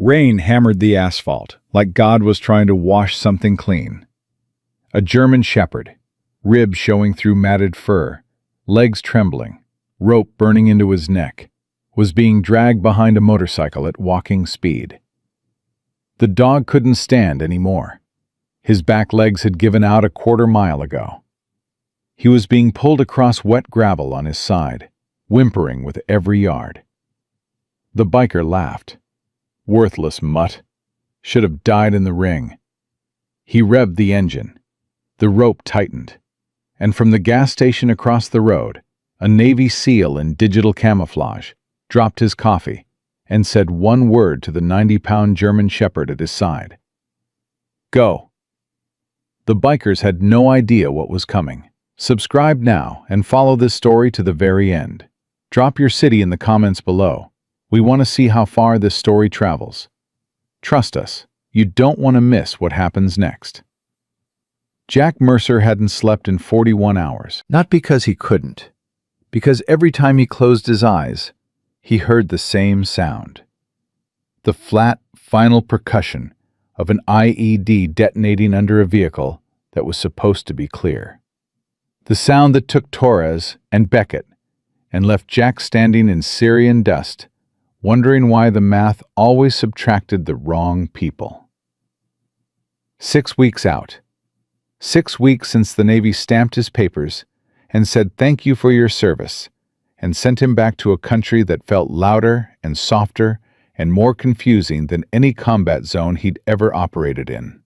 Rain hammered the asphalt, like God was trying to wash something clean. A German shepherd, ribs showing through matted fur, legs trembling, rope burning into his neck, was being dragged behind a motorcycle at walking speed. The dog couldn't stand anymore. His back legs had given out a quarter-mile ago. He was being pulled across wet gravel on his side, whimpering with every yard. The biker laughed. Worthless mutt. Should have died in the ring. He revved the engine. The rope tightened. And from the gas station across the road, a Navy SEAL in digital camouflage dropped his coffee and said one word to the 90-pound German shepherd at his side. Go. The bikers had no idea what was coming. Subscribe now and follow this story to the very end. Drop your city in the comments below. We want to see how far this story travels. Trust us, you don't want to miss what happens next. Jack Mercer hadn't slept in 41 hours. Not because he couldn't, because every time he closed his eyes, he heard the same sound. The flat, final percussion of an IED detonating under a vehicle that was supposed to be clear. The sound that took Torres and Beckett and left Jack standing in Syrian dust, wondering why the math always subtracted the wrong people. 6 weeks out. 6 weeks since the Navy stamped his papers and said thank you for your service, and sent him back to a country that felt louder and softer and more confusing than any combat zone he'd ever operated in.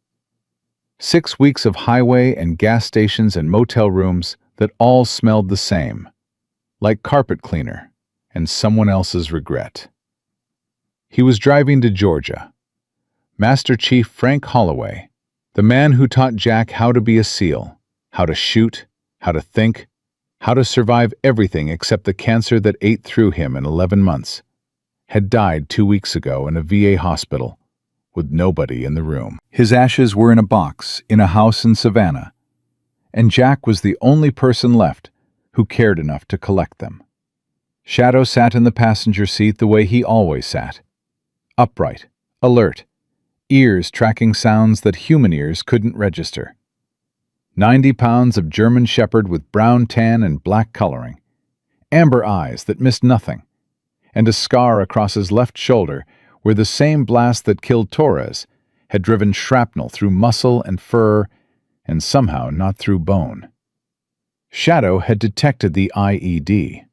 6 weeks of highway and gas stations and motel rooms that all smelled the same, like carpet cleaner and someone else's regret. He was driving to Georgia. Master Chief Frank Holloway, the man who taught Jack how to be a SEAL, how to shoot, how to think, how to survive everything except the cancer that ate through him in 11 months, had died 2 weeks ago in a VA hospital with nobody in the room. His ashes were in a box in a house in Savannah, and Jack was the only person left who cared enough to collect them. Shadow sat in the passenger seat the way he always sat, upright, alert, ears tracking sounds that human ears couldn't register. 90 pounds of German shepherd with brown tan and black coloring, amber eyes that missed nothing, and a scar across his left shoulder where the same blast that killed Torres had driven shrapnel through muscle and fur and somehow not through bone. Shadow had detected the IED,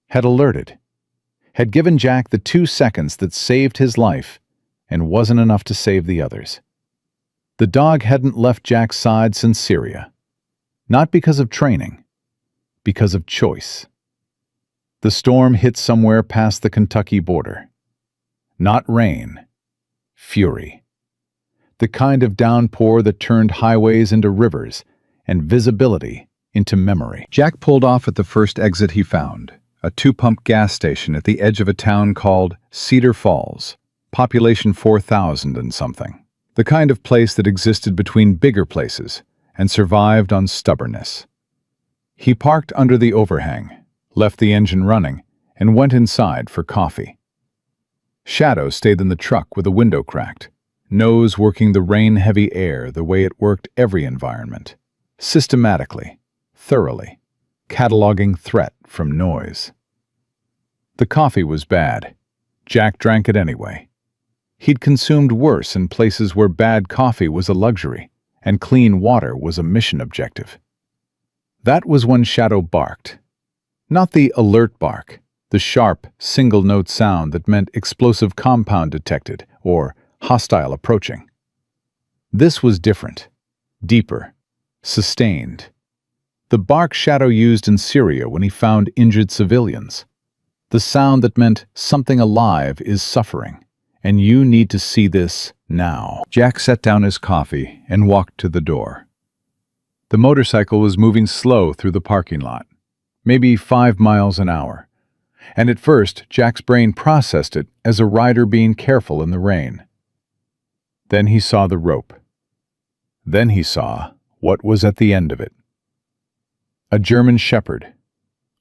had alerted, had given Jack the 2 seconds that saved his life and wasn't enough to save the others. The dog hadn't left Jack's side since Syria, not because of training, because of choice. The storm hit somewhere past the Kentucky border. Not rain, fury. The kind of downpour that turned highways into rivers and visibility into memory. Jack pulled off at the first exit he found, a 2-pump gas station at the edge of a town called Cedar Falls, population 4,000 and something. The kind of place that existed between bigger places and survived on stubbornness. He parked under the overhang, left the engine running, and went inside for coffee. Shadow stayed in the truck with the window cracked, nose working the rain-heavy air the way it worked every environment, systematically, thoroughly, cataloging threat from noise. The coffee was bad. Jack drank it anyway. He'd consumed worse in places where bad coffee was a luxury and clean water was a mission objective. That was when Shadow barked. Not the alert bark, the sharp, single-note sound that meant explosive compound detected or hostile approaching. This was different, deeper, sustained. The bark Shadow used in Syria when he found injured civilians. The sound that meant something alive is suffering, and you need to see this now. Jack set down his coffee and walked to the door. The motorcycle was moving slow through the parking lot, maybe 5 miles an hour, and at first Jack's brain processed it as a rider being careful in the rain. Then he saw the rope. Then he saw what was at the end of it. A German shepherd,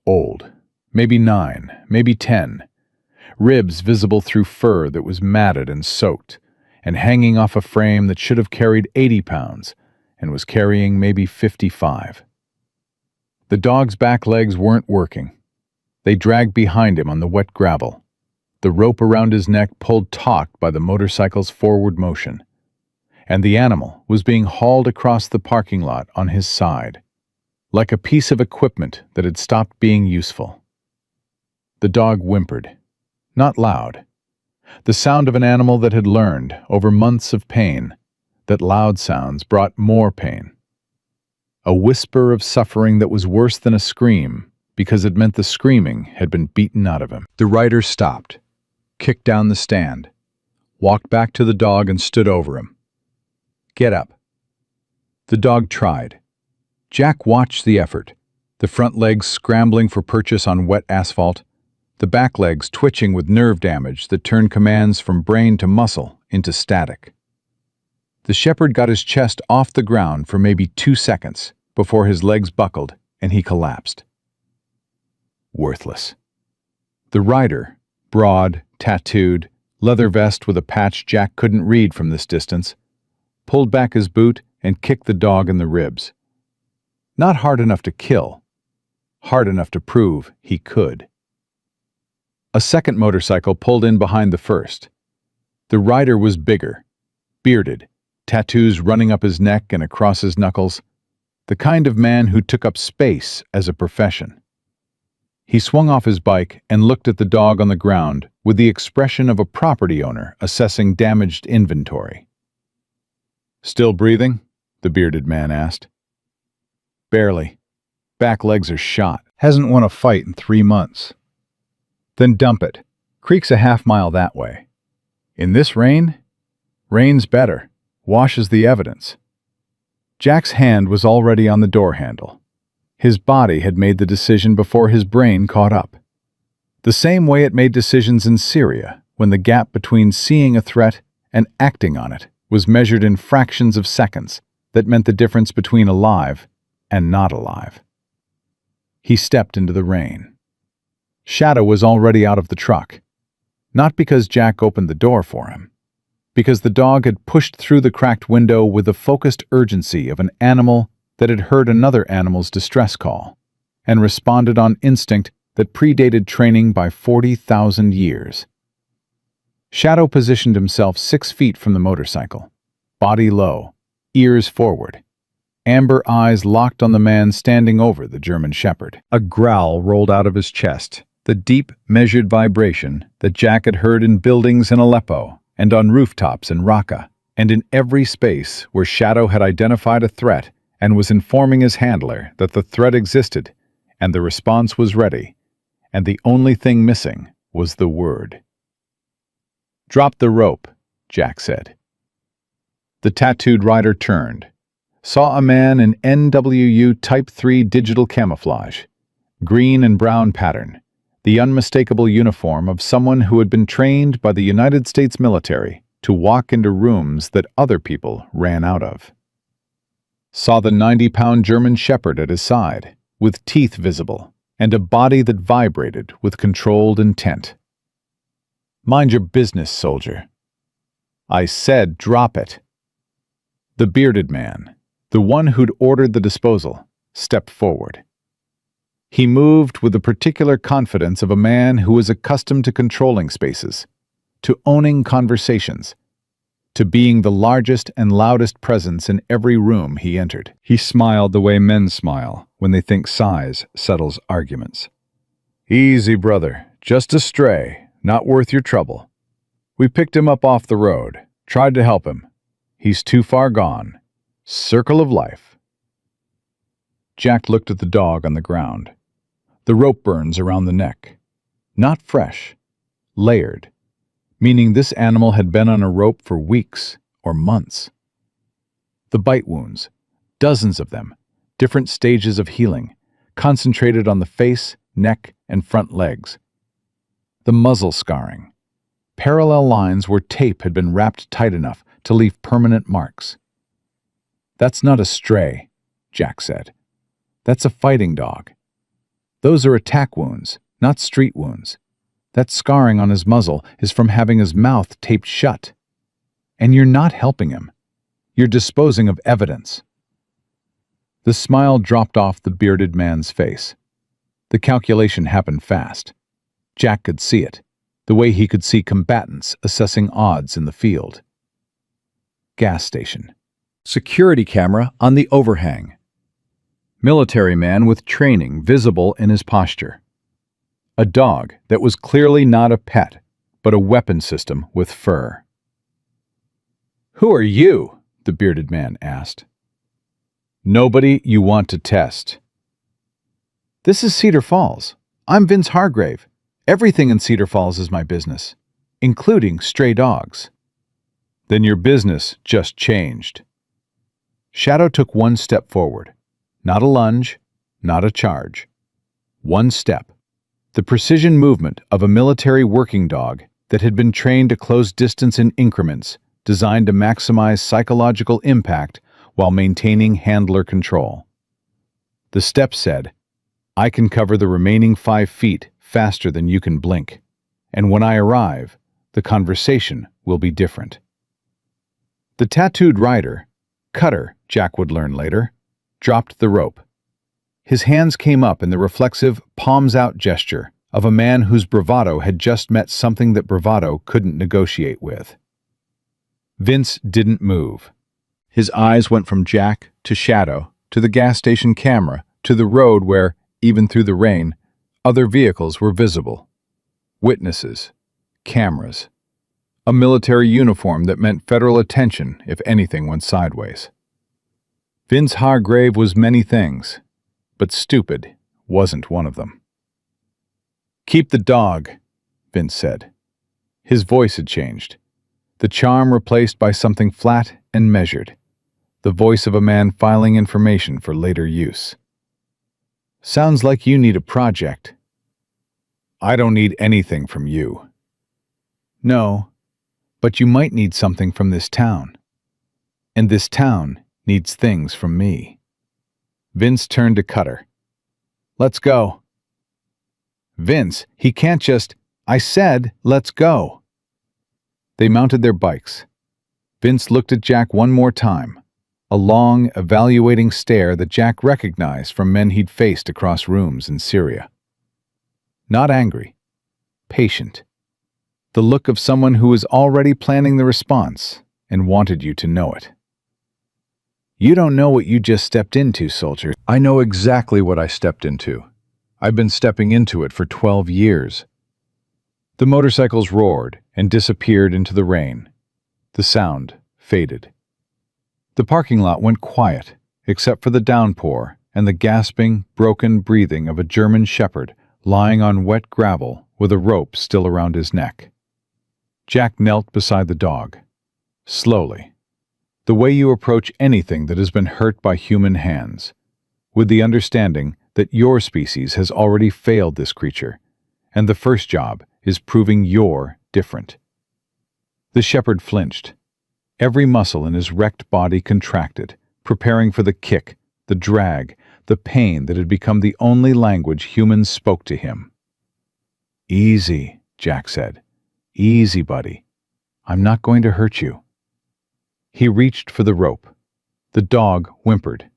old, maybe 9, maybe 10, ribs visible through fur that was matted and soaked, and hanging off a frame that should have carried 80 pounds and was carrying maybe 55. The dog's back legs weren't working. They dragged behind him on the wet gravel. The rope around his neck pulled taut by the motorcycle's forward motion, and the animal was being hauled across the parking lot on his side, like a piece of equipment that had stopped being useful. The dog whimpered, not loud, the sound of an animal that had learned, over months of pain, that loud sounds brought more pain. A whisper of suffering that was worse than a scream, because it meant the screaming had been beaten out of him. The rider stopped, kicked down the stand, walked back to the dog and stood over him. "Get up." The dog tried. Jack watched the effort, the front legs scrambling for purchase on wet asphalt, the back legs twitching with nerve damage that turned commands from brain to muscle into static. The shepherd got his chest off the ground for maybe 2 seconds before his legs buckled and he collapsed. Worthless. The rider, broad, tattooed, leather vest with a patch Jack couldn't read from this distance, pulled back his boot and kicked the dog in the ribs. Not hard enough to kill, hard enough to prove he could. A second motorcycle pulled in behind the first. The rider was bigger, bearded, tattoos running up his neck and across his knuckles, the kind of man who took up space as a profession. He swung off his bike and looked at the dog on the ground with the expression of a property owner assessing damaged inventory. "Still breathing?" the bearded man asked. "Barely. Back legs are shot. Hasn't won a fight in 3 months. "Then dump it. Creek's a half-mile that way." "In this rain?" "Rain's better. Washes the evidence." Jack's hand was already on the door handle. His body had made the decision before his brain caught up. The same way it made decisions in Syria, when the gap between seeing a threat and acting on it was measured in fractions of seconds that meant the difference between alive and not alive. He stepped into the rain. Shadow was already out of the truck, not because Jack opened the door for him, because the dog had pushed through the cracked window with the focused urgency of an animal that had heard another animal's distress call and responded on instinct that predated training by 40,000 years. Shadow positioned himself 6 feet from the motorcycle, body low, ears forward, amber eyes locked on the man standing over the German shepherd. A growl rolled out of his chest, the deep, measured vibration that Jack had heard in buildings in Aleppo and on rooftops in Raqqa, and in every space where Shadow had identified a threat and was informing his handler that the threat existed and the response was ready, and the only thing missing was the word. "Drop the rope," Jack said. The tattooed rider turned, saw a man in NWU Type 3 digital camouflage, green and brown pattern, the unmistakable uniform of someone who had been trained by the United States military to walk into rooms that other people ran out of. Saw the 90-pound German shepherd at his side, with teeth visible, and a body that vibrated with controlled intent. "Mind your business, soldier." "I said drop it." The bearded man, the one who'd ordered the disposal, stepped forward. He moved with the particular confidence of a man who was accustomed to controlling spaces, to owning conversations, to being the largest and loudest presence in every room he entered. He smiled the way men smile when they think size settles arguments. "Easy, brother. Just a stray. Not worth your trouble. We picked him up off the road. Tried to help him. He's too far gone. Circle of life." Jack looked at the dog on the ground. The rope burns around the neck. Not fresh. Layered. Meaning this animal had been on a rope for weeks or months. The bite wounds, dozens of them, different stages of healing, concentrated on the face, neck, and front legs. The muzzle scarring, parallel lines where tape had been wrapped tight enough to leave permanent marks. "That's not a stray," Jack said. "That's a fighting dog. Those are attack wounds, not street wounds. That scarring on his muzzle is from having his mouth taped shut. And you're not helping him. You're disposing of evidence." The smile dropped off the bearded man's face. The calculation happened fast. Jack could see it, the way he could see combatants assessing odds in the field. Gas station. Security camera on the overhang. Military man with training visible in his posture. A dog that was clearly not a pet, but a weapon system with fur. "Who are you?" the bearded man asked. "Nobody you want to test." "This is Cedar Falls. I'm Vince Hargrave. Everything in Cedar Falls is my business, including stray dogs." "Then your business just changed." Shadow took one step forward. Not a lunge, not a charge. One step. The precision movement of a military working dog that had been trained to close distance in increments, designed to maximize psychological impact while maintaining handler control. The step said, "I can cover the remaining 5 feet faster than you can blink, and when I arrive, the conversation will be different." The tattooed rider, Cutter, Jack would learn later, dropped the rope. His hands came up in the reflexive, palms-out gesture of a man whose bravado had just met something that bravado couldn't negotiate with. Vince didn't move. His eyes went from Jack to Shadow, to the gas station camera, to the road where, even through the rain, other vehicles were visible. Witnesses, cameras, a military uniform that meant federal attention if anything went sideways. Vince Hargrave was many things, but stupid wasn't one of them. "Keep the dog," Vince said. His voice had changed, the charm replaced by something flat and measured, the voice of a man filing information for later use. "Sounds like you need a project." "I don't need anything from you." "No, but you might need something from this town. And this town needs things from me." Vince turned to Cutter. "Let's go." "Vince, he can't just—" "I said, let's go." They mounted their bikes. Vince looked at Jack one more time, a long, evaluating stare that Jack recognized from men he'd faced across rooms in Syria. Not angry, patient. The look of someone who was already planning the response and wanted you to know it. "You don't know what you just stepped into, soldier." "I know exactly what I stepped into. I've been stepping into it for 12 years. The motorcycles roared and disappeared into the rain. The sound faded. The parking lot went quiet, except for the downpour and the gasping, broken breathing of a German shepherd lying on wet gravel with a rope still around his neck. Jack knelt beside the dog, slowly, the way you approach anything that has been hurt by human hands, with the understanding that your species has already failed this creature, and the first job is proving you're different. The shepherd flinched. Every muscle in his wrecked body contracted, preparing for the kick, the drag, the pain that had become the only language humans spoke to him. "Easy," Jack said. "Easy, buddy. I'm not going to hurt you." He reached for the rope. The dog whimpered.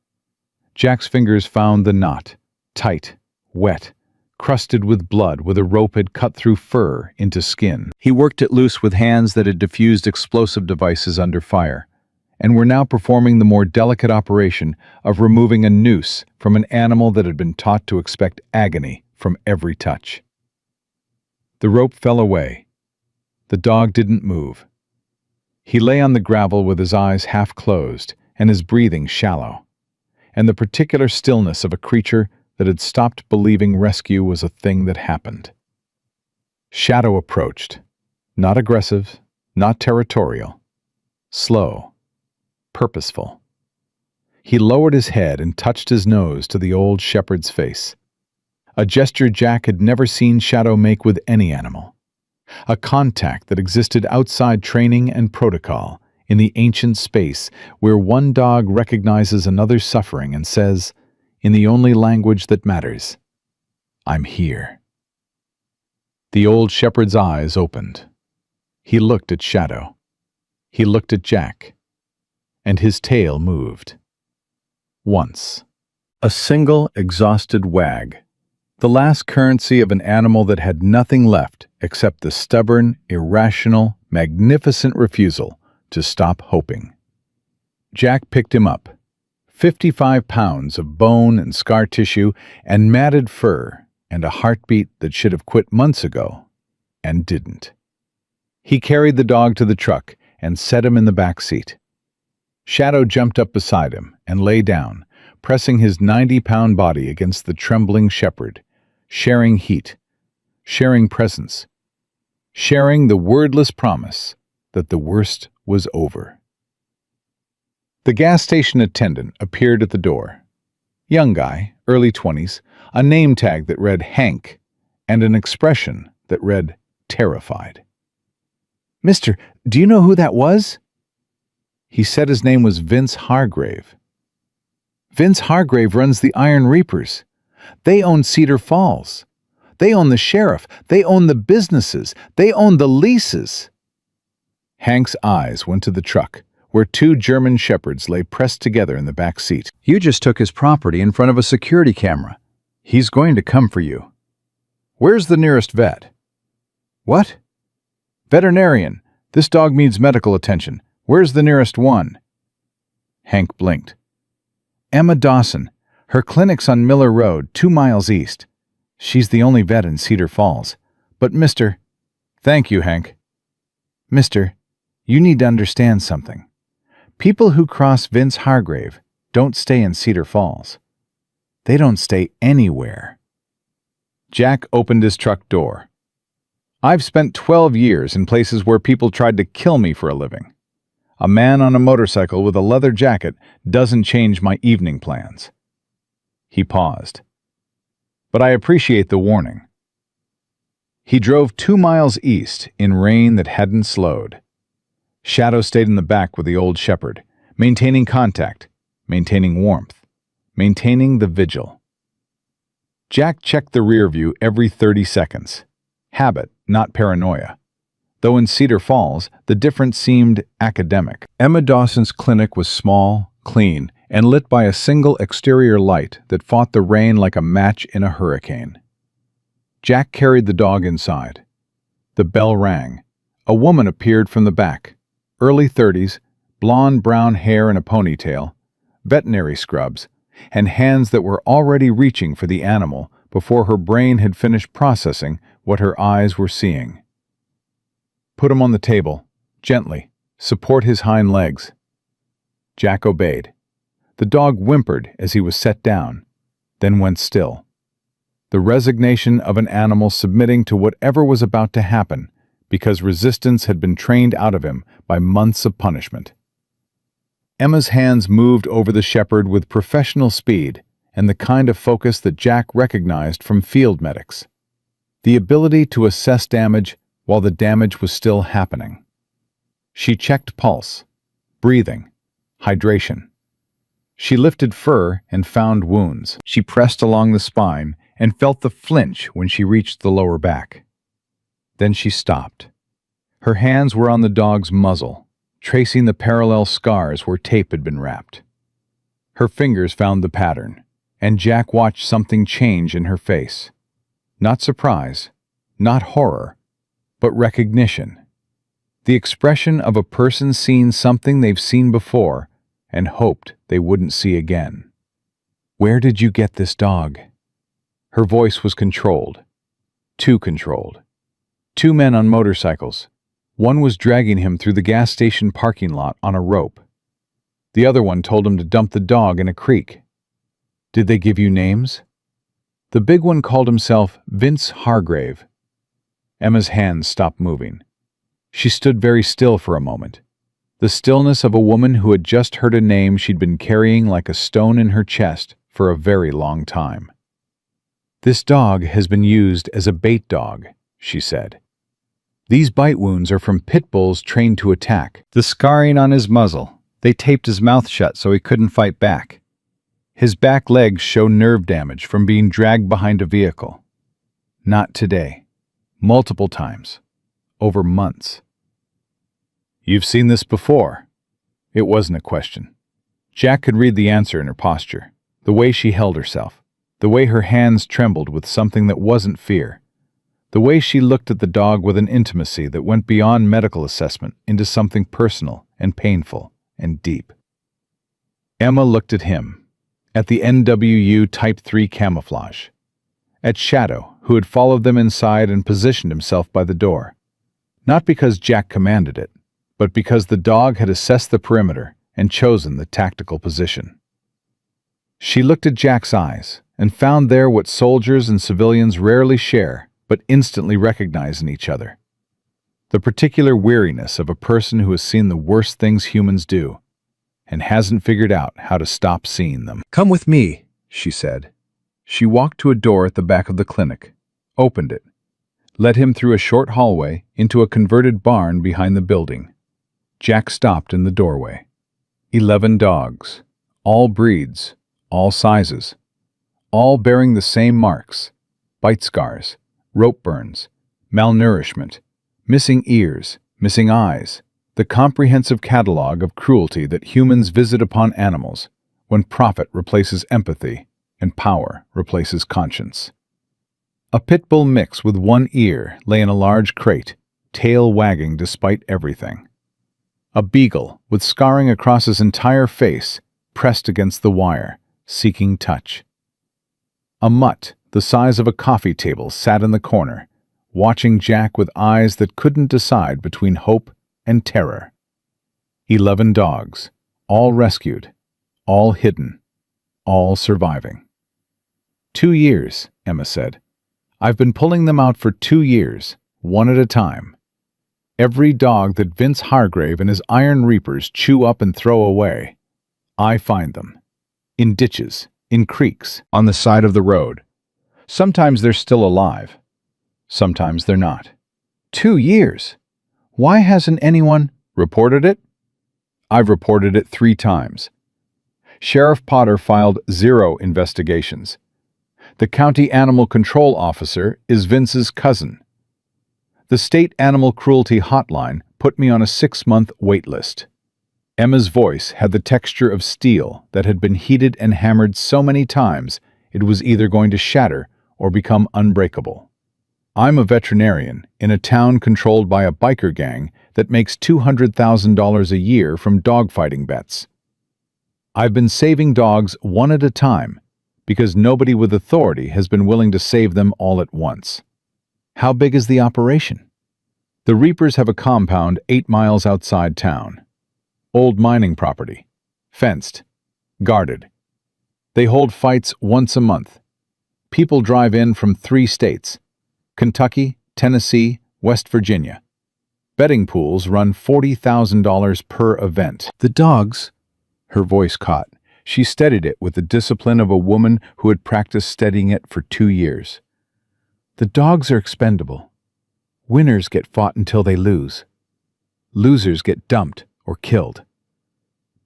Jack's fingers found the knot, tight, wet, crusted with blood where the rope had cut through fur into skin. He worked it loose with hands that had diffused explosive devices under fire, and were now performing the more delicate operation of removing a noose from an animal that had been taught to expect agony from every touch. The rope fell away. The dog didn't move. He lay on the gravel with his eyes half closed and his breathing shallow, and the particular stillness of a creature that had stopped believing rescue was a thing that happened. Shadow approached, not aggressive, not territorial, slow, purposeful. He lowered his head and touched his nose to the old shepherd's face, a gesture Jack had never seen Shadow make with any animal, a contact that existed outside training and protocol in the ancient space where one dog recognizes another's suffering and says, in the only language that matters, "I'm here." The old shepherd's eyes opened. He looked at Shadow. He looked at Jack. And his tail moved. Once. A single exhausted wag. The last currency of an animal that had nothing left except the stubborn, irrational, magnificent refusal to stop hoping. Jack picked him up. 55 pounds of bone and scar tissue and matted fur and a heartbeat that should have quit months ago and didn't. He carried the dog to the truck and set him in the back seat. Shadow jumped up beside him and lay down, pressing his 90-pound body against the trembling shepherd, sharing heat, sharing presence, sharing the wordless promise that the worst was over. The gas station attendant appeared at the door. Young guy, early 20s, a name tag that read Hank, and an expression that read terrified. "Mister, do you know who that was?" He said his name was Vince Hargrave. Vince Hargrave runs the Iron Reapers. They own Cedar Falls. They own the sheriff. They own the businesses. They own the leases. Hank's eyes went to the truck, where two German shepherds lay pressed together in the back seat. "You just took his property in front of a security camera. He's going to come for you." "Where's the nearest vet?" "What?" "Veterinarian. This dog needs medical attention. Where's the nearest one?" Hank blinked. "Emma Dawson. Her clinic's on Miller Road, 2 miles east. She's the only vet in Cedar Falls. But Mr. "Thank you, Hank." "Mister, you need to understand something. People who cross Vince Hargrave don't stay in Cedar Falls. They don't stay anywhere." Jack opened his truck door. "I've spent 12 years in places where people tried to kill me for a living. A man on a motorcycle with a leather jacket doesn't change my evening plans." He paused. "But I appreciate the warning." He drove 2 miles east in rain that hadn't slowed. Shadow stayed in the back with the old shepherd, maintaining contact, maintaining warmth, maintaining the vigil. Jack checked the rear view every 30 seconds. Habit, not paranoia. Though in Cedar Falls, the difference seemed academic. Emma Dawson's clinic was small, clean, and lit by a single exterior light that fought the rain like a match in a hurricane. Jack carried the dog inside. The bell rang. A woman appeared from the back. Early 30s, blonde-brown hair in a ponytail, veterinary scrubs, and hands that were already reaching for the animal before her brain had finished processing what her eyes were seeing. "Put him on the table. Gently. Support his hind legs." Jack obeyed. The dog whimpered as he was set down, then went still. The resignation of an animal submitting to whatever was about to happen because resistance had been trained out of him by months of punishment. Emma's hands moved over the shepherd with professional speed and the kind of focus that Jack recognized from field medics. The ability to assess damage while the damage was still happening. She checked pulse, breathing, hydration. She lifted fur and found wounds. She pressed along the spine and felt the flinch when she reached the lower back. Then she stopped. Her hands were on the dog's muzzle, tracing the parallel scars where tape had been wrapped. Her fingers found the pattern, and Jack watched something change in her face. Not surprise, not horror, but recognition. The expression of a person seeing something they've seen before and hoped they wouldn't see again. "Where did you get this dog?" Her voice was controlled. Too controlled. 2 men on motorcycles. One was dragging him through the gas station parking lot on a rope. The other one told him to dump the dog in a creek. "Did they give you names?" The big one called himself Vince Hargrave. Emma's hands stopped moving. She stood very still for a moment. The stillness of a woman who had just heard a name she'd been carrying like a stone in her chest for a very long time. "This dog has been used as a bait dog," she said. "These bite wounds are from pit bulls trained to attack. The scarring on his muzzle, they taped his mouth shut so he couldn't fight back. His back legs show nerve damage from being dragged behind a vehicle. Not today. Multiple times. Over months. "You've seen this before." It wasn't a question. Jack could read the answer in her posture, the way she held herself, the way her hands trembled with something that wasn't fear, the way she looked at the dog with an intimacy that went beyond medical assessment into something personal and painful and deep. Emma looked at him, at the NWU Type 3 camouflage, at Shadow, who had followed them inside and positioned himself by the door. Not because Jack commanded it, but because the dog had assessed the perimeter and chosen the tactical position. She looked at Jack's eyes and found there what soldiers and civilians rarely share but instantly recognize in each other. The particular weariness of a person who has seen the worst things humans do and hasn't figured out how to stop seeing them. "Come with me," she said. She walked to a door at the back of the clinic, opened it, led him through a short hallway into a converted barn behind the building. Jack stopped in the doorway. 11 dogs, all breeds, all sizes, all bearing the same marks: bite scars, rope burns, malnourishment, missing ears, missing eyes, the comprehensive catalog of cruelty that humans visit upon animals when profit replaces empathy and power replaces conscience. A pit bull mix with one ear lay in a large crate, tail wagging despite everything. A beagle with scarring across his entire face pressed against the wire, seeking touch. A mutt the size of a coffee table sat in the corner, watching Jack with eyes that couldn't decide between hope and terror. 11 dogs, all rescued, all hidden, all surviving. 2 years, Emma said. "I've been pulling them out for 2 years, one at a time. Every dog that Vince Hargrave and his Iron Reapers chew up and throw away, I find them. In ditches, in creeks, on the side of the road. Sometimes they're still alive. Sometimes they're not." 2 years? Why hasn't anyone reported it? I've reported it 3 times. Sheriff Potter filed 0 investigations. The county animal control officer is Vince's cousin. The state animal cruelty hotline put me on a 6-month wait list. Emma's voice had the texture of steel that had been heated and hammered so many times it was either going to shatter or become unbreakable. I'm a veterinarian in a town controlled by a biker gang that makes $200,000 a year from dogfighting bets. I've been saving dogs one at a time because nobody with authority has been willing to save them all at once. How big is the operation? The Reapers have a compound 8 miles outside town. Old mining property. Fenced. Guarded. They hold fights once a month. People drive in from 3 states: Kentucky, Tennessee, West Virginia. Betting pools run $40,000 per event. The dogs, her voice caught. She steadied it with the discipline of a woman who had practiced steadying it for 2 years. The dogs are expendable. Winners get fought until they lose. Losers get dumped or killed.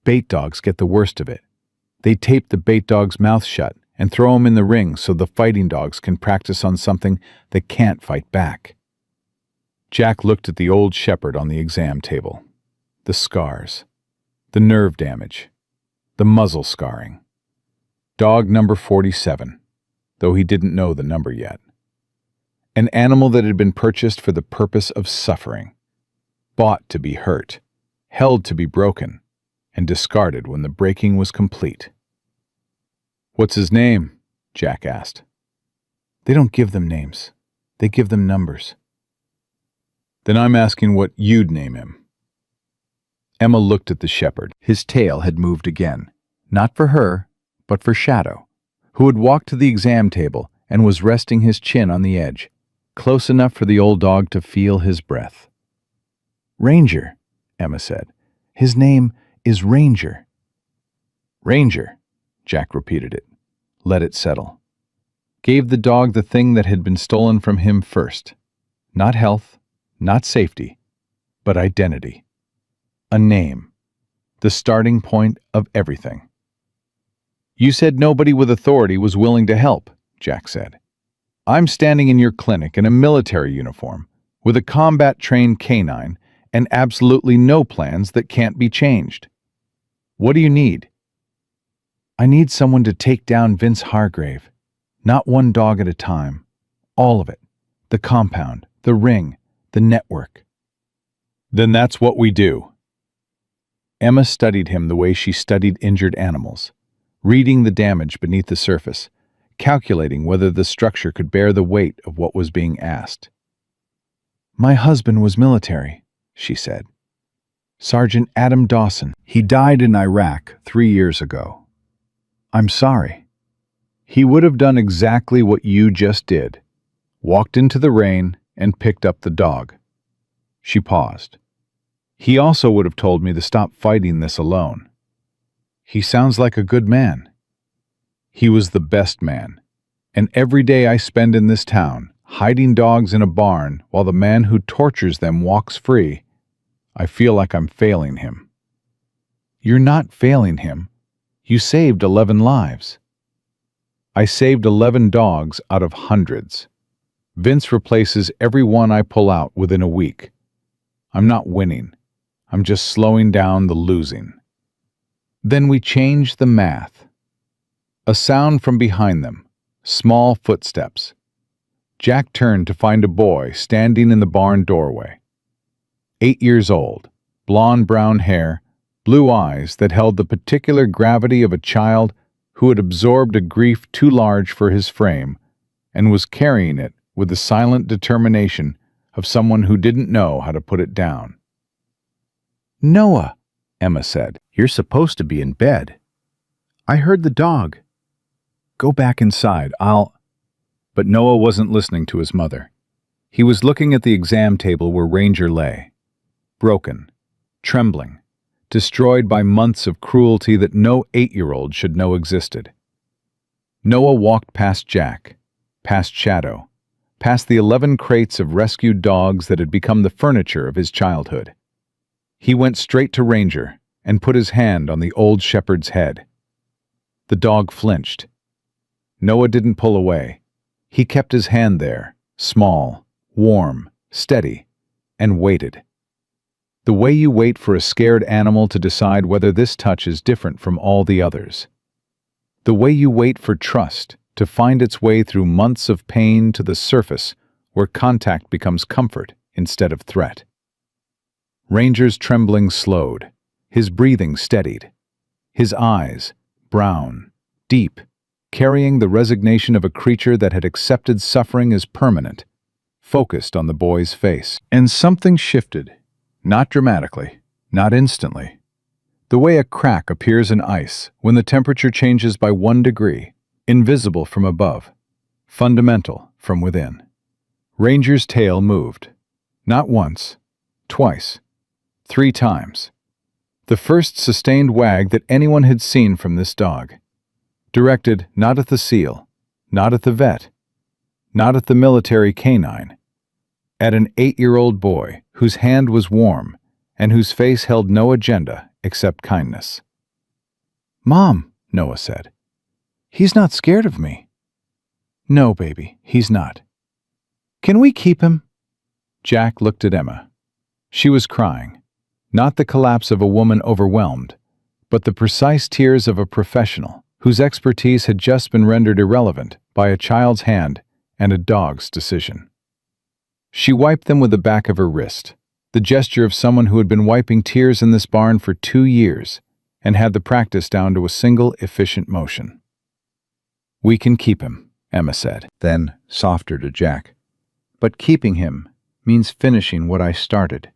Bait dogs get the worst of it. They tape the bait dog's mouth shut and throw him in the ring so the fighting dogs can practice on something that can't fight back. Jack looked at the old shepherd on the exam table. The scars. The nerve damage. The muzzle scarring. Dog number 47, though he didn't know the number yet. An animal that had been purchased for the purpose of suffering. Bought to be hurt. Held to be broken. And discarded when the breaking was complete. "What's his name?" Jack asked. "They don't give them names. They give them numbers." "Then I'm asking what you'd name him." Emma looked at the shepherd. His tail had moved again, not for her, but for Shadow, who had walked to the exam table and was resting his chin on the edge, close enough for the old dog to feel his breath. "Ranger," Emma said. "His name is Ranger." "Ranger," Jack repeated it, let it settle. Gave the dog the thing that had been stolen from him first. Not health, not safety, but identity. A name. The starting point of everything. "You said nobody with authority was willing to help," Jack said. I'm standing in your clinic in a military uniform, with a combat-trained canine and absolutely no plans that can't be changed. What do you need? I need someone to take down Vince Hargrave. Not one dog at a time. All of it. The compound, the ring, the network. Then that's what we do. Emma studied him the way she studied injured animals, reading the damage beneath the surface, calculating whether the structure could bear the weight of what was being asked. My husband was military, she said. Sergeant Adam Dawson. He died in Iraq 3 years ago. I'm sorry. He would have done exactly what you just did. Walked into the rain and picked up the dog. She paused. He also would have told me to stop fighting this alone. He sounds like a good man. He was the best man. And every day I spend in this town, hiding dogs in a barn while the man who tortures them walks free, I feel like I'm failing him. You're not failing him. You saved 11 lives. I saved 11 dogs out of hundreds. Vince replaces every one I pull out within a week. I'm not winning. I'm just slowing down the losing. Then we change the math. A sound from behind them. Small footsteps. Jack turned to find a boy standing in the barn doorway. 8 years old, blonde-brown hair, blue eyes that held the particular gravity of a child who had absorbed a grief too large for his frame and was carrying it with the silent determination of someone who didn't know how to put it down. Noah, Emma said, you're supposed to be in bed. I heard the dog. Go back inside, But Noah wasn't listening to his mother. He was looking at the exam table where Ranger lay. Broken, trembling, destroyed by months of cruelty that no 8-year-old should know existed. Noah walked past Jack, past Shadow, past the 11 crates of rescued dogs that had become the furniture of his childhood. He went straight to Ranger and put his hand on the old shepherd's head. The dog flinched. Noah didn't pull away. He kept his hand there, small, warm, steady, and waited. The way you wait for a scared animal to decide whether this touch is different from all the others. The way you wait for trust to find its way through months of pain to the surface where contact becomes comfort instead of threat. Ranger's trembling slowed. His breathing steadied. His eyes, brown, deep, carrying the resignation of a creature that had accepted suffering as permanent, focused on the boy's face. And something shifted. Not dramatically, not instantly. The way a crack appears in ice when the temperature changes by 1 degree, invisible from above, fundamental from within. Ranger's tail moved. Not once, twice, 3 times. The first sustained wag that anyone had seen from this dog. Directed not at the seal, not at the vet, not at the military canine, at an 8-year-old boy whose hand was warm and whose face held no agenda except kindness. Mom, Noah said. He's not scared of me. No, baby, he's not. Can we keep him? Jack looked at Emma. She was crying, not the collapse of a woman overwhelmed, but the precise tears of a professional whose expertise had just been rendered irrelevant by a child's hand and a dog's decision. She wiped them with the back of her wrist, the gesture of someone who had been wiping tears in this barn for 2 years and had the practice down to a single efficient motion. We can keep him, Emma said, then softer to Jack. But keeping him means finishing what I started.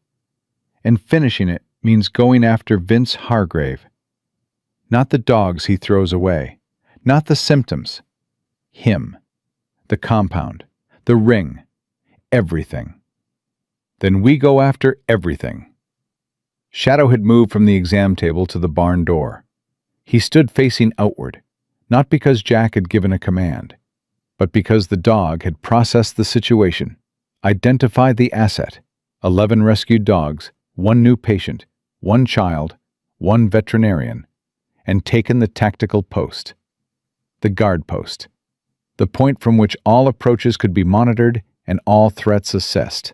And finishing it means going after Vince Hargrave. Not the dogs he throws away, not the symptoms. Him. The compound. The ring. Everything. Then we go after everything. Shadow had moved from the exam table to the barn door. He stood facing outward, not because Jack had given a command, but because the dog had processed the situation, identified the asset, 11 rescued dogs, 1 new patient, 1 child, 1 veterinarian, and taken the tactical post, the guard post, the point from which all approaches could be monitored and all threats assessed.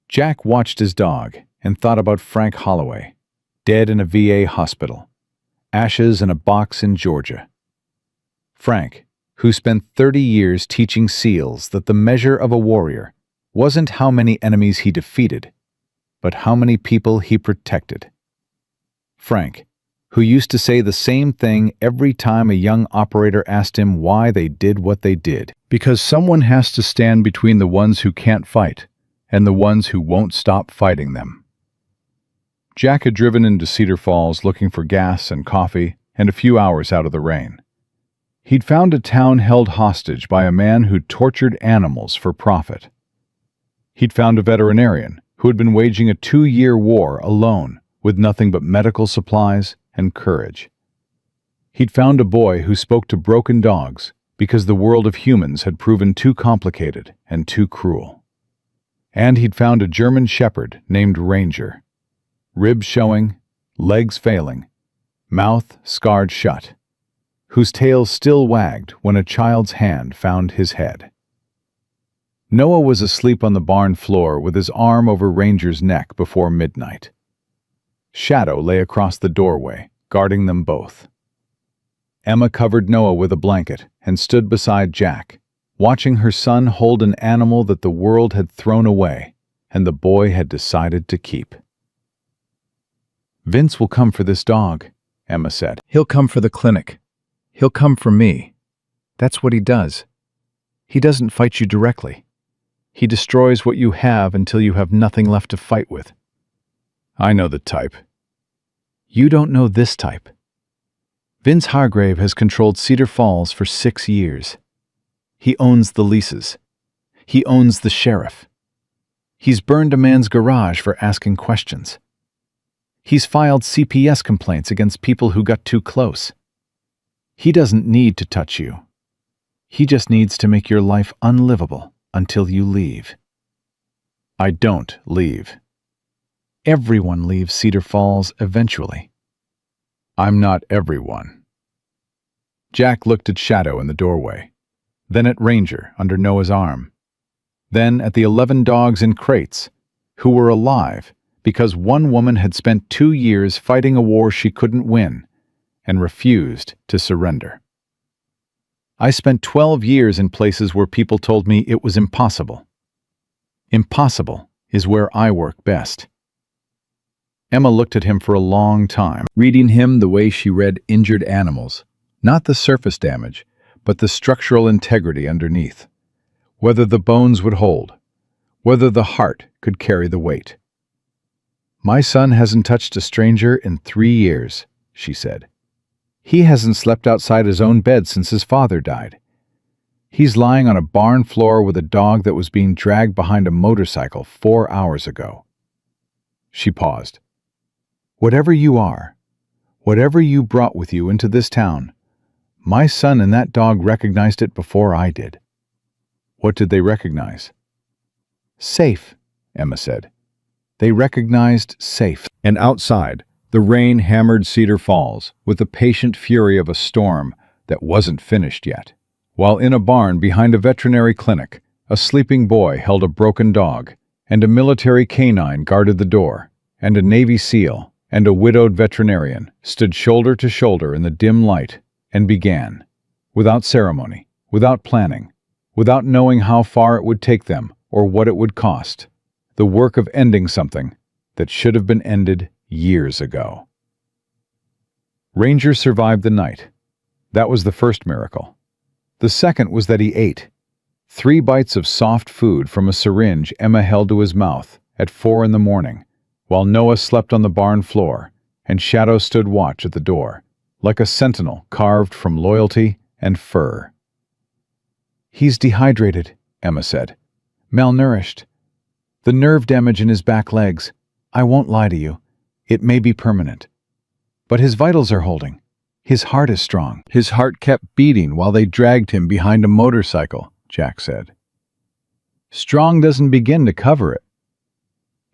Jack watched his dog and thought about Frank Holloway, dead in a VA hospital, ashes in a box in Georgia. Frank, who spent 30 years teaching SEALs that the measure of a warrior wasn't how many enemies he defeated, but how many people he protected. Frank, who used to say the same thing every time a young operator asked him why they did what they did. Because someone has to stand between the ones who can't fight and the ones who won't stop fighting them. Jack had driven into Cedar Falls looking for gas and coffee and a few hours out of the rain. He'd found a town held hostage by a man who tortured animals for profit. He'd found a veterinarian who had been waging a 2-year war alone with nothing but medical supplies and courage. He'd found a boy who spoke to broken dogs because the world of humans had proven too complicated and too cruel. And he'd found a German shepherd named Ranger, ribs showing, legs failing, mouth scarred shut, whose tail still wagged when a child's hand found his head. Noah was asleep on the barn floor with his arm over Ranger's neck before midnight. Shadow lay across the doorway, guarding them both. Emma covered Noah with a blanket and stood beside Jack, watching her son hold an animal that the world had thrown away and the boy had decided to keep. "Vince will come for this dog," Emma said. "He'll come for the clinic. He'll come for me. That's what he does. He doesn't fight you directly. He destroys what you have until you have nothing left to fight with." "I know the type." "You don't know this type. Vince Hargrave has controlled Cedar Falls for 6 years. He owns the leases. He owns the sheriff. He's burned a man's garage for asking questions. He's filed CPS complaints against people who got too close. He doesn't need to touch you. He just needs to make your life unlivable until you leave." "I don't leave." "Everyone leaves Cedar Falls eventually." "I'm not everyone." Jack looked at Shadow in the doorway, then at Ranger under Noah's arm, then at the 11 dogs in crates, who were alive because one woman had spent 2 years fighting a war she couldn't win and refused to surrender. "I spent 12 years in places where people told me it was impossible. Impossible is where I work best." Emma looked at him for a long time, reading him the way she read injured animals, not the surface damage, but the structural integrity underneath, whether the bones would hold, whether the heart could carry the weight. "My son hasn't touched a stranger in 3 years," she said. "He hasn't slept outside his own bed since his father died. He's lying on a barn floor with a dog that was being dragged behind a motorcycle 4 hours ago." She paused. "Whatever you are, whatever you brought with you into this town, my son and that dog recognized it before I did." "What did they recognize?" "Safe," Emma said. "They recognized safe." And outside, the rain hammered Cedar Falls with the patient fury of a storm that wasn't finished yet. While in a barn behind a veterinary clinic, a sleeping boy held a broken dog, and a military canine guarded the door, and a Navy SEAL and a widowed veterinarian stood shoulder to shoulder in the dim light and began, without ceremony, without planning, without knowing how far it would take them or what it would cost, the work of ending something that should have been ended years ago. Ranger survived the night. That was the first miracle. The second was that he ate 3 bites of soft food from a syringe Emma held to his mouth at 4 in the morning, while Noah slept on the barn floor and Shadow stood watch at the door, like a sentinel carved from loyalty and fur. "He's dehydrated," Emma said. "Malnourished. The nerve damage in his back legs. I won't lie to you. It may be permanent. But his vitals are holding. His heart is strong." "His heart kept beating while they dragged him behind a motorcycle," Jack said. "Strong doesn't begin to cover it.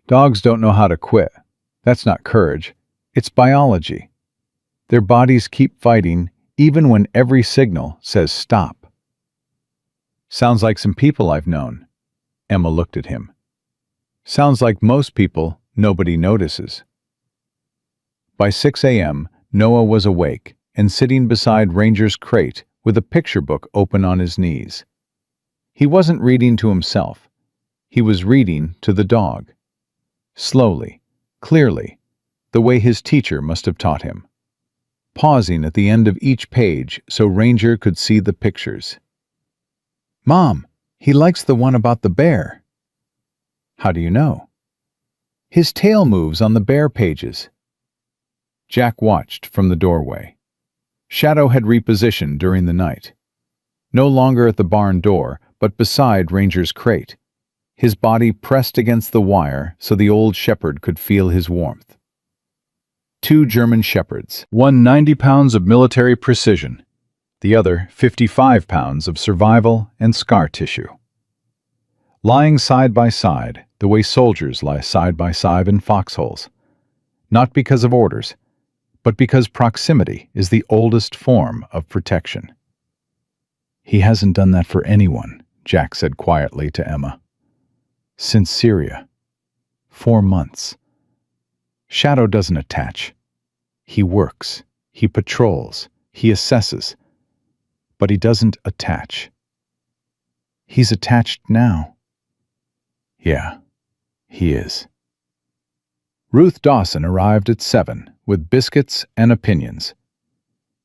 Dogs don't know how to quit. That's not courage. It's biology. Their bodies keep fighting even when every signal says stop." Sounds like some people I've known. Emma looked at him. Sounds like most people nobody notices. By 6 a.m., Noah was awake and sitting beside Ranger's crate with a picture book open on his knees. He wasn't reading to himself. He was reading to the dog. Slowly, clearly, the way his teacher must have taught him. Pausing at the end of each page so Ranger could see the pictures. "Mom, he likes the one about the bear." "How do you know?" "His tail moves on the bear pages." Jack watched from the doorway. Shadow had repositioned during the night. No longer at the barn door, but beside Ranger's crate. His body pressed against the wire so the old shepherd could feel his warmth. 2 German shepherds, one 90 pounds of military precision, the other 55 pounds of survival and scar tissue. Lying side by side, the way soldiers lie side by side in foxholes. Not because of orders, but because proximity is the oldest form of protection. "He hasn't done that for anyone," Jack said quietly to Emma. "Since Syria. 4 months. Shadow doesn't attach. He works, he patrols, he assesses, but he doesn't attach. He's attached now." "Yeah, he is." Ruth Dawson arrived at 7 with biscuits and opinions.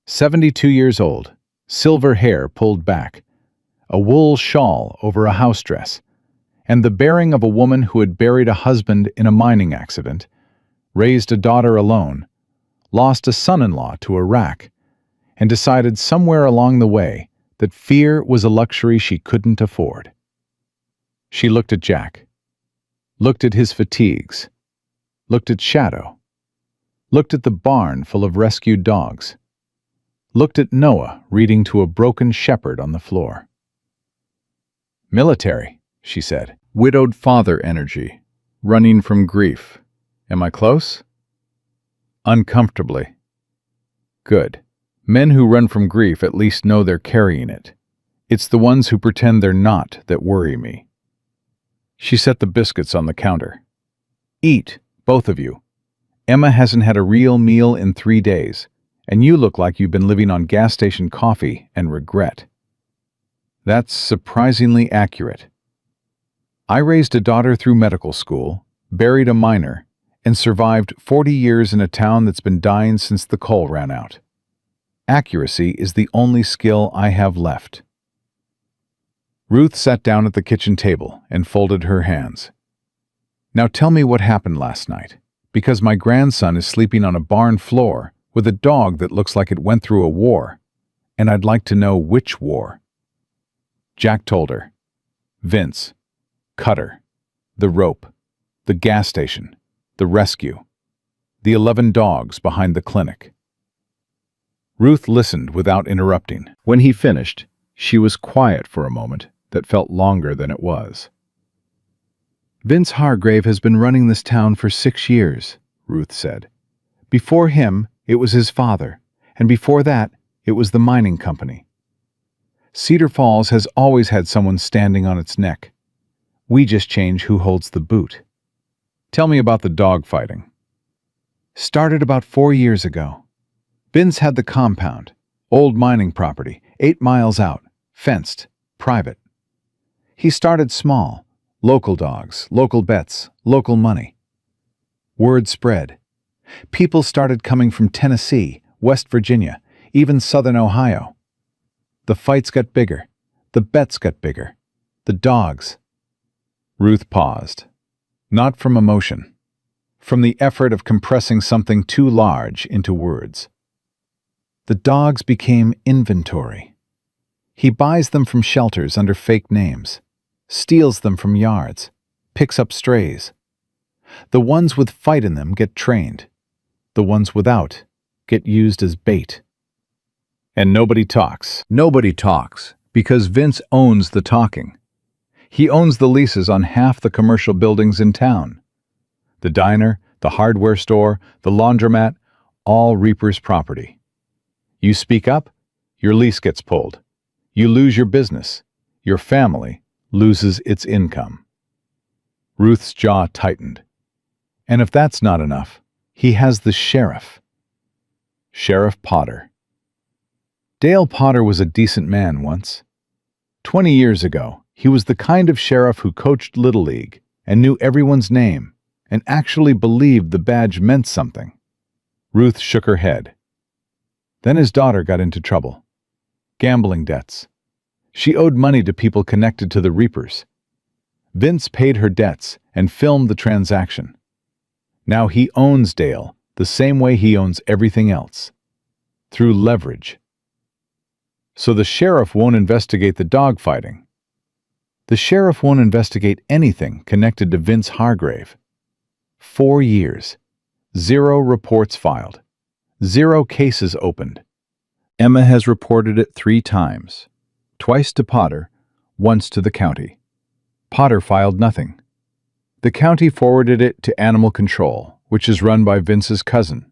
72 years old, silver hair pulled back, a wool shawl over a house dress, and the bearing of a woman who had buried a husband in a mining accident, raised a daughter alone, lost a son-in-law to Iraq, and decided somewhere along the way that fear was a luxury she couldn't afford. She looked at Jack, looked at his fatigues, looked at Shadow, looked at the barn full of rescued dogs, looked at Noah reading to a broken shepherd on the floor. "Military," she said. "Widowed father energy. Running from grief. Am I close?" "Uncomfortably." "Good. Men who run from grief at least know they're carrying it. It's the ones who pretend they're not that worry me." She set the biscuits on the counter. "Eat, both of you. Emma hasn't had a real meal in 3 days, and you look like you've been living on gas station coffee and regret." "That's surprisingly accurate. I raised a daughter through medical school, buried a miner, and survived 40 years in a town that's been dying since the coal ran out. Accuracy is the only skill I have left." Ruth sat down at the kitchen table and folded her hands. "Now tell me what happened last night, because my grandson is sleeping on a barn floor with a dog that looks like it went through a war, and I'd like to know which war." Jack told her. Vince, Cutter, the rope, the gas station, the rescue, the 11 dogs behind the clinic. Ruth listened without interrupting. When he finished, she was quiet for a moment that felt longer than it was. "Vince Hargrave has been running this town for 6 years, Ruth said. "Before him, it was his father, and before that, it was the mining company. Cedar Falls has always had someone standing on its neck. We just change who holds the boot." "Tell me about the dog fighting." "Started about 4 years ago. Vince had the compound, old mining property, 8 miles out, fenced, private. He started small, local dogs, local bets, local money. Word spread. People started coming from Tennessee, West Virginia, even Southern Ohio. The fights got bigger, the bets got bigger, the dogs." Ruth paused. Not from emotion, from the effort of compressing something too large into words. "The dogs became inventory. He buys them from shelters under fake names, steals them from yards, picks up strays. The ones with fight in them get trained. The ones without get used as bait. And nobody talks. Nobody talks because Vince owns the talking. He owns the leases on half the commercial buildings in town. The diner, the hardware store, the laundromat, all Reaper's property. You speak up, your lease gets pulled. You lose your business. your family loses its income. Ruth's jaw tightened. And if that's not enough, he has the sheriff. Sheriff Potter. Dale Potter was a decent man once. 20 years ago, he was the kind of sheriff who coached Little League and knew everyone's name and actually believed the badge meant something. Ruth shook her head. Then his daughter got into trouble. Gambling debts. She owed money to people connected to the Reapers. Vince paid her debts and filmed the transaction. Now he owns Dale the same way he owns everything else. Through leverage. So the sheriff won't investigate the dogfighting. The sheriff won't investigate anything connected to Vince Hargrave. 4 years. 0 reports filed. 0 cases opened. Emma has reported it 3 times. Twice to Potter, once to the county. Potter filed nothing. The county forwarded it to Animal Control, which is run by Vince's cousin.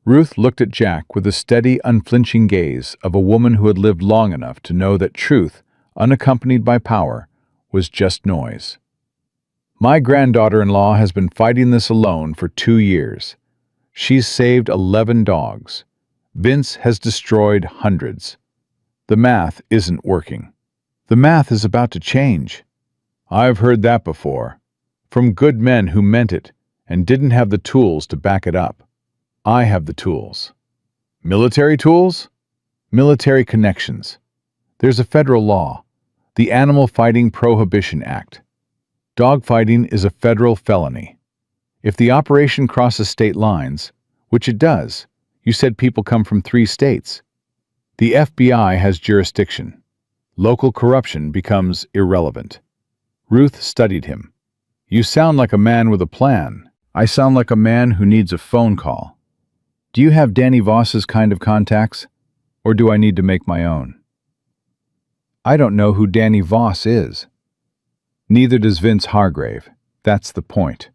Ruth looked at Jack with a steady, unflinching gaze of a woman who had lived long enough to know that truth, unaccompanied by power, was just noise. My granddaughter-in-law has been fighting this alone for 2 years. She's saved 11 dogs. Vince has destroyed hundreds. The math isn't working. The math is about to change. I've heard that before, from good men who meant it and didn't have the tools to back it up. I have the tools. Military tools? Military connections. There's a federal law, the Animal Fighting Prohibition Act. Dogfighting is a federal felony. If the operation crosses state lines, which it does, you said people come from 3 states. The FBI has jurisdiction. Local corruption becomes irrelevant. Ruth studied him. You sound like a man with a plan. I sound like a man who needs a phone call. Do you have Danny Voss's kind of contacts, or do I need to make my own? I don't know who Danny Voss is. Neither does Vince Hargrave. That's the point.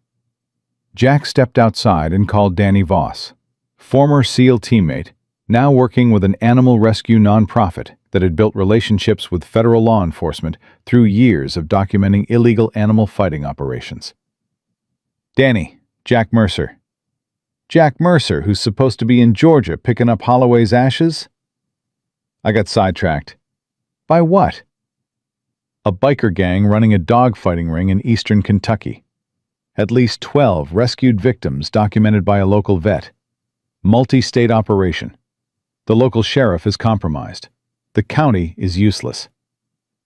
Jack stepped outside and called Danny Voss, former SEAL teammate, now working with an animal rescue nonprofit that had built relationships with federal law enforcement through years of documenting illegal animal fighting operations. Danny, Jack Mercer. Jack Mercer, who's supposed to be in Georgia picking up Holloway's ashes? I got sidetracked. By what? A biker gang running a dogfighting ring in eastern Kentucky. At least 12 rescued victims documented by a local vet. Multi-state operation. The local sheriff is compromised. The county is useless.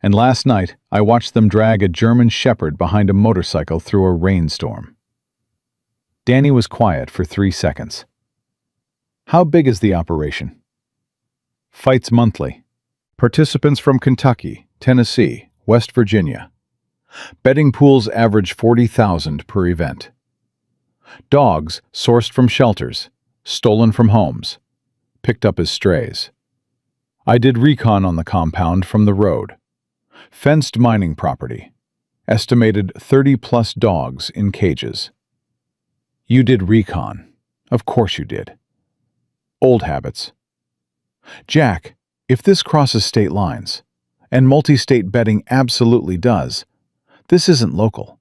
And last night, I watched them drag a German shepherd behind a motorcycle through a rainstorm. Danny was quiet for 3 seconds. How big is the operation? Fights monthly. Participants from Kentucky, Tennessee, West Virginia. Betting pools average 40,000 per event. Dogs sourced from shelters, stolen from homes, picked up as strays. I did recon on the compound from the road. Fenced mining property. Estimated 30-plus dogs in cages. You did recon. Of course you did. Old habits. Jack, if this crosses state lines, and multi-state betting absolutely does, this isn't local.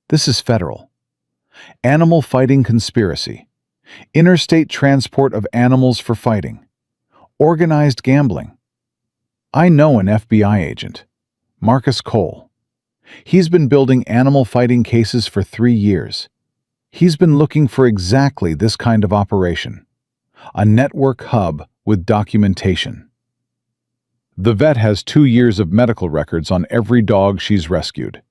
This is federal. Animal fighting conspiracy. Interstate transport of animals for fighting. Organized gambling. I know an FBI agent, Marcus Cole. He's been building animal fighting cases for 3 years. He's been looking for exactly this kind of operation. A network hub with documentation. The vet has 2 years of medical records on every dog she's rescued.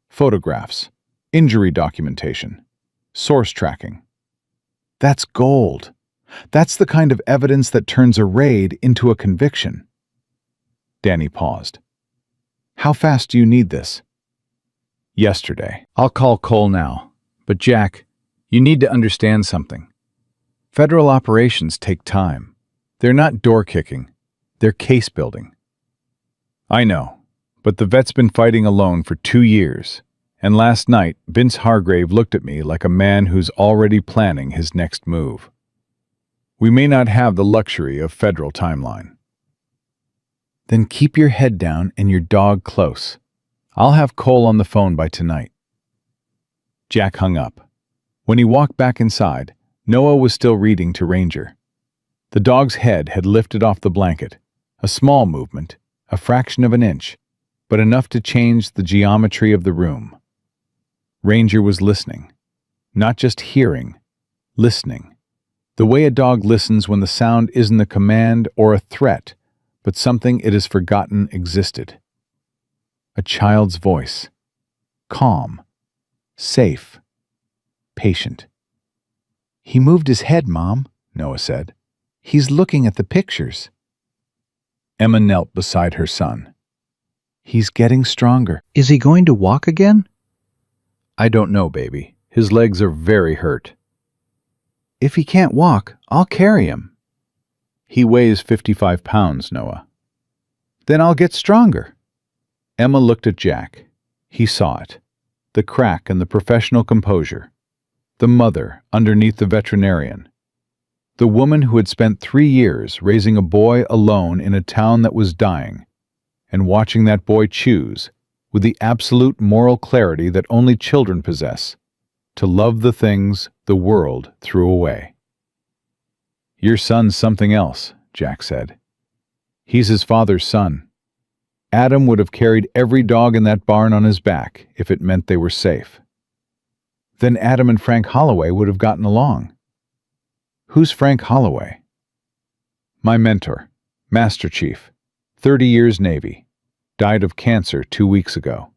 Photographs, injury documentation, source tracking. That's gold. That's the kind of evidence that turns a raid into a conviction. Danny paused. How fast do you need this? Yesterday. I'll call Cole now. But Jack, you need to understand something. Federal operations take time. They're not door-kicking. They're case-building. I know, but the vet's been fighting alone for 2 years, and last night Vince Hargrave looked at me like a man who's already planning his next move. We may not have the luxury of federal timeline. Then keep your head down and your dog close. I'll have Cole on the phone by tonight." Jack hung up. When he walked back inside, Noah was still reading to Ranger. The dog's head had lifted off the blanket, a small movement, a fraction of an inch, but enough to change the geometry of the room. Ranger was listening, not just hearing, listening. The way a dog listens when the sound isn't a command or a threat, but something it has forgotten existed. A child's voice. Calm. Safe. Patient. "He moved his head, Mom," Noah said. "He's looking at the pictures." Emma knelt beside her son. "He's getting stronger." "Is he going to walk again?" "I don't know, baby. His legs are very hurt." "If he can't walk, I'll carry him." "He weighs 55 pounds, Noah." "Then I'll get stronger." Emma looked at Jack. He saw it. The crack in the professional composure. The mother underneath the veterinarian. The woman who had spent 3 years raising a boy alone in a town that was dying, and watching that boy choose, with the absolute moral clarity that only children possess, to love the things the world threw away. "Your son's something else," Jack said. "He's his father's son. Adam would have carried every dog in that barn on his back if it meant they were safe. Then Adam and Frank Holloway would have gotten along." "Who's Frank Holloway?" "My mentor, Master Chief, 30 years Navy, died of cancer 2 weeks ago.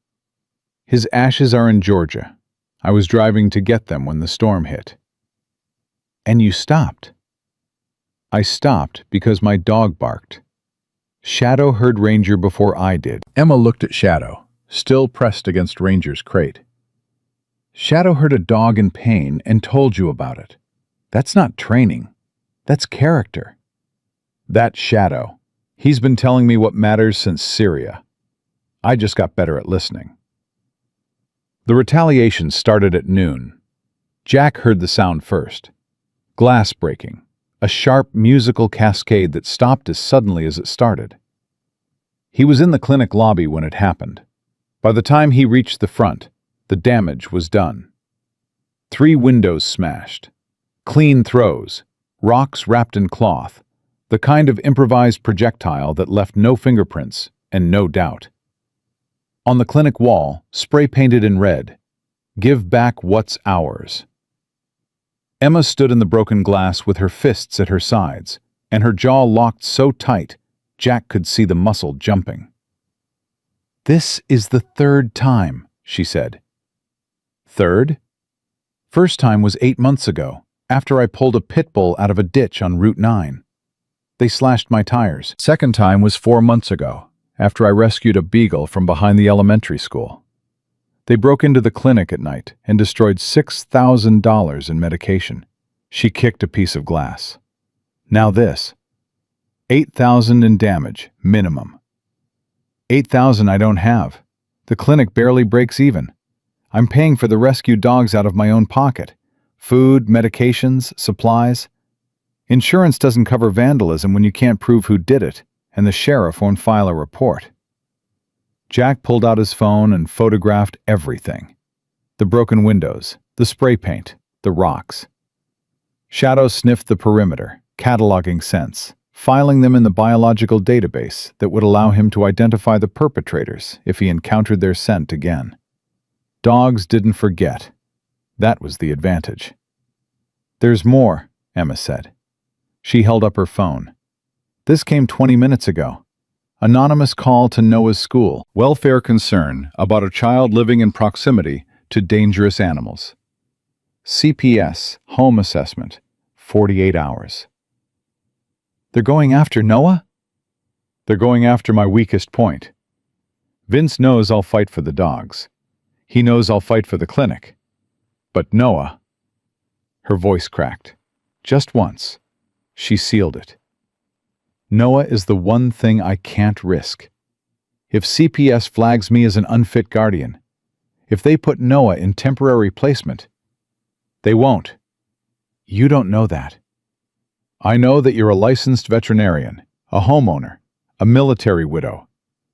His ashes are in Georgia. I was driving to get them when the storm hit." "And you stopped?" "I stopped because my dog barked. Shadow heard Ranger before I did." Emma looked at Shadow, still pressed against Ranger's crate. "Shadow heard a dog in pain and told you about it. That's not training. That's character." "That's Shadow. He's been telling me what matters since Syria. I just got better at listening." The retaliation started at noon. Jack heard the sound first. Glass breaking. A sharp musical cascade that stopped as suddenly as it started. He was in the clinic lobby when it happened. By the time he reached the front, the damage was done. 3 windows smashed. Clean throws, rocks wrapped in cloth, the kind of improvised projectile that left no fingerprints and no doubt. On the clinic wall, spray painted in red, "Give back what's ours." Emma stood in the broken glass with her fists at her sides, and her jaw locked so tight, Jack could see the muscle jumping. "This is the 3rd time," she said. "Third? First time was 8 months ago, after I pulled a pit bull out of a ditch on Route 9. They slashed my tires. Second time was 4 months ago, after I rescued a beagle from behind the elementary school. They broke into the clinic at night and destroyed $6,000 in medication." She kicked a piece of glass. "Now this. 8,000 in damage, minimum. 8,000 I don't have. The clinic barely breaks even. I'm paying for the rescued dogs out of my own pocket. Food, medications, supplies. Insurance doesn't cover vandalism when you can't prove who did it, and the sheriff won't file a report." Jack pulled out his phone and photographed everything. The broken windows, the spray paint, the rocks. Shadow sniffed the perimeter, cataloging scents, filing them in the biological database that would allow him to identify the perpetrators if he encountered their scent again. Dogs didn't forget. That was the advantage. "There's more," Emma said. She held up her phone. "This came 20 minutes ago. Anonymous call to Noah's school. Welfare concern about a child living in proximity to dangerous animals. CPS, home assessment, 48 hours. They're going after Noah? They're going after my weakest point. Vince knows I'll fight for the dogs. He knows I'll fight for the clinic. But Noah..." Her voice cracked. Just once. She sealed it. "Noah is the one thing I can't risk. If CPS flags me as an unfit guardian, if they put Noah in temporary placement, they won't. You don't know that. I know that you're a licensed veterinarian, a homeowner, a military widow,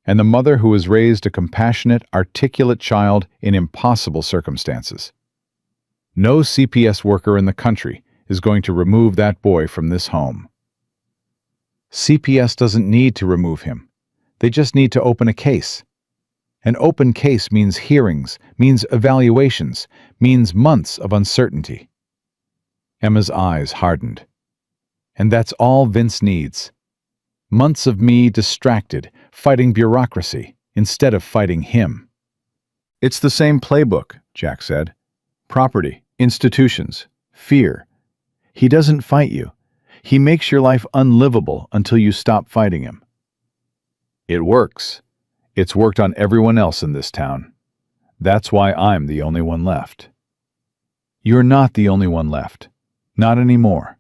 and the mother who has raised a compassionate, articulate child in impossible circumstances. No CPS worker in the country is going to remove that boy from this home. CPS doesn't need to remove him. They just need to open a case. An open case means hearings, means evaluations, means months of uncertainty. Emma's eyes hardened. And that's all Vince needs. Months of me distracted, fighting bureaucracy, instead of fighting him. It's the same playbook, Jack said. Property, institutions, fear. He doesn't fight you. He makes your life unlivable until you stop fighting him. It works. It's worked on everyone else in this town. That's why I'm the only one left. You're not the only one left. Not anymore.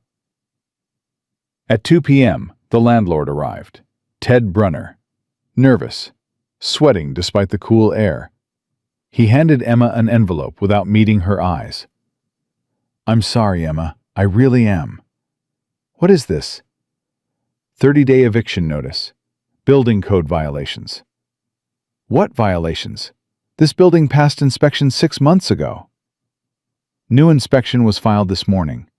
At 2 p.m., the landlord arrived, Ted Brunner, nervous, sweating despite the cool air. He handed Emma an envelope without meeting her eyes. "I'm sorry, Emma. I really am." "What is this?" 30-day eviction notice. Building code violations. "What violations? This building passed inspection 6 months ago." "New inspection was filed this morning.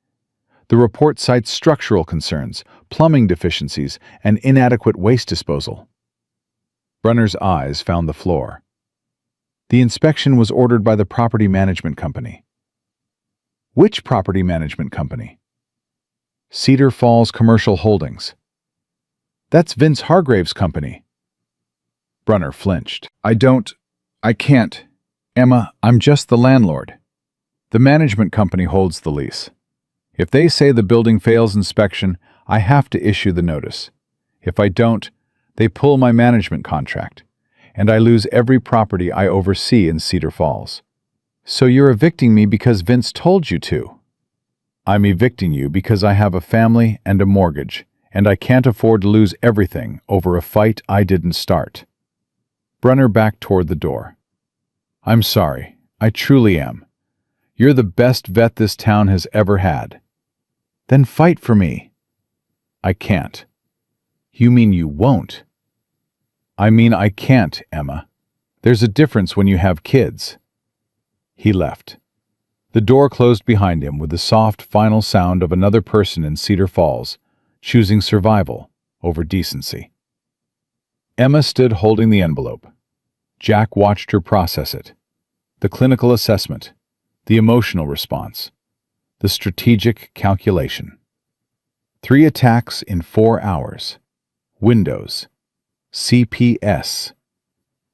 The report cites structural concerns, plumbing deficiencies, and inadequate waste disposal." Brunner's eyes found the floor. "The inspection was ordered by the property management company." "Which property management company?" "Cedar Falls Commercial Holdings." "That's Vince Hargrave's company." Brunner flinched. I can't. Emma, I'm just the landlord. The management company holds the lease. If they say the building fails inspection, I have to issue the notice. If I don't, they pull my management contract, and I lose every property I oversee in Cedar Falls. So you're evicting me because Vince told you to? I'm evicting you because I have a family and a mortgage, and I can't afford to lose everything over a fight I didn't start. Brunner backed toward the door. I'm sorry, I truly am. You're the best vet this town has ever had. Then fight for me. I can't. You mean you won't? I mean I can't, Emma. There's a difference when you have kids. He left. The door closed behind him with the soft, final sound of another person in Cedar Falls, choosing survival over decency. Emma stood holding the envelope. Jack watched her process it. The clinical assessment, the emotional response, the strategic calculation. 3 attacks in 4 hours. Windows. CPS.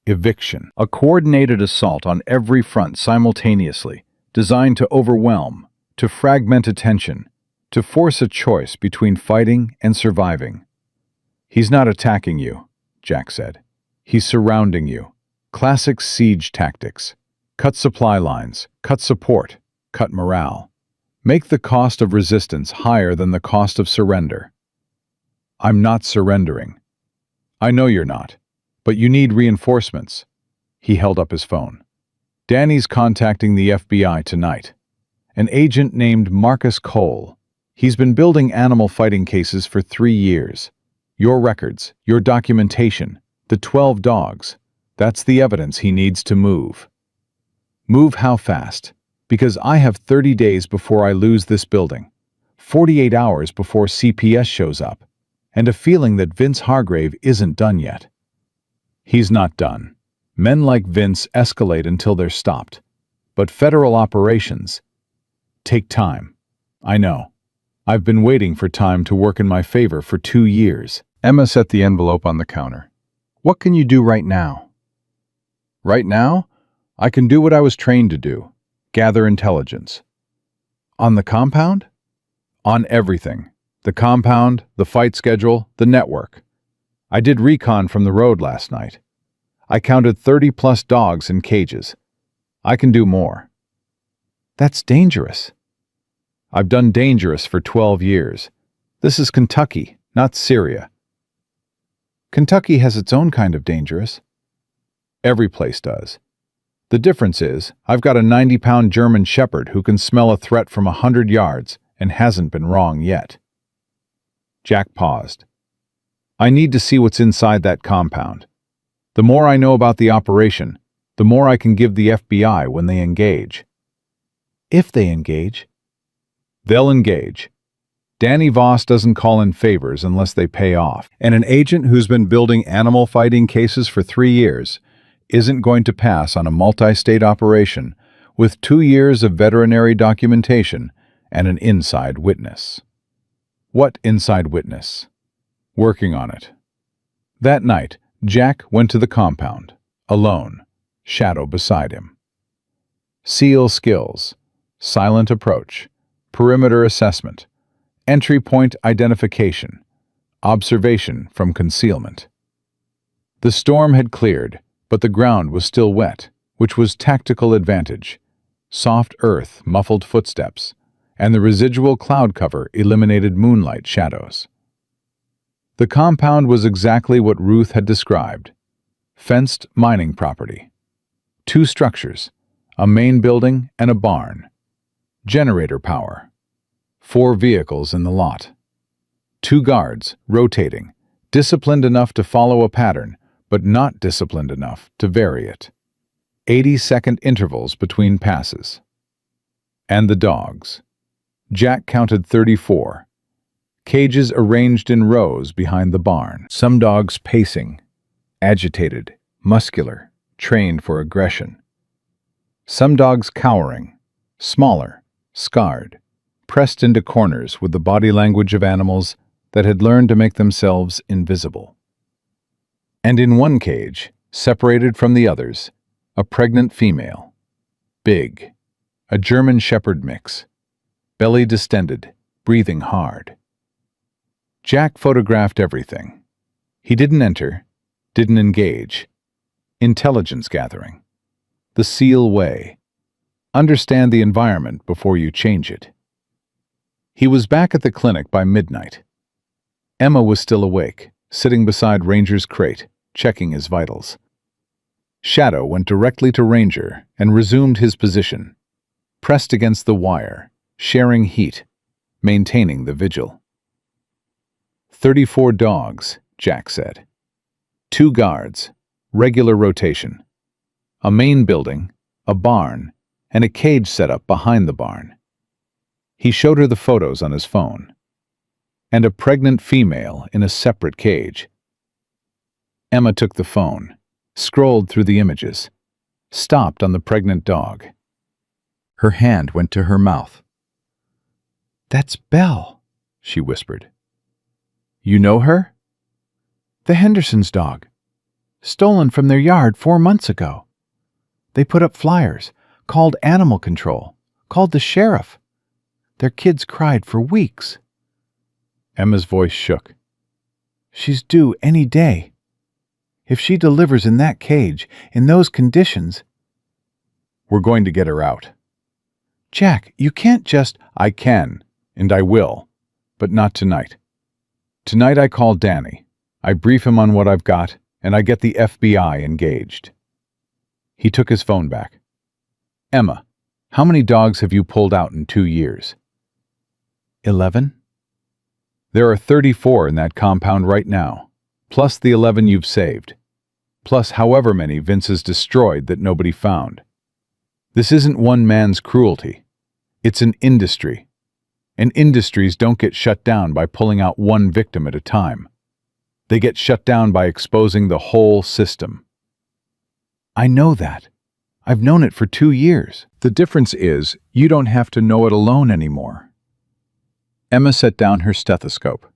Eviction. A coordinated assault on every front simultaneously, designed to overwhelm, to fragment attention, to force a choice between fighting and surviving. He's not attacking you, Jack said. He's surrounding you. Classic siege tactics. Cut supply lines, cut support, cut morale. Make the cost of resistance higher than the cost of surrender. I'm not surrendering. I know you're not, but you need reinforcements. He held up his phone. Danny's contacting the FBI tonight. An agent named Marcus Cole. He's been building animal fighting cases for 3 years. Your records, your documentation, the 12 dogs. That's the evidence he needs to move. Move how fast? Because I have 30 days before I lose this building, 48 hours before CPS shows up, and a feeling that Vince Hargrave isn't done yet. He's not done. Men like Vince escalate until they're stopped. But federal operations take time. I know. I've been waiting for time to work in my favor for 2 years. Emma set the envelope on the counter. What can you do right now? Right now? I can do what I was trained to do. Gather intelligence. On the compound? On everything. The compound, the fight schedule, the network. I did recon from the road last night. I counted 30+ dogs in cages. I can do more. That's dangerous. I've done dangerous for 12 years. This is Kentucky, not Syria. Kentucky has its own kind of dangerous. Every place does. The difference is, I've got a 90-pound German shepherd who can smell a threat from 100 yards and hasn't been wrong yet. Jack paused. I need to see what's inside that compound. The more I know about the operation, the more I can give the FBI when they engage. If they engage. They'll engage. Danny Voss doesn't call in favors unless they pay off, and an agent who's been building animal fighting cases for 3 years isn't going to pass on a multi-state operation with 2 years of veterinary documentation and an inside witness. What inside witness? Working on it. That night, Jack went to the compound, alone, Shadow beside him. SEAL skills, silent approach, perimeter assessment, entry point identification, observation from concealment. The storm had cleared, but the ground was still wet, which was tactical advantage. Soft earth muffled footsteps, and the residual cloud cover eliminated moonlight shadows. The compound was exactly what Ruth had described. Fenced mining property. 2 structures, a main building and a barn. Generator power. 4 vehicles in the lot. 2 guards, rotating, disciplined enough to follow a pattern, but not disciplined enough to vary it. 80-second intervals between passes. And the dogs. Jack counted 34. Cages arranged in rows behind the barn. Some dogs pacing, agitated, muscular, trained for aggression. Some dogs cowering, smaller, scarred, pressed into corners with the body language of animals that had learned to make themselves invisible. And in one cage, separated from the others, a pregnant female. Big. A German Shepherd mix. Belly distended, breathing hard. Jack photographed everything. He didn't enter, didn't engage. Intelligence gathering. The SEAL way. Understand the environment before you change it. He was back at the clinic by midnight. Emma was still awake, sitting beside Ranger's crate, checking his vitals. Shadow went directly to Ranger and resumed his position, pressed against the wire, sharing heat, maintaining the vigil. 34 dogs, Jack said. 2 guards, regular rotation. A main building, a barn, and a cage set up behind the barn. He showed her the photos on his phone. And a pregnant female in a separate cage. Emma took the phone, scrolled through the images, stopped on the pregnant dog. Her hand went to her mouth. That's Belle, she whispered. You know her? The Hendersons' dog. Stolen from their yard 4 months ago. They put up flyers, called animal control, called the sheriff. Their kids cried for weeks. Emma's voice shook. She's due any day. If she delivers in that cage, in those conditions... We're going to get her out. Jack, you can't just... I can, and I will, but not tonight. Tonight I call Danny. I brief him on what I've got, and I get the FBI engaged. He took his phone back. Emma, how many dogs have you pulled out in 2 years? 11. There are 34 in that compound right now, plus the 11 you've saved, plus however many Vince has destroyed that nobody found. This isn't one man's cruelty. It's an industry. And industries don't get shut down by pulling out one victim at a time. They get shut down by exposing the whole system. I know that. I've known it for 2 years. The difference is, you don't have to know it alone anymore. Emma set down her stethoscope.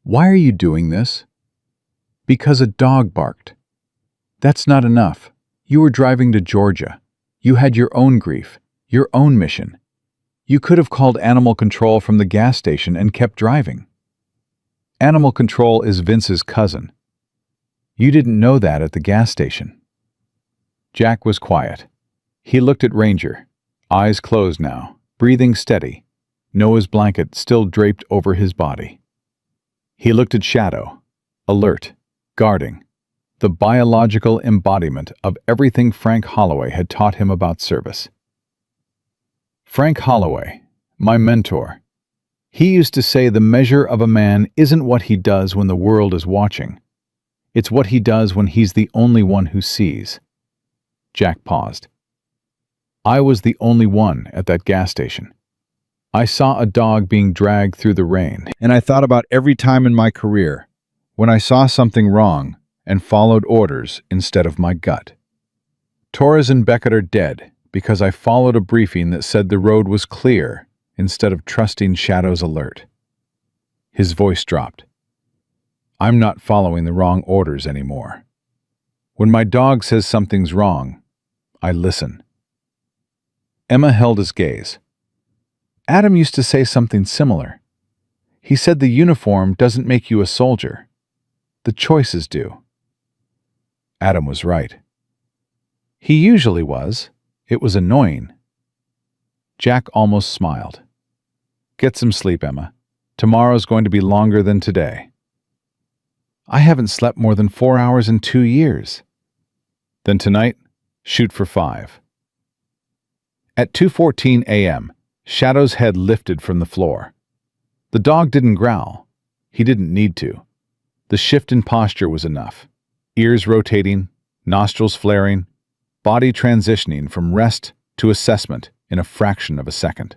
Why are you doing this? Because a dog barked. That's not enough. You were driving to Georgia. You had your own grief, your own mission. You could have called animal control from the gas station and kept driving. Animal control is Vince's cousin. You didn't know that at the gas station. Jack was quiet. He looked at Ranger, eyes closed now, breathing steady, Noah's blanket still draped over his body. He looked at Shadow, alert, guarding, the biological embodiment of everything Frank Holloway had taught him about service. Frank Holloway, my mentor. He used to say the measure of a man isn't what he does when the world is watching. It's what he does when he's the only one who sees. Jack paused. I was the only one at that gas station. I saw a dog being dragged through the rain, and I thought about every time in my career when I saw something wrong and followed orders instead of my gut. Torres and Beckett are dead because I followed a briefing that said the road was clear instead of trusting Shadow's alert. His voice dropped. I'm not following the wrong orders anymore. When my dog says something's wrong, I listen. Emma held his gaze. Adam used to say something similar. He said the uniform doesn't make you a soldier. The choices do. Adam was right. He usually was. It was annoying. Jack almost smiled. Get some sleep, Emma. Tomorrow's going to be longer than today. I haven't slept more than 4 hours in 2 years. Then tonight, shoot for 5. At 2:14 a.m., Shadow's head lifted from the floor. The dog didn't growl. He didn't need to. The shift in posture was enough. Ears rotating, nostrils flaring, body transitioning from rest to assessment in a fraction of a second.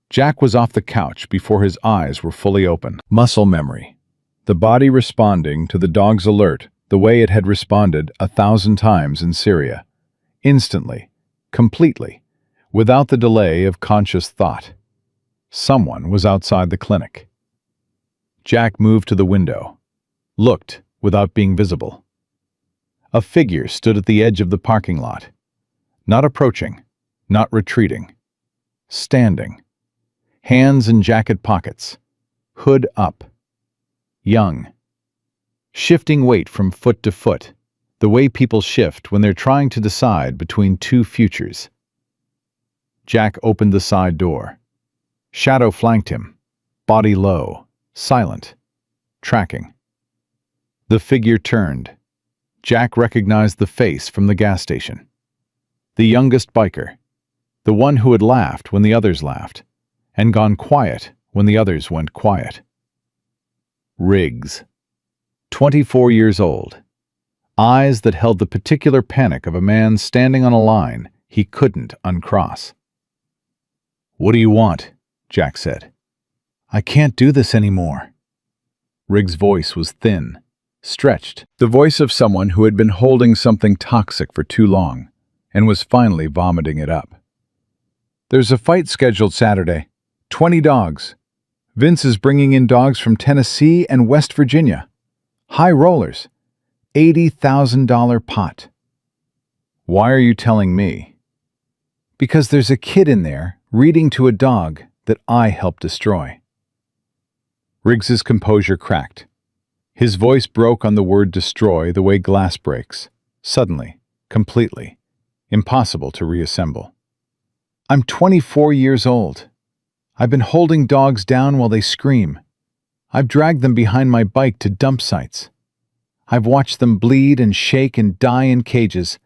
Jack was off the couch before his eyes were fully open. Muscle memory. The body responding to the dog's alert the way it had responded 1,000 times in Syria. Instantly, completely, without the delay of conscious thought. Someone was outside the clinic. Jack moved to the window, looked without being visible. A figure stood at the edge of the parking lot, not approaching, not retreating, standing, hands in jacket pockets, hood up, young, shifting weight from foot to foot, the way people shift when they're trying to decide between two futures. Jack opened the side door. Shadow flanked him, body low, silent, tracking. The figure turned. Jack recognized the face from the gas station. The youngest biker, the one who had laughed when the others laughed, and gone quiet when the others went quiet. Riggs, 24 years old, eyes that held the particular panic of a man standing on a line he couldn't uncross. "What do you want?" Jack said. "I can't do this anymore." Riggs' voice was thin, stretched, the voice of someone who had been holding something toxic for too long and was finally vomiting it up. "There's a fight scheduled Saturday. 20 dogs. Vince is bringing in dogs from Tennessee and West Virginia. High rollers. $80,000 pot." "Why are you telling me?" "Because there's a kid in there reading to a dog that I helped destroy." Riggs's composure cracked. His voice broke on the word destroy the way glass breaks, suddenly, completely, impossible to reassemble. "I'm 24 years old. I've been holding dogs down while they scream. I've dragged them behind my bike to dump sites. I've watched them bleed and shake and die in cages,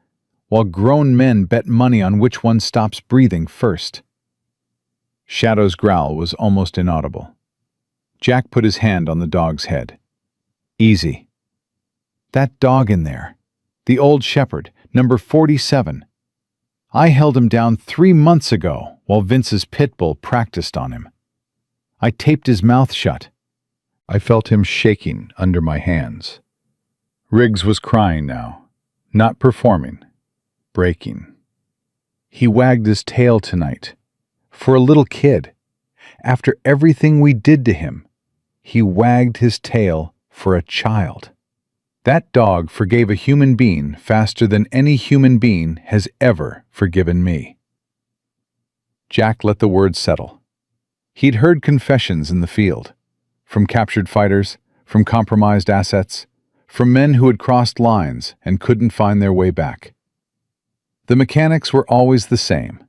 while grown men bet money on which one stops breathing first." Shadow's growl was almost inaudible. Jack put his hand on the dog's head. "Easy. That dog in there, the old shepherd, number 47. I held him down 3 months ago while Vince's pit bull practiced on him. I taped his mouth shut. I felt him shaking under my hands." Riggs was crying now, not performing, breaking. "He wagged his tail tonight. For a little kid. After everything we did to him, he wagged his tail for a child. That dog forgave a human being faster than any human being has ever forgiven me." Jack let the words settle. He'd heard confessions in the field, from captured fighters, from compromised assets, from men who had crossed lines and couldn't find their way back. The mechanics were always the same.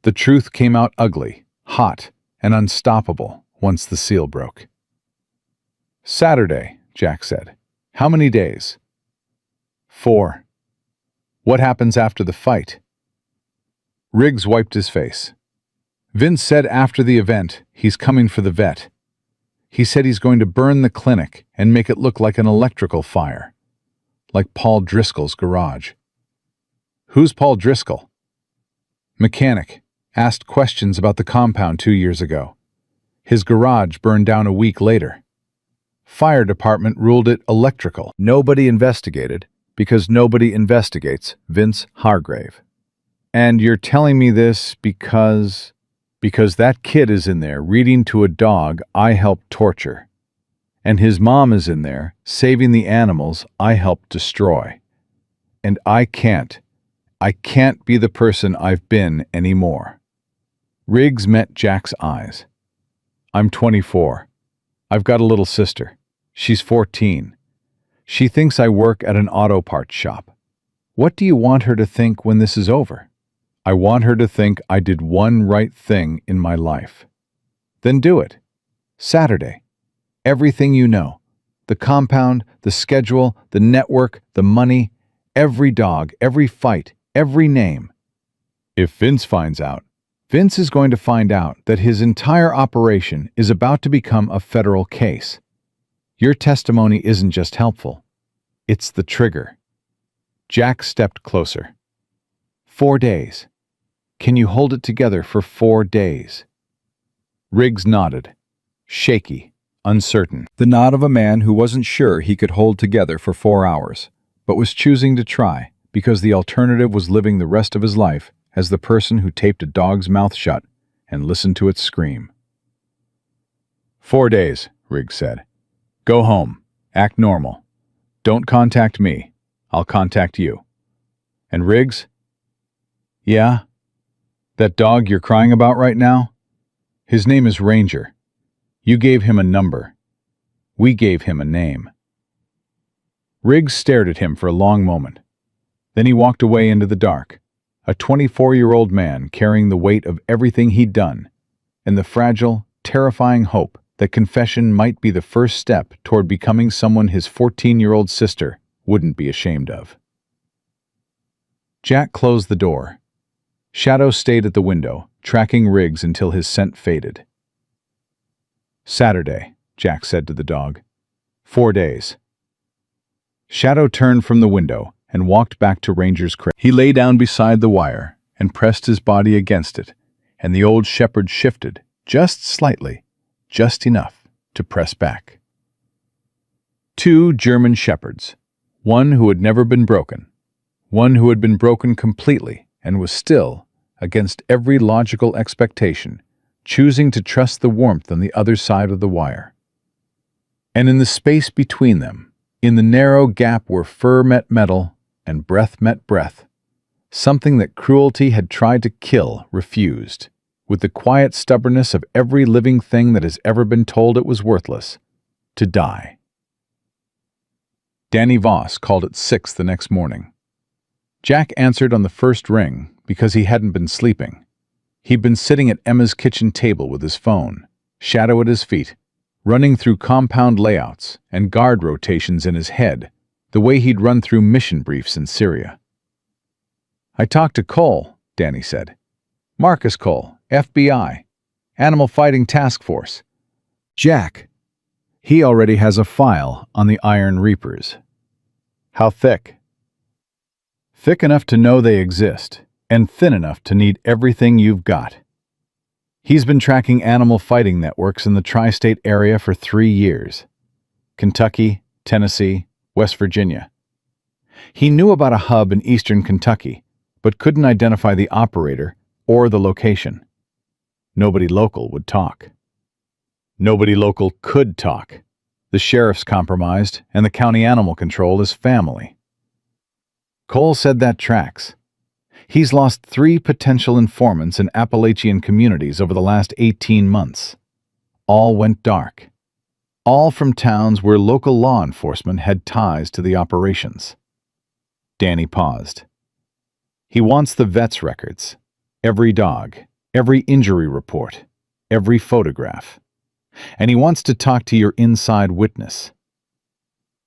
The truth came out ugly, hot, and unstoppable once the seal broke. "Saturday," Jack said. "How many days?" 4. "What happens after the fight?" Riggs wiped his face. Vince said after the event, he's coming for the vet. He said he's going to burn the clinic and make it look like an electrical fire, like Paul Driscoll's garage. Who's Paul Driscoll? Mechanic. Asked questions about the compound 2 years ago. His garage burned down a week later. Fire department ruled it electrical. Nobody investigated because nobody investigates Vince Hargrave. And you're telling me this because that kid is in there reading to a dog I helped torture. And his mom is in there saving the animals I helped destroy. And I can't be the person I've been anymore. Riggs met Jack's eyes. I'm 24. I've got a little sister. She's 14. She thinks I work at an auto parts shop. What do you want her to think when this is over? I want her to think I did one right thing in my life. Then do it. Saturday. Everything you know. The compound, the schedule, the network, the money, every dog, every fight, every name. If Vince finds out, Vince is going to find out that his entire operation is about to become a federal case. Your testimony isn't just helpful. It's the trigger. Jack stepped closer. 4 days. Can you hold it together for 4 days? Riggs nodded, shaky, uncertain. The nod of a man who wasn't sure he could hold together for 4 hours, but was choosing to try because the alternative was living the rest of his life as the person who taped a dog's mouth shut and listened to it scream. 4 days, Riggs said. Go home. Act normal. Don't contact me. I'll contact you. And Riggs? Yeah? That dog you're crying about right now? His name is Ranger. You gave him a number. We gave him a name. Riggs stared at him for a long moment. Then he walked away into the dark, a 24-year-old man carrying the weight of everything he'd done, and the fragile, terrifying hope that confession might be the first step toward becoming someone his 14-year-old sister wouldn't be ashamed of. Jack closed the door. Shadow stayed at the window, tracking Riggs until his scent faded. Saturday, Jack said to the dog. 4 days. Shadow turned from the window and walked back to Ranger's crate. He lay down beside the wire and pressed his body against it, and the old shepherd shifted, just slightly, just enough to press back. 2 German shepherds, one who had never been broken, one who had been broken completely and was still, against every logical expectation, choosing to trust the warmth on the other side of the wire. And in the space between them, in the narrow gap where fur met metal and breath met breath, something that cruelty had tried to kill refused, with the quiet stubbornness of every living thing that has ever been told it was worthless, to die. Danny Voss called at 6 the next morning. Jack answered on the first ring because he hadn't been sleeping. He'd been sitting at Emma's kitchen table with his phone, Shadow at his feet, running through compound layouts and guard rotations in his head, the way he'd run through mission briefs in Syria. I talked to Cole, Danny said. Marcus Cole, FBI, Animal Fighting Task Force. Jack. He already has a file on the Iron Reapers. How thick? Thick enough to know they exist, and thin enough to need everything you've got. He's been tracking animal fighting networks in the tri-state area for 3 years. Kentucky, Tennessee, West Virginia. He knew about a hub in eastern Kentucky, but couldn't identify the operator or the location. Nobody local would talk. Nobody local could talk. The sheriff's compromised, and the county animal control is family. Cole said that tracks. He's lost 3 potential informants in Appalachian communities over the last 18 months. All went dark. All from towns where local law enforcement had ties to the operations. Danny paused. He wants the vet's records. Every dog, every injury report, every photograph. And he wants to talk to your inside witness.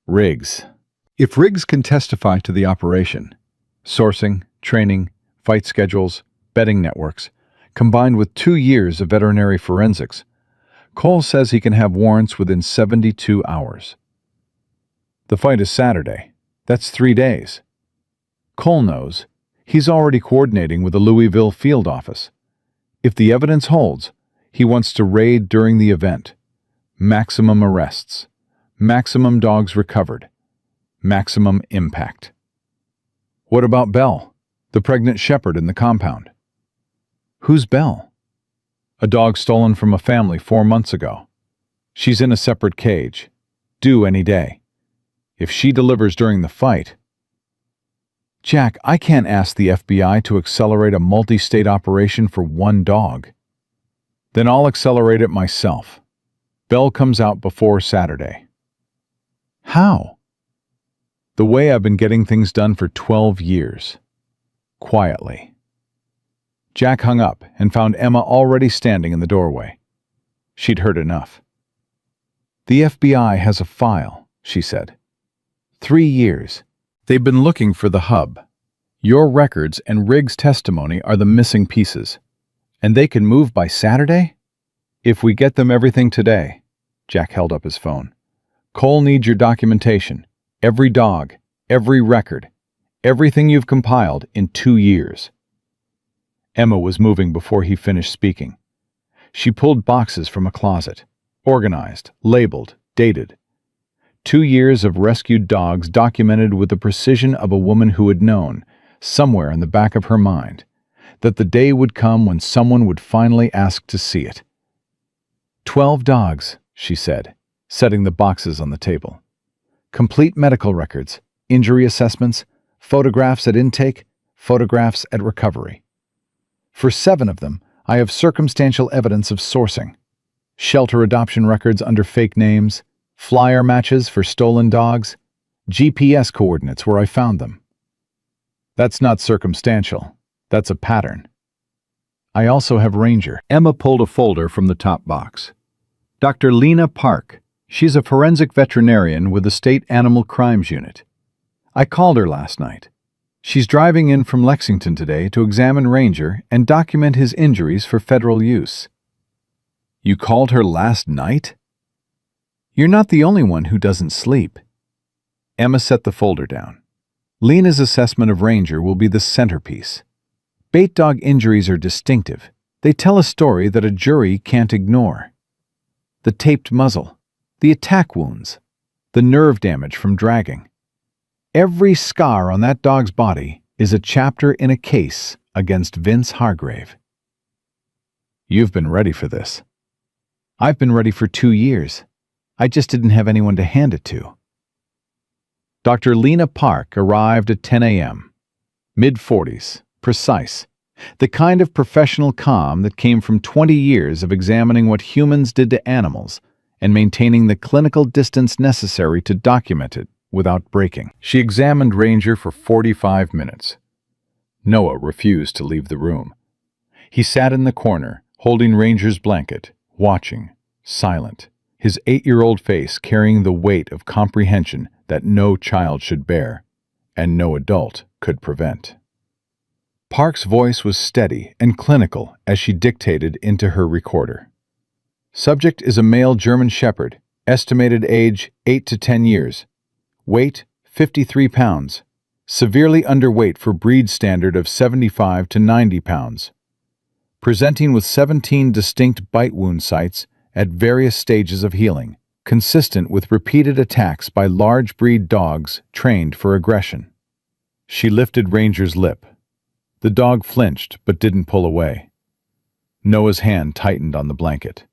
Riggs. If Riggs can testify to the operation, sourcing, training, fight schedules, betting networks, combined with 2 years of veterinary forensics. Cole says he can have warrants within 72 hours. The fight is Saturday. That's 3 days. Cole knows. He's already coordinating with the Louisville field office. If the evidence holds, he wants to raid during the event. Maximum arrests. Maximum dogs recovered. Maximum impact. What about Belle, the pregnant shepherd in the compound? Who's Belle? A dog stolen from a family 4 months ago. She's in a separate cage, due any day. If she delivers during the fight... Jack, I can't ask the FBI to accelerate a multi-state operation for one dog. Then I'll accelerate it myself. Belle comes out before Saturday. How? The way I've been getting things done for 12 years. Quietly. Jack hung up and found Emma already standing in the doorway. She'd heard enough. The FBI has a file, she said. 3 years. They've been looking for the hub. Your records and Riggs' testimony are the missing pieces. And they can move by Saturday? If we get them everything today. Jack held up his phone. Cole needs your documentation. Every dog, every record, everything you've compiled in 2 years. Emma was moving before he finished speaking. She pulled boxes from a closet, organized, labeled, dated. 2 years of rescued dogs documented with the precision of a woman who had known, somewhere in the back of her mind, that the day would come when someone would finally ask to see it. 12 dogs, she said, setting the boxes on the table. Complete medical records, injury assessments, photographs at intake, photographs at recovery. For 7 of them, I have circumstantial evidence of sourcing. Shelter adoption records under fake names, flyer matches for stolen dogs, GPS coordinates where I found them. That's not circumstantial. That's a pattern. I also have Ranger. Emma pulled a folder from the top box. Dr. Lena Park. She's a forensic veterinarian with the State Animal Crimes Unit. I called her last night. She's driving in from Lexington today to examine Ranger and document his injuries for federal use. You called her last night? You're not the only one who doesn't sleep. Emma set the folder down. Lena's assessment of Ranger will be the centerpiece. Bait dog injuries are distinctive. They tell a story that a jury can't ignore. The taped muzzle, the attack wounds, the nerve damage from dragging. Every scar on that dog's body is a chapter in a case against Vince Hargrave. You've been ready for this. I've been ready for 2 years. I just didn't have anyone to hand it to. Dr. Lena Park arrived at 10 a.m. Mid-40s, precise. The kind of professional calm that came from 20 years of examining what humans did to animals and maintaining the clinical distance necessary to document it without breaking. She examined Ranger for 45 minutes. Noah refused to leave the room. He sat in the corner, holding Ranger's blanket, watching, silent, his 8-year-old face carrying the weight of comprehension that no child should bear, and no adult could prevent. Park's voice was steady and clinical as she dictated into her recorder. Subject is a male German Shepherd, estimated age 8 to 10 years, weight 53 pounds, severely underweight for breed standard of 75 to 90 pounds. Presenting with 17 distinct bite wound sites at various stages of healing, consistent with repeated attacks by large breed dogs trained for aggression. She lifted Ranger's lip. The dog flinched but didn't pull away. Noah's hand tightened on the blanket.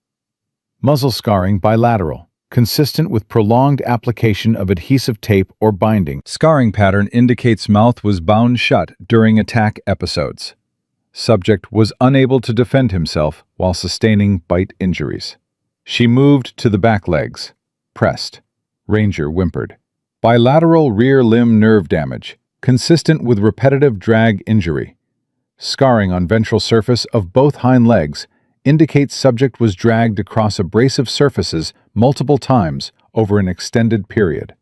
Muzzle scarring bilateral, consistent with prolonged application of adhesive tape or binding. Scarring pattern indicates mouth was bound shut during attack episodes. Subject was unable to defend himself while sustaining bite injuries. She moved to the back legs. Pressed. Ranger whimpered. Bilateral rear limb nerve damage, consistent with repetitive drag injury. Scarring on ventral surface of both hind legs indicates subject was dragged across abrasive surfaces multiple times over an extended period.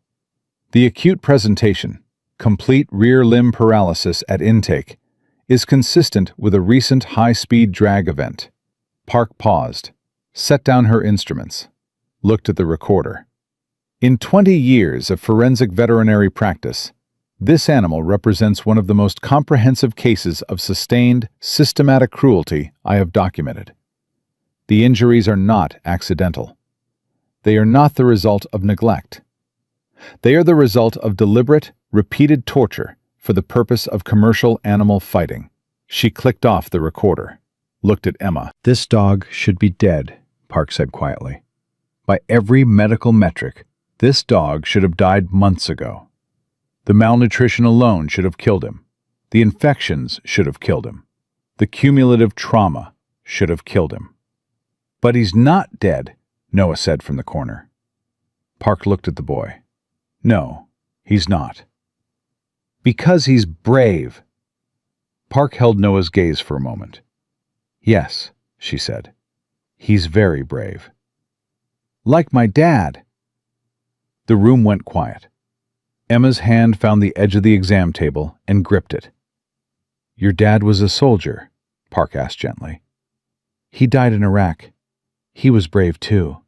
The acute presentation, complete rear limb paralysis at intake, is consistent with a recent high-speed drag event. Park paused, set down her instruments, looked at the recorder. In 20 years of forensic veterinary practice, this animal represents one of the most comprehensive cases of sustained, systematic cruelty I have documented. The injuries are not accidental. They are not the result of neglect. They are the result of deliberate, repeated torture for the purpose of commercial animal fighting. She clicked off the recorder, looked at Emma. "This dog should be dead," Park said quietly. "By every medical metric, this dog should have died months ago. The malnutrition alone should have killed him. The infections should have killed him. The cumulative trauma should have killed him." "But he's not dead," Noah said from the corner. Park looked at the boy. "No, he's not. Because he's brave." Park held Noah's gaze for a moment. "Yes," she said. "He's very brave. Like my dad." The room went quiet. Emma's hand found the edge of the exam table and gripped it. "Your dad was a soldier?" Park asked gently. "He died in Iraq. He was brave too."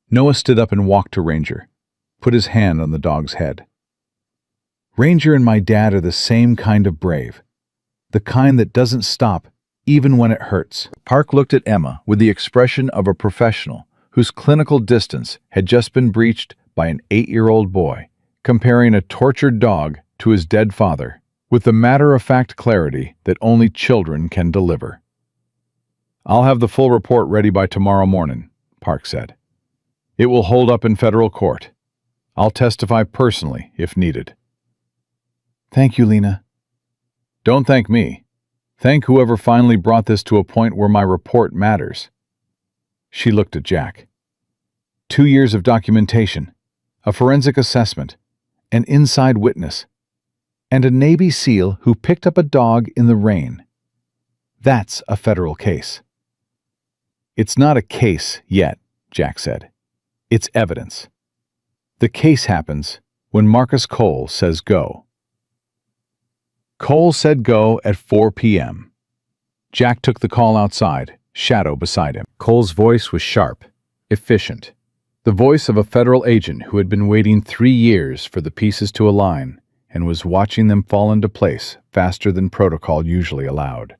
Noah stood up and walked to Ranger, put his hand on the dog's head. "Ranger and my dad are the same kind of brave. The kind that doesn't stop even when it hurts." Park looked at Emma with the expression of a professional whose clinical distance had just been breached by an 8-year-old boy, comparing a tortured dog to his dead father with the matter-of-fact clarity that only children can deliver. "I'll have the full report ready by tomorrow morning," Park said. "It will hold up in federal court. I'll testify personally if needed." "Thank you, Lena." "Don't thank me. Thank whoever finally brought this to a point where my report matters." She looked at Jack. 2 years of documentation, a forensic assessment, an inside witness, and a Navy SEAL who picked up a dog in the rain. That's a federal case. "It's not a case yet," Jack said. "It's evidence. The case happens when Marcus Cole says go." Cole said go at 4 p.m. Jack took the call outside, Shadow beside him. Cole's voice was sharp, efficient. The voice of a federal agent who had been waiting 3 years for the pieces to align and was watching them fall into place faster than protocol usually allowed.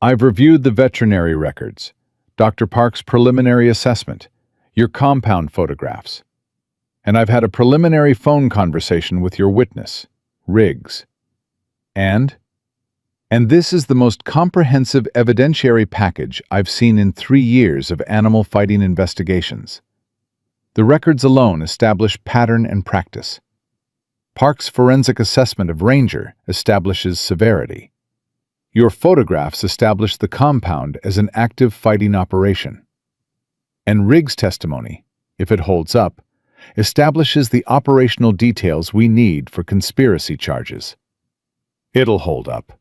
"I've reviewed the veterinary records, Dr. Park's preliminary assessment, your compound photographs, and I've had a preliminary phone conversation with your witness, Riggs. And this is the most comprehensive evidentiary package I've seen in 3 years of animal fighting investigations. The records alone establish pattern and practice. Park's forensic assessment of Ranger establishes severity. Your photographs establish the compound as an active fighting operation. And Riggs' testimony, if it holds up, establishes the operational details we need for conspiracy charges. It'll hold up.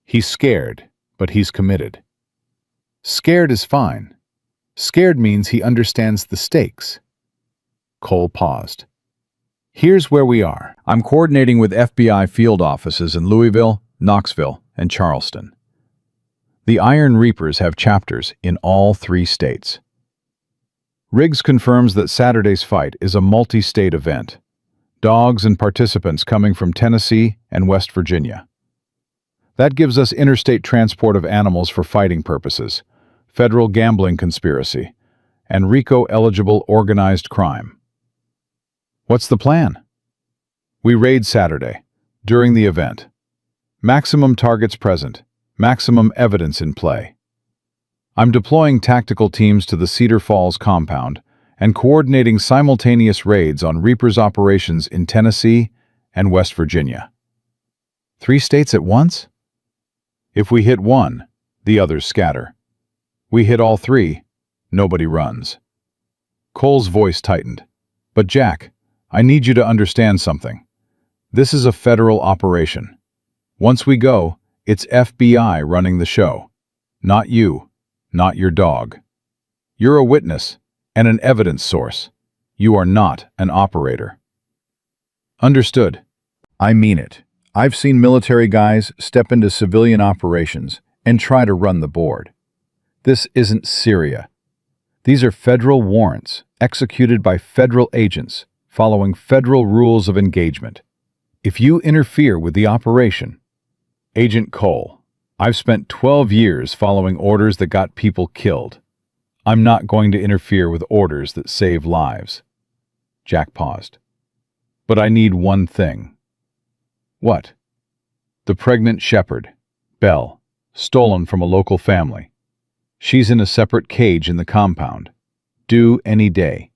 He's scared, but he's committed. Scared is fine. Scared means he understands the stakes." Cole paused. "Here's where we are. I'm coordinating with FBI field offices in Louisville, Knoxville, and Charleston. The Iron Reapers have chapters in all 3 states. Riggs confirms that Saturday's fight is a multi-state event. Dogs and participants coming from Tennessee and West Virginia. That gives us interstate transport of animals for fighting purposes, federal gambling conspiracy, and RICO-eligible organized crime. What's the plan? We raid Saturday, during the event. Maximum targets present, maximum evidence in play. I'm deploying tactical teams to the Cedar Falls compound and coordinating simultaneous raids on Reapers operations in Tennessee and West Virginia. 3 states at once? If we hit one, the others scatter. We hit all 3, nobody runs." Cole's voice tightened. "But Jack, I need you to understand something. This is a federal operation. Once we go, it's FBI running the show. Not you, not your dog. You're a witness and an evidence source. You are not an operator." "Understood." "I mean it. I've seen military guys step into civilian operations and try to run the board. This isn't Syria. These are federal warrants executed by federal agents following federal rules of engagement. If you interfere with the operation, Agent Cole, I've spent 12 years following orders that got people killed. I'm not going to interfere with orders that save lives. Jack paused. But I need one thing. What? The pregnant shepherd, Belle, stolen from a local family. She's in a separate cage in the compound, due any day.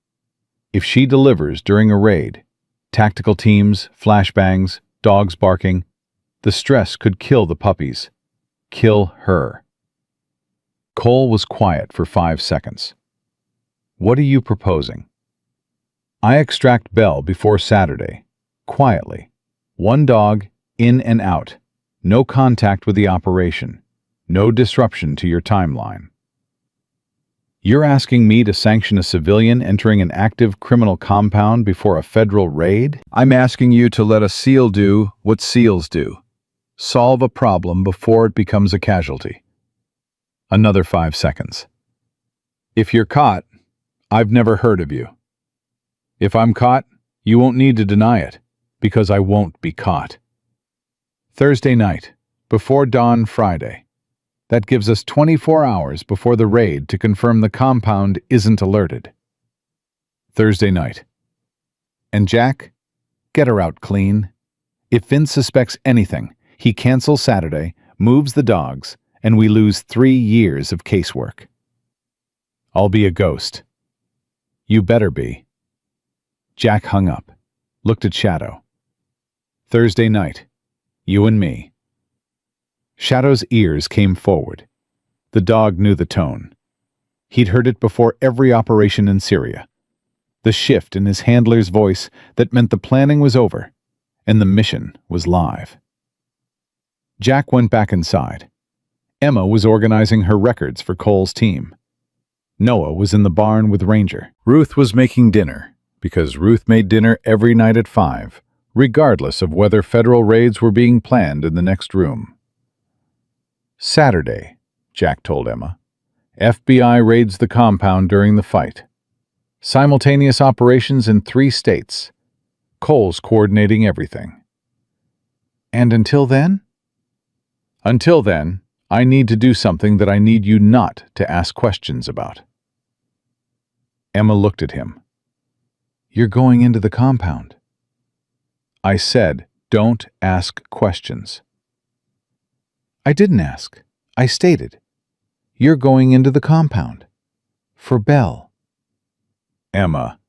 If she delivers during a raid, tactical teams, flashbangs, dogs barking, the stress could kill the puppies. Kill her. Cole was quiet for 5 seconds. What are you proposing? I extract Belle before Saturday, quietly. One dog, in and out. No contact with the operation. No disruption to your timeline. You're asking me to sanction a civilian entering an active criminal compound before a federal raid? I'm asking you to let a SEAL do what SEALs do. Solve a problem before it becomes a casualty. Another 5 seconds. If you're caught, I've never heard of you. If I'm caught, you won't need to deny it, because I won't be caught. Thursday night, before dawn Friday. That gives us 24 hours before the raid to confirm the compound isn't alerted. Thursday night. And Jack, get her out clean. If Vince suspects anything, he cancels Saturday, moves the dogs, and we lose 3 years of casework. I'll be a ghost. You better be. Jack hung up, looked at Shadow. Thursday night, you and me. Shadow's ears came forward. The dog knew the tone. He'd heard it before every operation in Syria. The shift in his handler's voice that meant the planning was over, and the mission was live. Jack went back inside. Emma was organizing her records for Cole's team. Noah was in the barn with Ranger. Ruth was making dinner, because Ruth made dinner every night at 5, regardless of whether federal raids were being planned in the next room. Saturday, Jack told Emma. FBI raids the compound during the fight. Simultaneous operations in 3 states. Cole's coordinating everything. And until then? Until then, I need to do something that I need you not to ask questions about. Emma looked at him. You're going into the compound. I said, don't ask questions. I didn't ask. I stated. You're going into the compound. For Belle. Emma,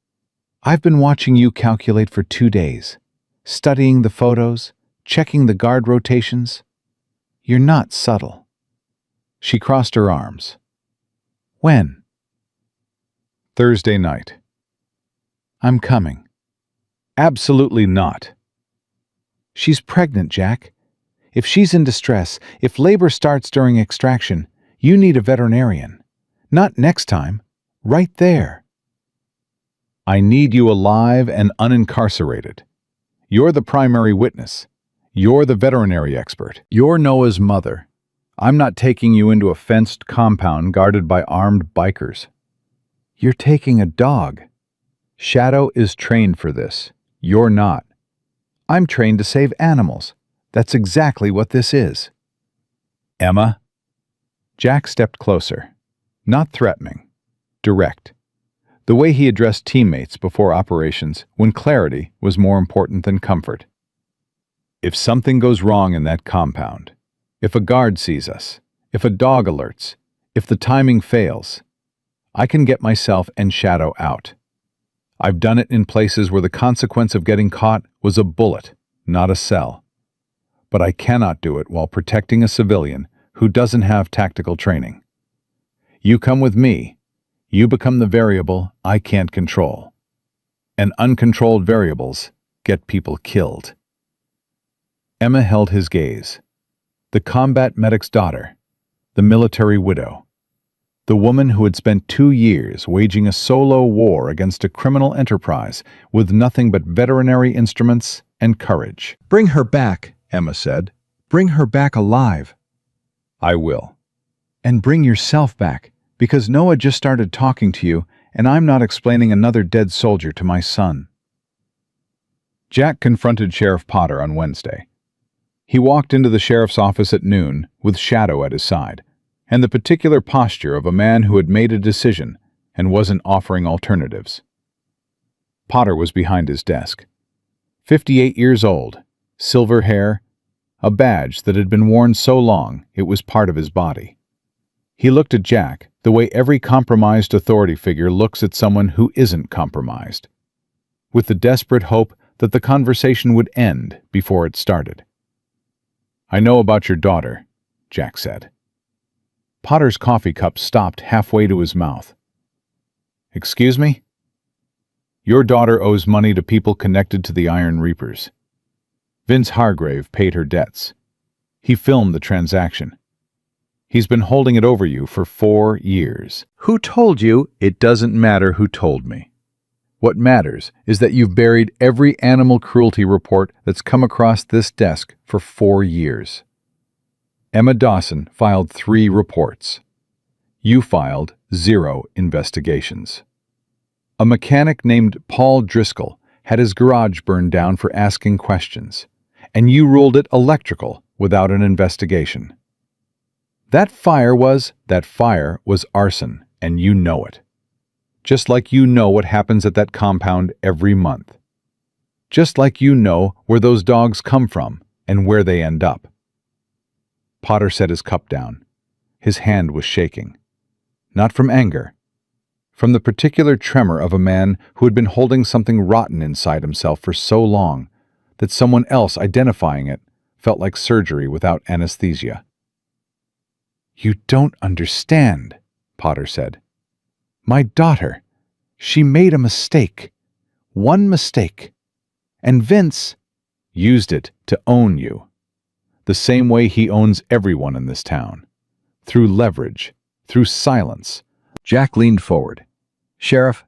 I've been watching you calculate for 2 days, studying the photos, checking the guard rotations. You're not subtle. She crossed her arms. When? Thursday night. I'm coming. Absolutely not. She's pregnant, Jack. If she's in distress, if labor starts during extraction, you need a veterinarian. Not next time, right there. I need you alive and unincarcerated. You're the primary witness. You're the veterinary expert. You're Noah's mother. I'm not taking you into a fenced compound guarded by armed bikers. You're taking a dog. Shadow is trained for this. You're not. I'm trained to save animals. That's exactly what this is. Emma? Jack stepped closer. Not threatening. Direct. The way he addressed teammates before operations when clarity was more important than comfort. If something goes wrong in that compound, if a guard sees us, if a dog alerts, if the timing fails, I can get myself and Shadow out. I've done it in places where the consequence of getting caught was a bullet, not a cell. But I cannot do it while protecting a civilian who doesn't have tactical training. You come with me, you become the variable I can't control. And uncontrolled variables get people killed. Emma held his gaze. The combat medic's daughter, the military widow, the woman who had spent 2 years waging a solo war against a criminal enterprise with nothing but veterinary instruments and courage. Bring her back Emma said. "Bring her back alive." I will. And bring yourself back, because Noah just started talking to you, and I'm not explaining another dead soldier to my son. Jack confronted Sheriff Potter on Wednesday. He walked into the sheriff's office at noon with Shadow at his side, and the particular posture of a man who had made a decision and wasn't offering alternatives. Potter was behind his desk. 58 years old, silver hair, a badge that had been worn so long it was part of his body. He looked at Jack the way every compromised authority figure looks at someone who isn't compromised, with the desperate hope that the conversation would end before it started. "I know about your daughter," Jack said. Potter's coffee cup stopped halfway to his mouth. "Excuse me?" "Your daughter owes money to people connected to the Iron Reapers. Vince Hargrave paid her debts. He filmed the transaction. He's been holding it over you for 4 years. Who told you? It doesn't matter who told me. What matters is that you've buried every animal cruelty report that's come across this desk for 4 years. Emma Dawson filed 3 reports. You filed 0 investigations. A mechanic named Paul Driscoll had his garage burned down for asking questions, and you ruled it electrical without an investigation. That fire was arson, and you know it. Just like you know what happens at that compound every month. Just like you know where those dogs come from and where they end up." Potter set his cup down. His hand was shaking. Not from anger. From the particular tremor of a man who had been holding something rotten inside himself for so long that someone else identifying it felt like surgery without anesthesia. "You don't understand," Potter said. "My daughter, she made a mistake. One mistake. And Vince used it to own you. The same way he owns everyone in this town. Through leverage, through silence." Jack leaned forward. "Sheriff,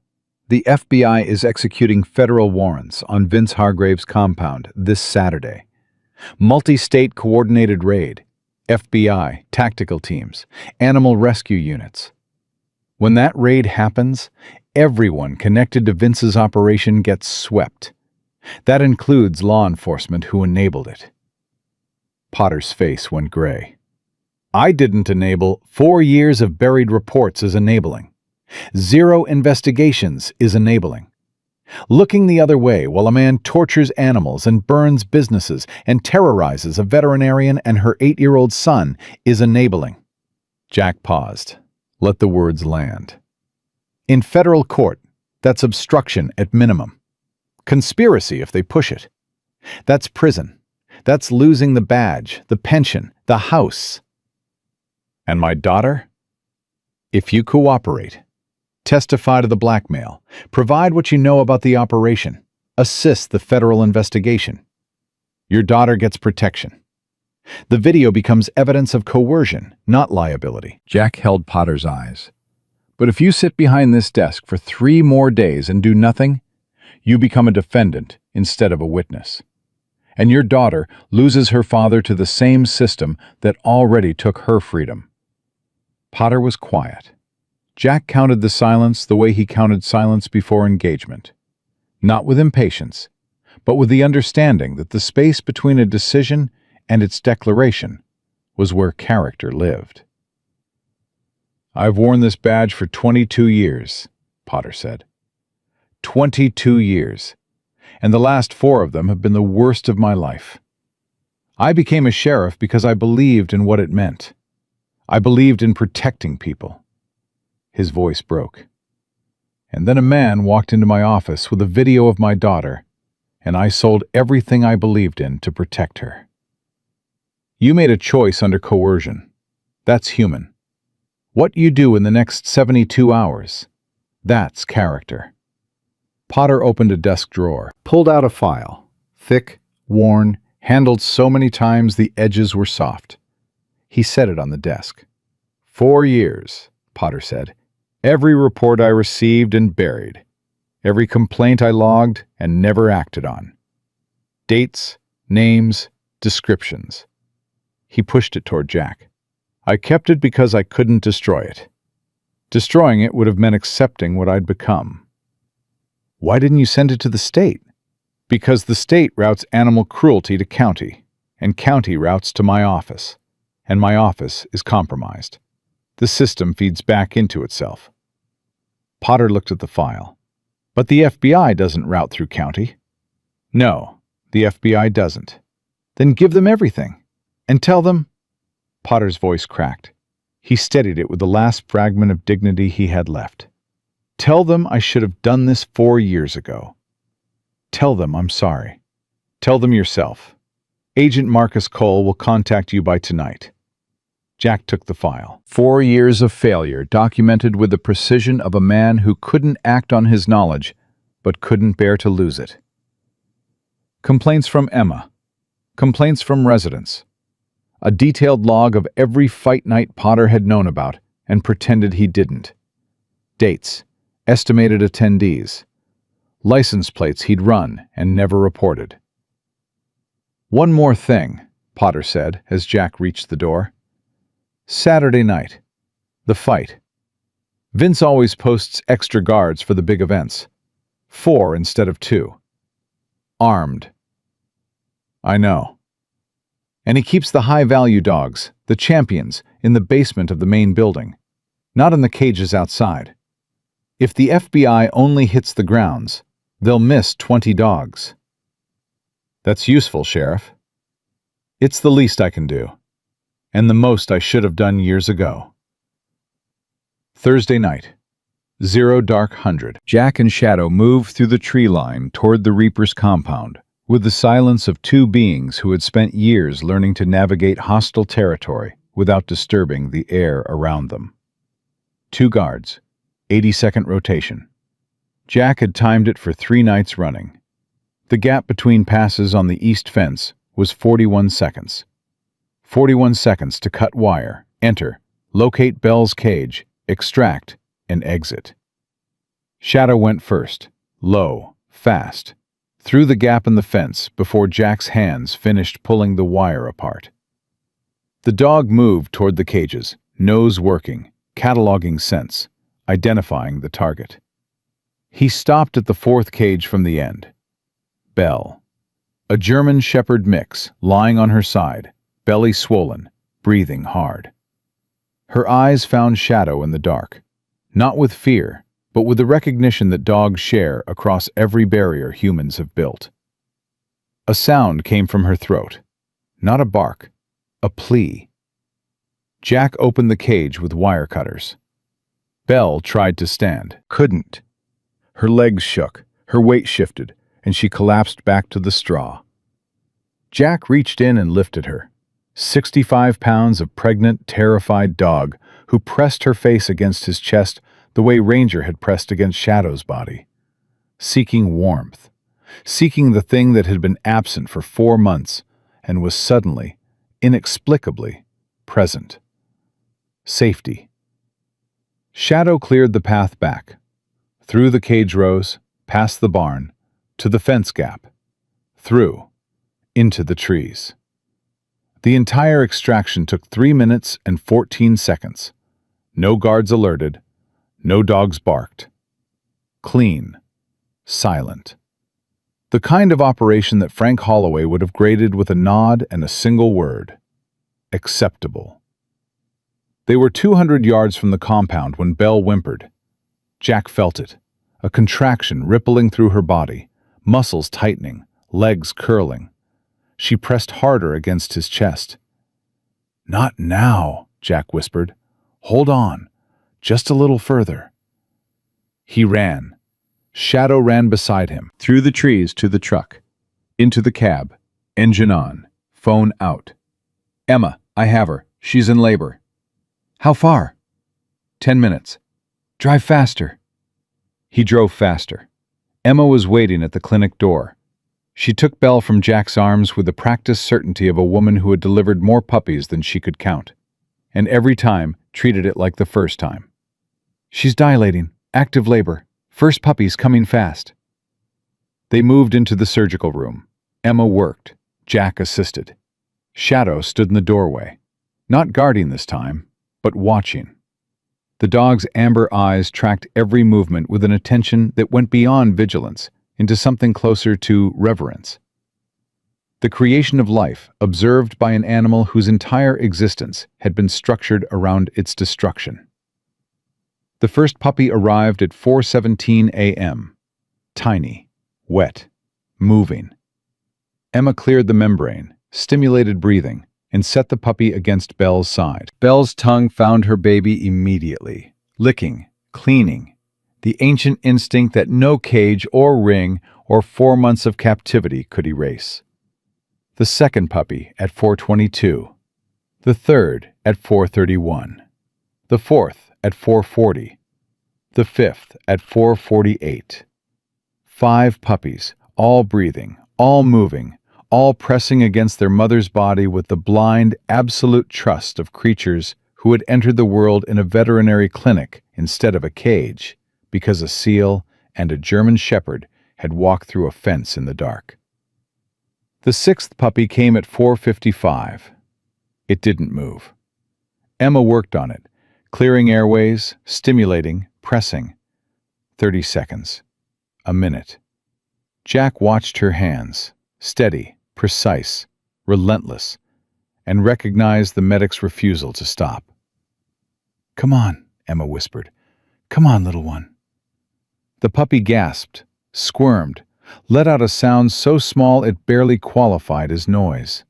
the FBI is executing federal warrants on Vince Hargrave's compound this Saturday. Multi-state coordinated raid. FBI, tactical teams, animal rescue units. When that raid happens, everyone connected to Vince's operation gets swept. That includes law enforcement who enabled it." Potter's face went gray. "I didn't enable. 4 years of buried reports is enabling. 0 investigations is enabling. Looking the other way while a man tortures animals and burns businesses and terrorizes a veterinarian and her 8-year-old son is enabling." Jack paused. Let the words land. "In federal court, that's obstruction at minimum. Conspiracy if they push it. That's prison. That's losing the badge, the pension, the house. And my daughter? If you cooperate, testify to the blackmail, provide what you know about the operation, assist the federal investigation, your daughter gets protection. The video becomes evidence of coercion, not liability." Jack held Potter's eyes. "But if you sit behind this desk for 3 more days and do nothing, you become a defendant instead of a witness. And your daughter loses her father to the same system that already took her freedom." Potter was quiet. Jack counted the silence the way he counted silence before engagement. Not with impatience, but with the understanding that the space between a decision and its declaration was where character lived. "I've worn this badge for 22 years, Potter said. 22 years, and the last 4 of them have been the worst of my life. I became a sheriff because I believed in what it meant. I believed in protecting people." His voice broke. "And then a man walked into my office with a video of my daughter, and I sold everything I believed in to protect her." You made a choice under coercion. That's human. What you do in the next 72 hours, that's character. Potter opened a desk drawer, pulled out a file, thick, worn, handled so many times the edges were soft. He set it on the desk. 4 years, Potter said. Every report I received and buried. Every complaint I logged and never acted on. Dates, names, descriptions. He pushed it toward Jack. I kept it because I couldn't destroy it. Destroying it would have meant accepting what I'd become. Why didn't you send it to the state? Because the state routes animal cruelty to county, and county routes to my office, and my office is compromised. The system feeds back into itself. Potter looked at the file. But the FBI doesn't route through county. No, the FBI doesn't. Then give them everything. And tell them... Potter's voice cracked. He steadied it with the last fragment of dignity he had left. Tell them I should have done this 4 years ago. Tell them I'm sorry. Tell them yourself. Agent Marcus Cole will contact you by tonight. Jack took the file. 4 years of failure, documented with the precision of a man who couldn't act on his knowledge, but couldn't bear to lose it. Complaints from Emma. Complaints from residents. A detailed log of every fight night Potter had known about and pretended he didn't. Dates. Estimated attendees. License plates he'd run and never reported. One more thing, Potter said as Jack reached the door. Saturday night. The fight. Vince always posts extra guards for the big events. 4 instead of 2. Armed. I know. And he keeps the high-value dogs, the champions, in the basement of the main building, not in the cages outside. If the FBI only hits the grounds, they'll miss 20 dogs. That's useful, Sheriff. It's the least I can do, and the most I should have done years ago. Thursday night. 0 dark 100. Jack and Shadow moved through the tree line toward the Reaper's compound, with the silence of 2 beings who had spent years learning to navigate hostile territory without disturbing the air around them. 2 guards, 80-second rotation. Jack had timed it for 3 nights running. The gap between passes on the east fence was 41 seconds. 41 seconds to cut wire, enter, locate Bell's cage, extract, and exit. Shadow went first, low, fast, through the gap in the fence before Jack's hands finished pulling the wire apart. The dog moved toward the cages, nose working, cataloging scents, identifying the target. He stopped at the 4th cage from the end. Belle. A German Shepherd mix, lying on her side, belly swollen, breathing hard. Her eyes found Shadow in the dark, not with fear, but with the recognition that dogs share across every barrier humans have built. A sound came from her throat, not a bark, a plea. Jack opened the cage with wire cutters. Belle tried to stand, couldn't. Her legs shook, her weight shifted, and she collapsed back to the straw. Jack reached in and lifted her. 65 pounds of pregnant, terrified dog who pressed her face against his chest the way Ranger had pressed against Shadow's body, seeking warmth, seeking the thing that had been absent for 4 months and was suddenly, inexplicably, present. Safety. Shadow cleared the path back, through the cage rows, past the barn, to the fence gap, through, into the trees. The entire extraction took 3 minutes and 14 seconds. No guards alerted. No dogs barked. Clean. Silent. The kind of operation that Frank Holloway would have graded with a nod and a single word. Acceptable. They were 200 yards from the compound when Belle whimpered. Jack felt it, a contraction rippling through her body, muscles tightening, legs curling. She pressed harder against his chest. "Not now," Jack whispered. "Hold on. Just a little further." He ran. Shadow ran beside him, through the trees to the truck, into the cab, engine on, phone out. "Emma, I have her. She's in labor." "How far?" 10 minutes. "Drive faster." He drove faster. Emma was waiting at the clinic door. She took Belle from Jack's arms with the practiced certainty of a woman who had delivered more puppies than she could count, and every time treated it like the first time. "She's dilating. Active labor. First puppy's coming fast." They moved into the surgical room. Emma worked. Jack assisted. Shadow stood in the doorway, not guarding this time, but watching. The dog's amber eyes tracked every movement with an attention that went beyond vigilance into something closer to reverence. The creation of life observed by an animal whose entire existence had been structured around its destruction. The first puppy arrived at 4:17 a.m. Tiny, wet, moving. Emma cleared the membrane, stimulated breathing, and set the puppy against Belle's side. Belle's tongue found her baby immediately, licking, cleaning, the ancient instinct that no cage or ring or 4 months of captivity could erase. The second puppy at 4:22, the third at 4:31, the fourth at 4:40, the fifth at 4:48. 5 puppies, all breathing, all moving, all pressing against their mother's body with the blind, absolute trust of creatures who had entered the world in a veterinary clinic instead of a cage, because a seal and a German shepherd had walked through a fence in the dark. The 6th puppy came at 4:55. It didn't move. Emma worked on it, clearing airways, stimulating, pressing. 30 seconds. A minute. Jack watched her hands, steady, precise, relentless, and recognized the medic's refusal to stop. "Come on," Emma whispered. "Come on, little one." The puppy gasped, squirmed, let out a sound so small it barely qualified as noise.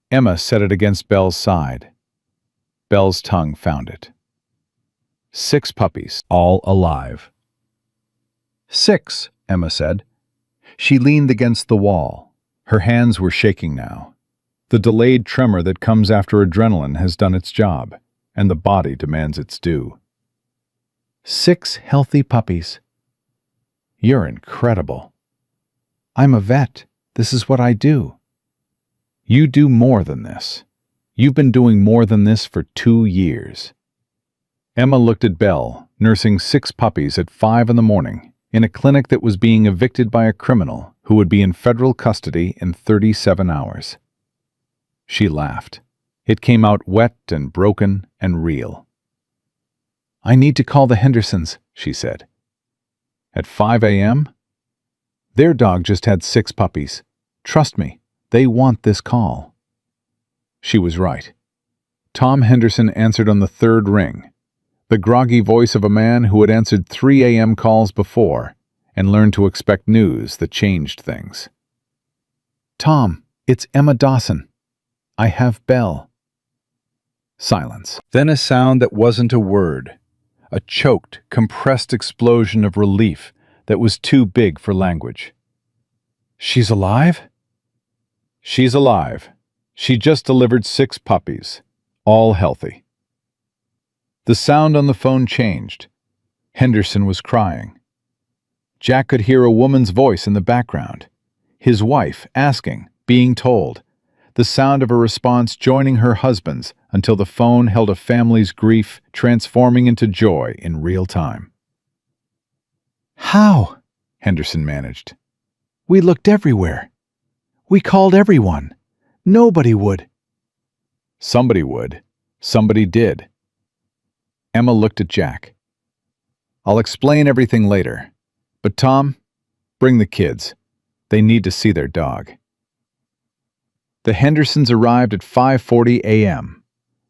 Emma set it against Belle's side. Belle's tongue found it. 6 puppies, all alive. 6, Emma said. She leaned against the wall. Her hands were shaking now. The delayed tremor that comes after adrenaline has done its job, and the body demands its due. 6 healthy puppies. You're incredible. I'm a vet. This is what I do. You do more than this. You've been doing more than this for 2 years. Emma looked at Belle, nursing 6 puppies at 5 in the morning, in a clinic that was being evicted by a criminal who would be in federal custody in 37 hours. She laughed. It came out wet and broken and real. "I need to call the Hendersons," she said. At 5 a.m.? Their dog just had 6 puppies. Trust me, they want this call. She was right. Tom Henderson answered on the 3rd ring, the groggy voice of a man who had answered 3 a.m. calls before and learned to expect news that changed things. "Tom, it's Emma Dawson. I have Belle." Silence. Then a sound that wasn't a word. A choked, compressed explosion of relief that was too big for language. "She's alive?" "She's alive. She just delivered 6 puppies, all healthy." The sound on the phone changed. Henderson was crying. Jack could hear a woman's voice in the background. His wife asking, being told. The sound of a response joining her husband's until the phone held a family's grief transforming into joy in real time. "How?" Henderson managed. "We looked everywhere. We called everyone. Nobody would." "Somebody would. Somebody did." Emma looked at Jack. "I'll explain everything later. But Tom, bring the kids. They need to see their dog." The Hendersons arrived at 5:40 a.m.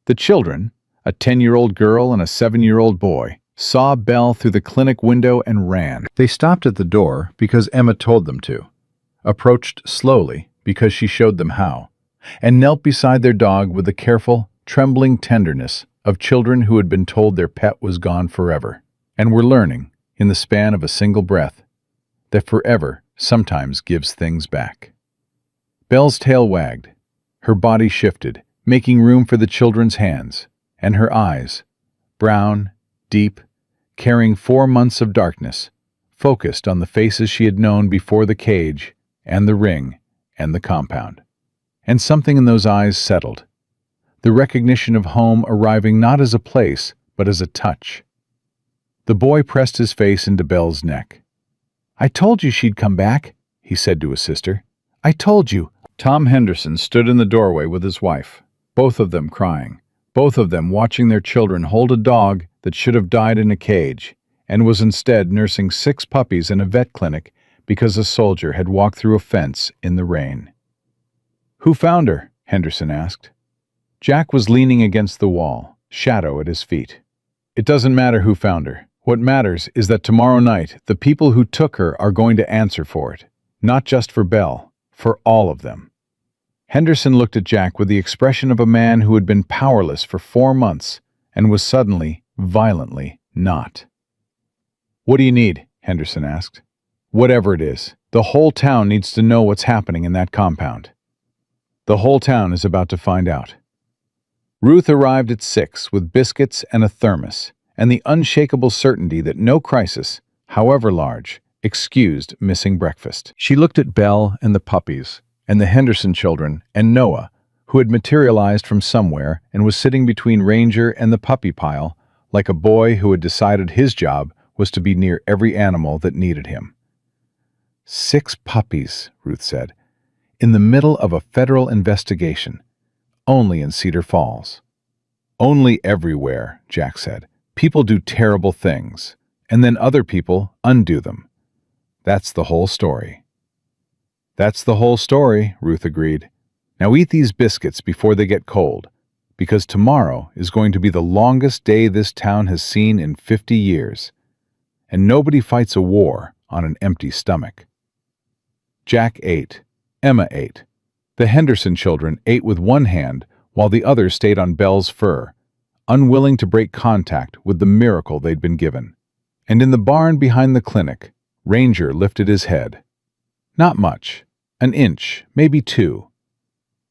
The children, a 10-year-old girl and a 7-year-old boy, saw Belle through the clinic window and ran. They stopped at the door because Emma told them to, approached slowly because she showed them how, and knelt beside their dog with the careful, trembling tenderness of children who had been told their pet was gone forever, and were learning, in the span of a single breath, that forever sometimes gives things back. Belle's tail wagged. Her body shifted, making room for the children's hands, and her eyes, brown, deep, carrying 4 months of darkness, focused on the faces she had known before the cage and the ring and the compound. And something in those eyes settled, the recognition of home arriving not as a place, but as a touch. The boy pressed his face into Belle's neck. "I told you she'd come back," he said to his sister. "I told you." Tom Henderson stood in the doorway with his wife, both of them crying, both of them watching their children hold a dog that should have died in a cage and was instead nursing 6 puppies in a vet clinic because a soldier had walked through a fence in the rain. "Who found her?" Henderson asked. Jack was leaning against the wall, shadow at his feet. "It doesn't matter who found her. What matters is that tomorrow night the people who took her are going to answer for it. Not just for Belle, for all of them." Henderson looked at Jack with the expression of a man who had been powerless for 4 months and was suddenly, violently, not. "What do you need?" Henderson asked. "Whatever it is. The whole town needs to know what's happening in that compound." "The whole town is about to find out." Ruth arrived at 6 with biscuits and a thermos, and the unshakable certainty that no crisis, however large, excused missing breakfast. She looked at Belle and the puppies, and the Henderson children, and Noah, who had materialized from somewhere and was sitting between Ranger and the puppy pile, like a boy who had decided his job was to be near every animal that needed him. 6 puppies, Ruth said, in the middle of a federal investigation, only in Cedar Falls. "Only everywhere," Jack said. "People do terrible things, and then other people undo them. That's the whole story." "That's the whole story," Ruth agreed. "Now eat these biscuits before they get cold, because tomorrow is going to be the longest day this town has seen in 50 years, and nobody fights a war on an empty stomach." Jack ate. Emma ate. The Henderson children ate with one hand while the other stayed on Belle's fur, unwilling to break contact with the miracle they'd been given. And in the barn behind the clinic, Ranger lifted his head. Not much, an inch, maybe 2,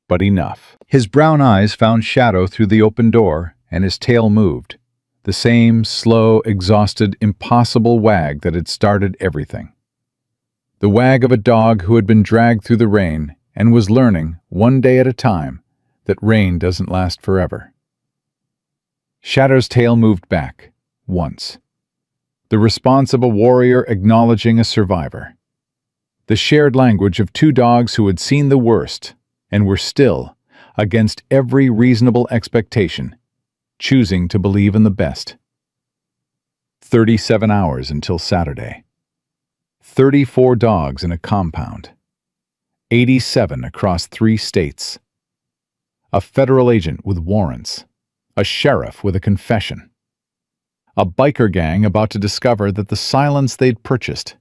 but enough. His brown eyes found shadow through the open door, and his tail moved, the same slow, exhausted, impossible wag that had started everything. The wag of a dog who had been dragged through the rain and was learning, one day at a time, that rain doesn't last forever. Shadow's tail moved back, once. The response of a warrior acknowledging a survivor. The shared language of 2 dogs who had seen the worst and were still, against every reasonable expectation, choosing to believe in the best. 37 hours until Saturday. 34 dogs in a compound. 87 across 3 states. A federal agent with warrants. A sheriff with a confession. A biker gang about to discover that the silence they'd purchased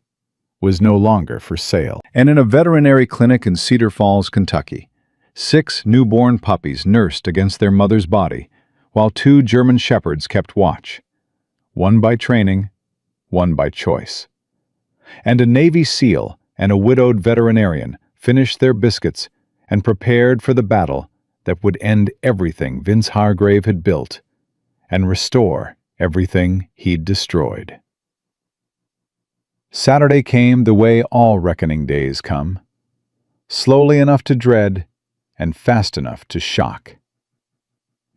was no longer for sale. And in a veterinary clinic in Cedar Falls, Kentucky, 6 newborn puppies nursed against their mother's body, while 2 German shepherds kept watch, one by training, one by choice. And a Navy SEAL and a widowed veterinarian finished their biscuits and prepared for the battle that would end everything Vince Hargrave had built and restore everything he'd destroyed. Saturday came the way all reckoning days come, slowly enough to dread and fast enough to shock.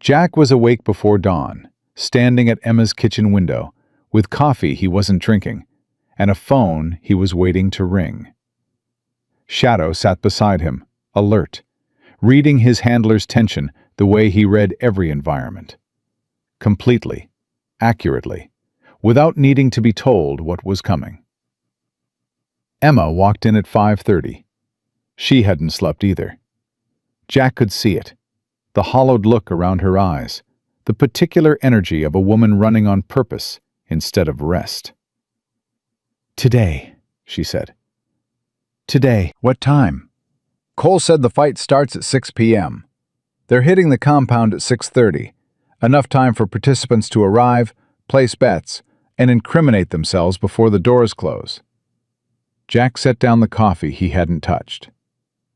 Jack was awake before dawn, standing at Emma's kitchen window, with coffee he wasn't drinking, and a phone he was waiting to ring. Shadow sat beside him, alert, reading his handler's tension the way he read every environment. Completely, accurately, without needing to be told what was coming. Emma walked in at 5:30. She hadn't slept either. Jack could see it, the hollowed look around her eyes, the particular energy of a woman running on purpose instead of rest. "Today," she said. "Today." "What time?" "Cole said the fight starts at 6 p.m. They're hitting the compound at 6:30. Enough time for participants to arrive, place bets, and incriminate themselves before the doors close." Jack set down the coffee he hadn't touched.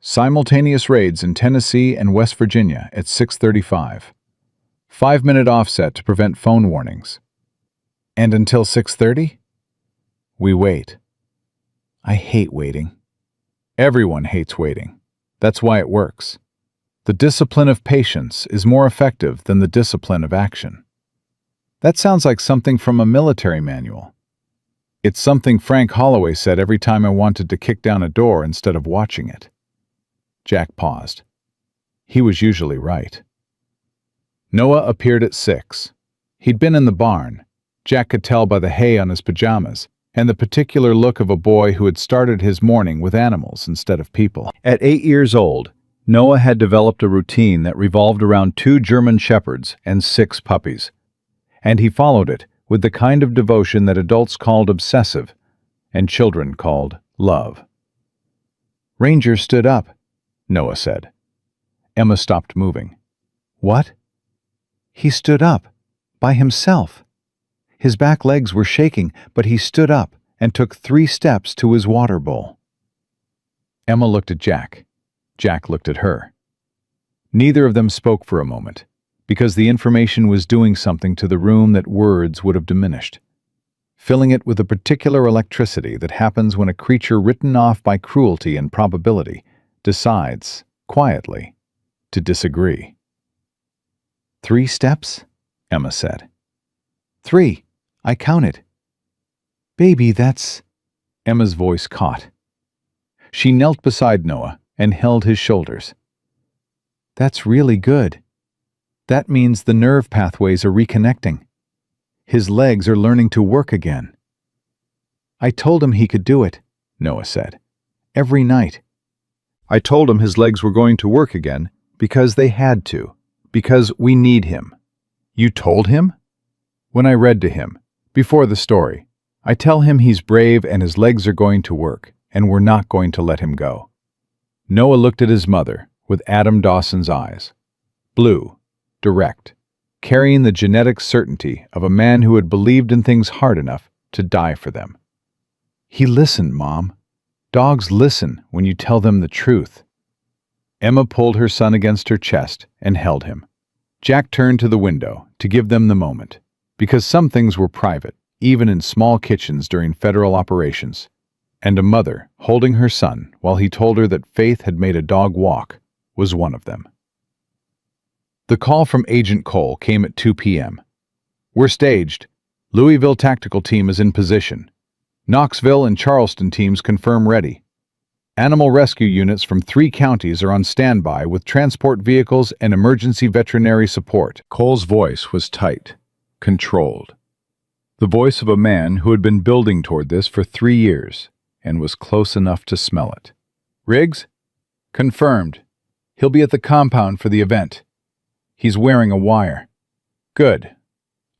Simultaneous raids in Tennessee and West Virginia at 6:35. 5-minute offset to prevent phone warnings. And until 6:30? We wait. I hate waiting. Everyone hates waiting. That's why it works. The discipline of patience is more effective than the discipline of action. That sounds like something from a military manual. It's something Frank Holloway said every time I wanted to kick down a door instead of watching it. Jack paused. He was usually right. Noah appeared at 6. He'd been in the barn. Jack could tell by the hay on his pajamas, and the particular look of a boy who had started his morning with animals instead of people. At 8 years old, Noah had developed a routine that revolved around 2 German shepherds and 6 puppies, and he followed it with the kind of devotion that adults called obsessive and children called love. "Ranger stood up," Noah said. Emma stopped moving. "What?" "He stood up, by himself. His back legs were shaking, but he stood up and took 3 steps to his water bowl." Emma looked at Jack. Jack looked at her. Neither of them spoke for a moment, because the information was doing something to the room that words would have diminished, filling it with a particular electricity that happens when a creature written off by cruelty and probability decides, quietly, to disagree. "3 steps?" Emma said. "3. I counted." "Baby, that's—" Emma's voice caught. She knelt beside Noah and held his shoulders. "That's really good. That means the nerve pathways are reconnecting. His legs are learning to work again." "I told him he could do it," Noah said. "Every night. I told him his legs were going to work again because they had to, because we need him." "You told him?" "When I read to him, before the story, I tell him he's brave and his legs are going to work, and we're not going to let him go." Noah looked at his mother with Adam Dawson's eyes. Blue, direct, carrying the genetic certainty of a man who had believed in things hard enough to die for them. "He listened, Mom. Dogs listen when you tell them the truth." Emma pulled her son against her chest and held him. Jack turned to the window to give them the moment, because some things were private, even in small kitchens during federal operations, and a mother holding her son while he told her that Faith had made a dog walk was one of them. The call from Agent Cole came at 2 p.m. "We're staged. Louisville Tactical Team is in position. Knoxville and Charleston teams confirm ready. Animal rescue units from 3 counties are on standby with transport vehicles and emergency veterinary support." Cole's voice was tight, controlled. The voice of a man who had been building toward this for 3 years and was close enough to smell it. "Riggs? Confirmed. He'll be at the compound for the event. He's wearing a wire." "Good.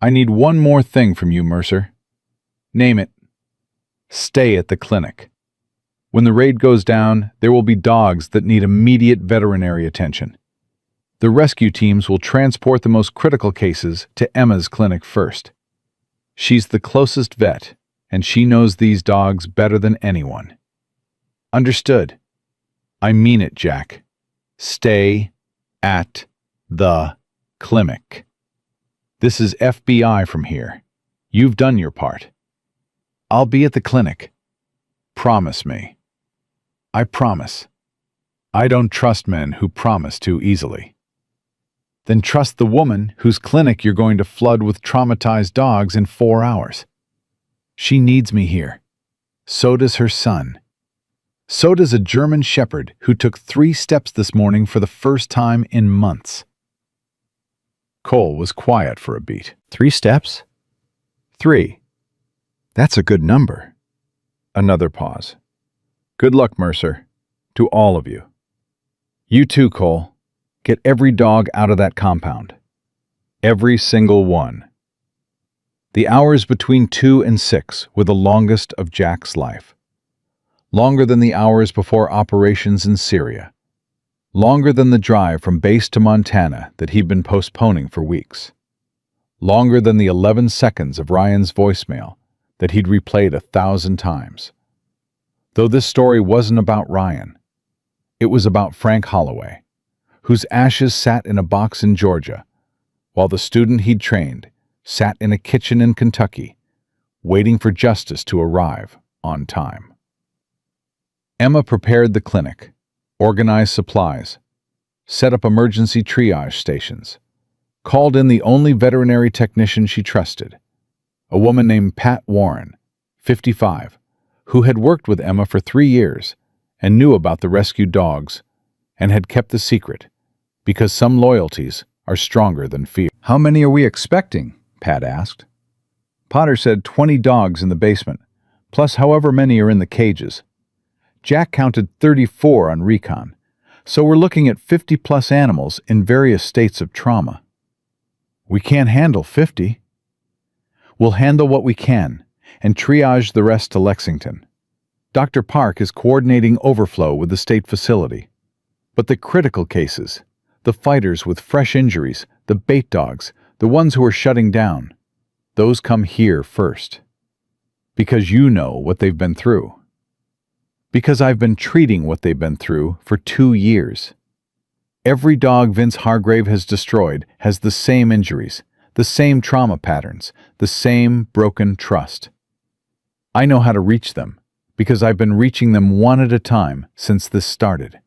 I need one more thing from you, Mercer." "Name it." "Stay at the clinic. When the raid goes down, there will be dogs that need immediate veterinary attention. The rescue teams will transport the most critical cases to Emma's clinic first. She's the closest vet, and she knows these dogs better than anyone." "Understood." "I mean it, Jack. Stay at the clinic. This is FBI from here. You've done your part." "I'll be at the clinic." "Promise me." "I promise." "I don't trust men who promise too easily." "Then trust the woman whose clinic you're going to flood with traumatized dogs in 4 hours. She needs me here. So does her son. So does a German shepherd who took 3 steps this morning for the first time in months." Cole was quiet for a beat. 3 steps? 3. That's a good number. Another pause. "Good luck, Mercer. To all of you. You too, Cole. Get every dog out of that compound. Every single one." The hours between 2 and 6 were the longest of Jack's life. Longer than the hours before operations in Syria. Longer than the drive from base to Montana that he'd been postponing for weeks. Longer than the 11 seconds of Ryan's voicemail that he'd replayed 1,000 times. Though this story wasn't about Ryan. It was about Frank Holloway, whose ashes sat in a box in Georgia, while the student he'd trained sat in a kitchen in Kentucky, waiting for justice to arrive on time. Emma prepared the clinic, organized supplies, set up emergency triage stations, called in the only veterinary technician she trusted, a woman named Pat Warren, 55, who had worked with Emma for 3 years and knew about the rescued dogs and had kept the secret, because some loyalties are stronger than fear. "How many are we expecting?" Pat asked. Potter said 20 dogs in the basement, plus however many are in the cages. Jack counted 34 on recon, so we're looking at 50-plus animals in various states of trauma. "We can't handle 50. "We'll handle what we can, and triage the rest to Lexington. Dr. Park is coordinating overflow with the state facility. But the critical cases, the fighters with fresh injuries, the bait dogs, the ones who are shutting down, those come here first. Because you know what they've been through. Because I've been treating what they've been through for 2 years. Every dog Vince Hargrave has destroyed has the same injuries, the same trauma patterns, the same broken trust. I know how to reach them, because I've been reaching them one at a time since this started."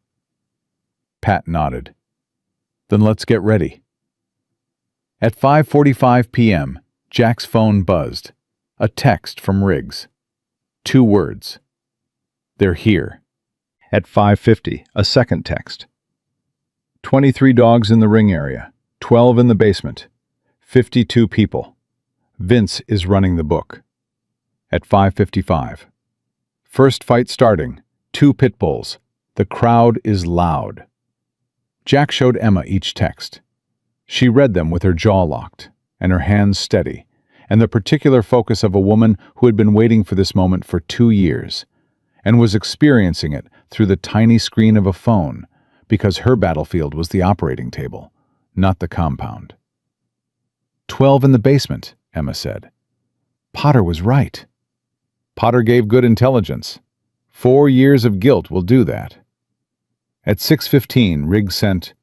Pat nodded. "Then let's get ready." At 5:45 p.m., Jack's phone buzzed. A text from Riggs. 2 words. "They're here." At 5:50, a second text. 23 dogs in the ring area, 12 in the basement, 52 people. Vince is running the book. At 5:55. "First fight starting, 2 pit bulls. The crowd is loud." Jack showed Emma each text. She read them with her jaw locked and her hands steady, and the particular focus of a woman who had been waiting for this moment for 2 years, and was experiencing it through the tiny screen of a phone, because her battlefield was the operating table, not the compound. 12 in the basement, Emma said. Potter was right. Potter gave good intelligence. 4 years of guilt will do that. At 6:15, Riggs sent,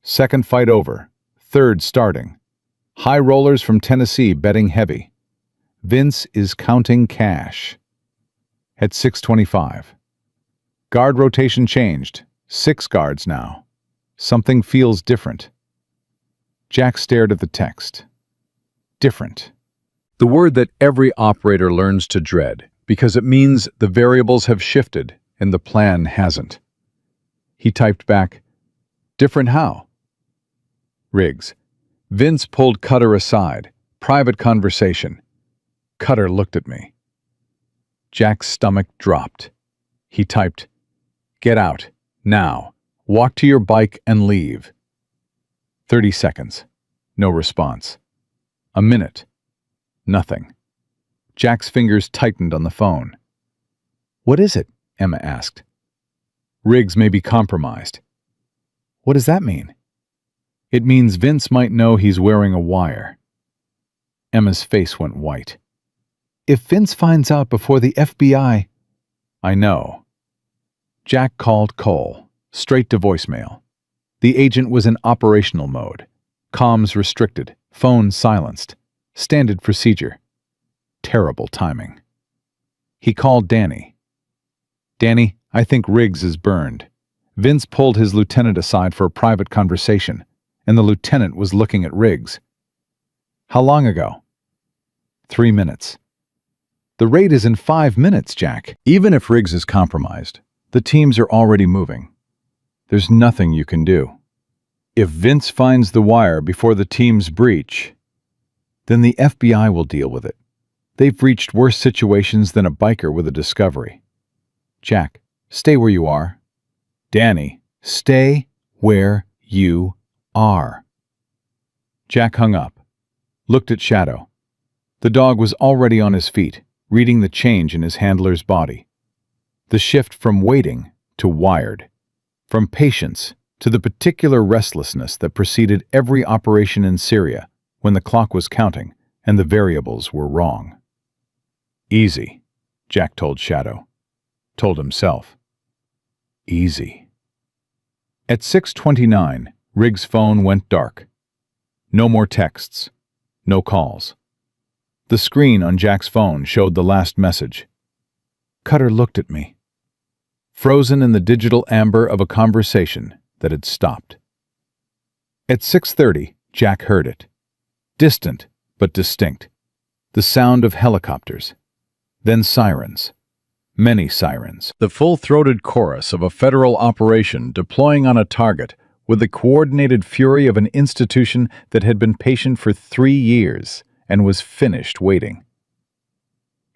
"Second fight over. Third starting. High rollers from Tennessee betting heavy. Vince is counting cash." At 6:25. "Guard rotation changed. 6 guards now. Something feels different." Jack stared at the text. Different. The word that every operator learns to dread, because it means the variables have shifted and the plan hasn't. He typed back, "Different how?" Riggs. Vince pulled Cutter aside. Private conversation. Cutter looked at me. Jack's stomach dropped. He typed, "Get out. Now. Walk to your bike and leave." 30 seconds. No response. A minute. Nothing. Jack's fingers tightened on the phone. "What is it?" Emma asked. "Riggs may be compromised." "What does that mean?" "It means Vince might know he's wearing a wire." Emma's face went white. "If Vince finds out before the FBI—" "I know." Jack called Cole, straight to voicemail. The agent was in operational mode. Comms restricted, phone silenced. Standard procedure. Terrible timing. He called Danny. "Danny, I think Riggs is burned. Vince pulled his lieutenant aside for a private conversation, and the lieutenant was looking at Riggs." "How long ago?" 3 minutes. "The raid is in 5 minutes, Jack. Even if Riggs is compromised, the teams are already moving. There's nothing you can do. If Vince finds the wire before the teams breach, then the FBI will deal with it. They've reached worse situations than a biker with a discovery. Jack, stay where you are. Danny, stay where you are." Jack hung up, looked at Shadow. The dog was already on his feet, reading the change in his handler's body. The shift from waiting to wired. From patience to the particular restlessness that preceded every operation in Syria when the clock was counting and the variables were wrong. "Easy," Jack told Shadow. Told himself. Easy. At 6:29, Riggs' phone went dark. No more texts. No calls. The screen on Jack's phone showed the last message. Cutter looked at me. Frozen in the digital amber of a conversation that had stopped. At 6:30, Jack heard it. Distant, but distinct. The sound of helicopters. Then sirens. Many sirens. The full-throated chorus of a federal operation deploying on a target with the coordinated fury of an institution that had been patient for 3 years and was finished waiting.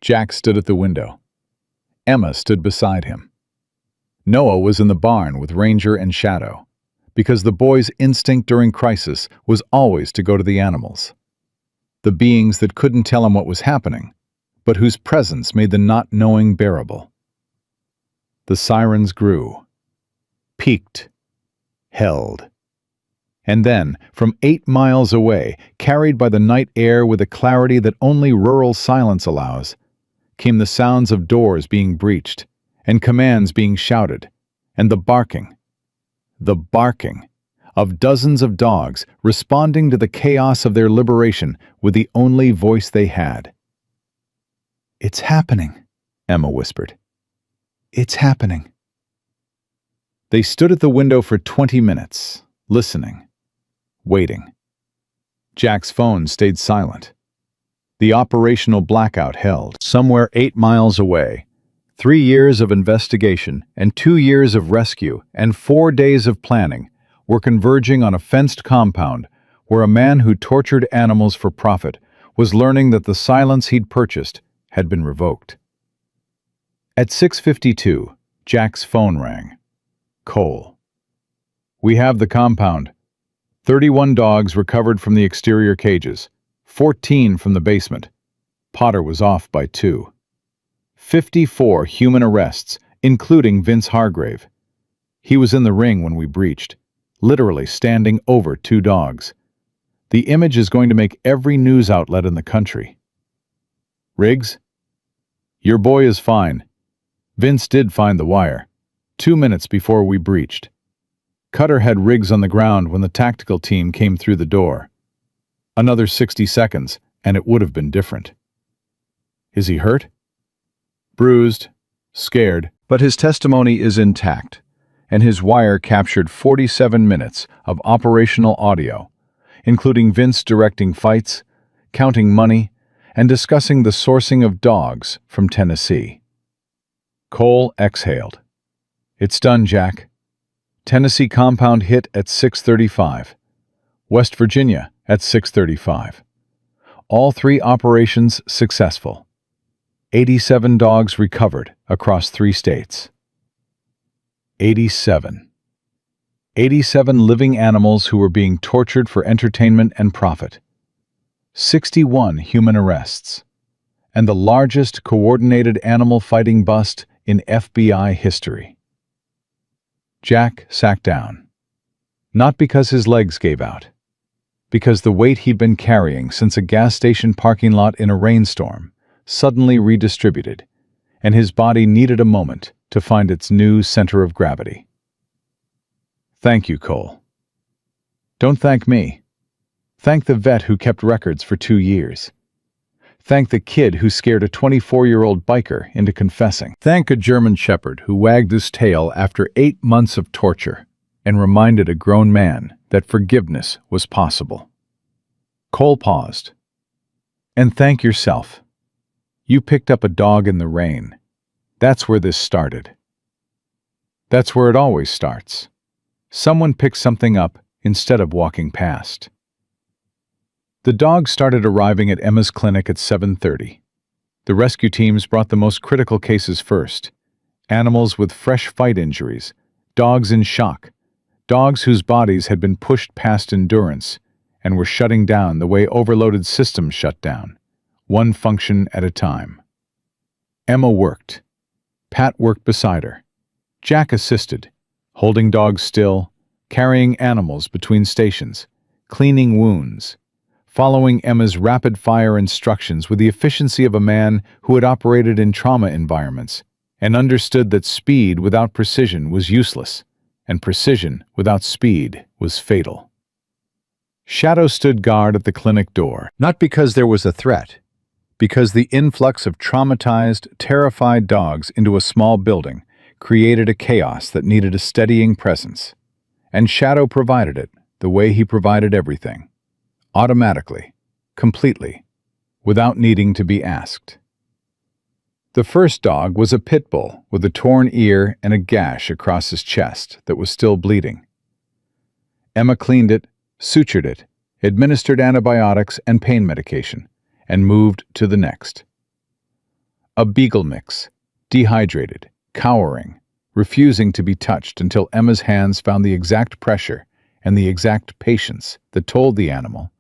Jack stood at the window. Emma stood beside him. Noah was in the barn with Ranger and Shadow, because the boy's instinct during crisis was always to go to the animals. The beings that couldn't tell him what was happening, but whose presence made the not knowing bearable. The sirens grew, peaked, held. And then, from 8 miles away, carried by the night air with a clarity that only rural silence allows, came the sounds of doors being breached, and commands being shouted, and the barking of dozens of dogs responding to the chaos of their liberation with the only voice they had. "It's happening," Emma whispered. "It's happening." They stood at the window for 20 minutes, listening, waiting. Jack's phone stayed silent. The operational blackout held. Somewhere 8 miles away, 3 years of investigation and 2 years of rescue and 4 days of planning were converging on a fenced compound where a man who tortured animals for profit was learning that the silence he'd purchased had been revoked. At 6:52, Jack's phone rang. Cole. "We have the compound. 31 dogs recovered from the exterior cages, 14 from the basement. Potter was off by 2. 54 human arrests, including Vince Hargrave. He was in the ring when we breached, literally standing over 2 dogs. The image is going to make every news outlet in the country." "Riggs? Your boy is fine. Vince did find the wire, 2 minutes before we breached. Cutter had Riggs on the ground when the tactical team came through the door. Another 60 seconds, and it would have been different." "Is he hurt?" "Bruised, scared, but his testimony is intact, and his wire captured 47 minutes of operational audio, including Vince directing fights, counting money, and discussing the sourcing of dogs from Tennessee." Cole exhaled. "It's done, Jack. Tennessee compound hit at 6:35. West Virginia at 6:35. All 3 operations successful. 87 dogs recovered across 3 states. 87. 87 living animals who were being tortured for entertainment and profit. 61 human arrests. And the largest coordinated animal fighting bust in FBI history. Jack sat down. Not because his legs gave out. Because the weight he'd been carrying since a gas station parking lot in a rainstorm suddenly redistributed, and his body needed a moment to find its new center of gravity. "Thank you, Cole. Don't thank me. Thank the vet who kept records for 2 years. Thank the kid who scared a 24-year-old biker into confessing. Thank a German shepherd who wagged his tail after 8 months of torture and reminded a grown man that forgiveness was possible." Cole paused. "And thank yourself. You picked up a dog in the rain. That's where this started. That's where it always starts. Someone picks something up instead of walking past." The dogs started arriving at Emma's clinic at 7:30. The rescue teams brought the most critical cases first. Animals with fresh fight injuries, dogs in shock, dogs whose bodies had been pushed past endurance and were shutting down the way overloaded systems shut down, one function at a time. Emma worked. Pat worked beside her. Jack assisted, holding dogs still, carrying animals between stations, cleaning wounds, following Emma's rapid-fire instructions with the efficiency of a man who had operated in trauma environments and understood that speed without precision was useless, and precision without speed was fatal. Shadow stood guard at the clinic door, not because there was a threat, because the influx of traumatized, terrified dogs into a small building created a chaos that needed a steadying presence, and Shadow provided it the way he provided everything. Automatically, completely, without needing to be asked. The first dog was a pit bull with a torn ear and a gash across his chest that was still bleeding. Emma cleaned it, sutured it, administered antibiotics and pain medication, and moved to the next. A beagle mix, dehydrated, cowering, refusing to be touched until Emma's hands found the exact pressure and the exact patience that told the animal,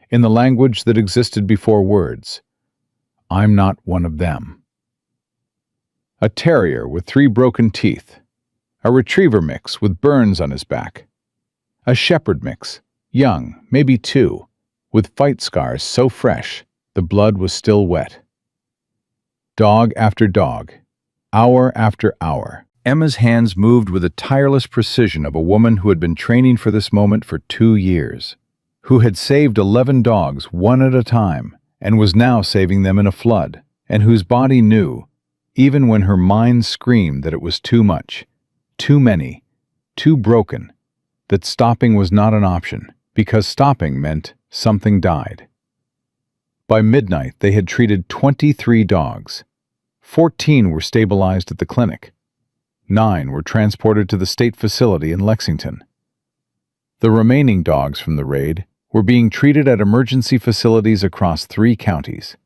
in the language that existed before words, "I'm not one of them." A terrier with 3 broken teeth, a retriever mix with burns on his back, a shepherd mix, young, maybe 2, with fight scars so fresh the blood was still wet. Dog after dog, hour after hour, Emma's hands moved with the tireless precision of a woman who had been training for this moment for 2 years, who had saved 11 dogs one at a time and was now saving them in a flood, and whose body knew, even when her mind screamed that it was too much, too many, too broken, that stopping was not an option, because stopping meant something died. By midnight, they had treated 23 dogs. 14 were stabilized at the clinic. 9 were transported to the state facility in Lexington. The remaining dogs from the raid were being treated at emergency facilities across 3 counties.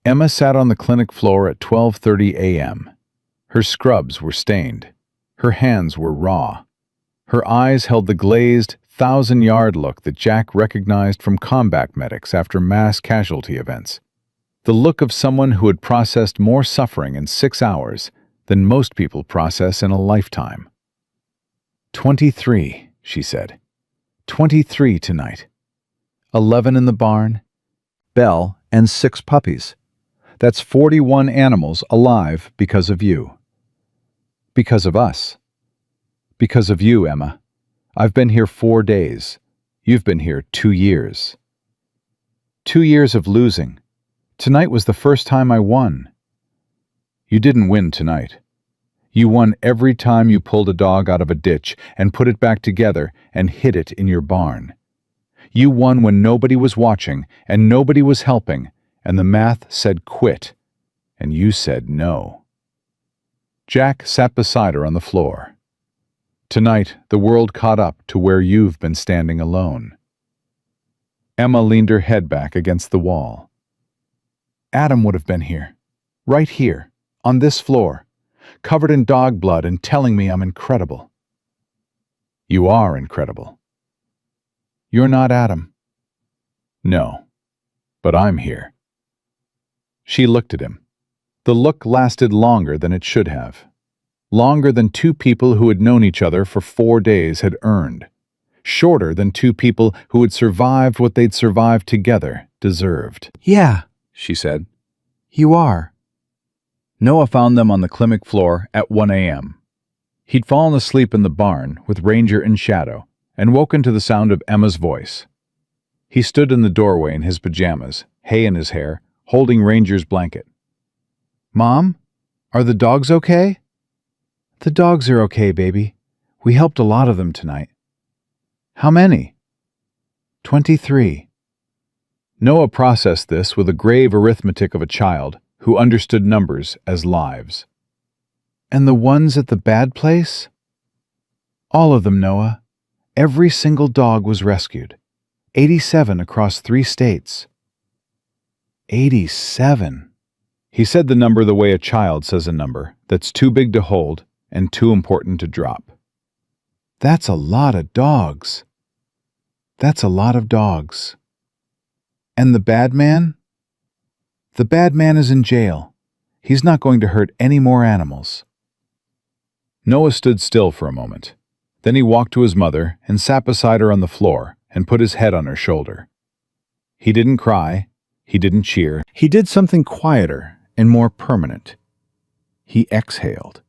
Emma sat on the clinic floor at 12:30 a.m. Her scrubs were stained. Her hands were raw. Her eyes held the glazed, 1,000-yard look that Jack recognized from combat medics after mass casualty events. The look of someone who had processed more suffering in 6 hours than most people process in a lifetime. 23, she said. 23 tonight. 11 in the barn, Belle, and 6 puppies. That's 41 animals alive because of you. Because of us. Because of you, Emma. I've been here 4 days. You've been here 2 years. 2 years of losing. Tonight was the first time I won. You didn't win tonight. You won every time you pulled a dog out of a ditch and put it back together and hid it in your barn. You won when nobody was watching and nobody was helping, and the math said quit, and you said no. Jack sat beside her on the floor. Tonight, the world caught up to where you've been standing alone. Emma leaned her head back against the wall. Adam would have been here, right here, on this floor, covered in dog blood and telling me I'm incredible. You are incredible. You're not Adam. No, but I'm here. She looked at him. The look lasted longer than it should have. Longer than 2 people who had known each other for 4 days had earned. Shorter than 2 people who had survived what they'd survived together deserved. Yeah, She said. you are. Noah found them on the clinic floor at 1 a.m. He'd fallen asleep in the barn with Ranger in shadow and woken to the sound of Emma's voice. He stood in the doorway in his pajamas, hay in his hair, holding Ranger's blanket. Mom, are the dogs okay? The dogs are okay, baby. We helped a lot of them tonight. How many? 23. Noah processed this with a grave arithmetic of a child who understood numbers as lives. And the ones at the bad place? All of them, Noah. Every single dog was rescued. 87 across 3 states. 87. He said the number the way a child says a number that's too big to hold and too important to drop. That's a lot of dogs. That's a lot of dogs. And the bad man? The bad man is in jail. He's not going to hurt any more animals. Noah stood still for a moment. Then he walked to his mother and sat beside her on the floor and put his head on her shoulder. He didn't cry. He didn't cheer. He did something quieter and more permanent. He exhaled.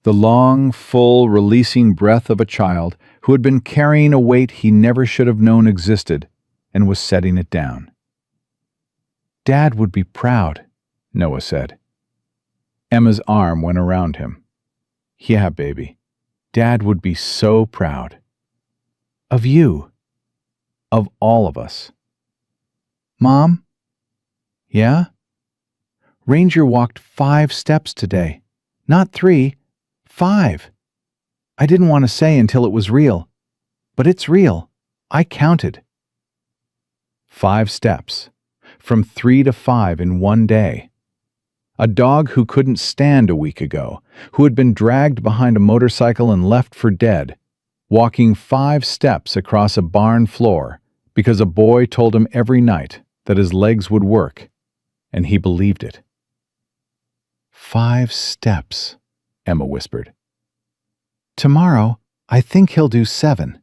The long, full, releasing breath of a child who had been carrying a weight he never should have known existed and was setting it down. Dad would be proud, Noah said. Emma's arm went around him. Yeah, baby. Dad would be so proud. Of you. Of all of us. Mom? Yeah? Ranger walked 5 steps today. Not 3, 5. I didn't want to say until it was real. But it's real. I counted. 5 steps. From 3 to 5 in one day. A dog who couldn't stand a week ago, who had been dragged behind a motorcycle and left for dead, walking 5 steps across a barn floor because a boy told him every night that his legs would work, and he believed it. 5 steps, Emma whispered. Tomorrow, I think he'll do 7.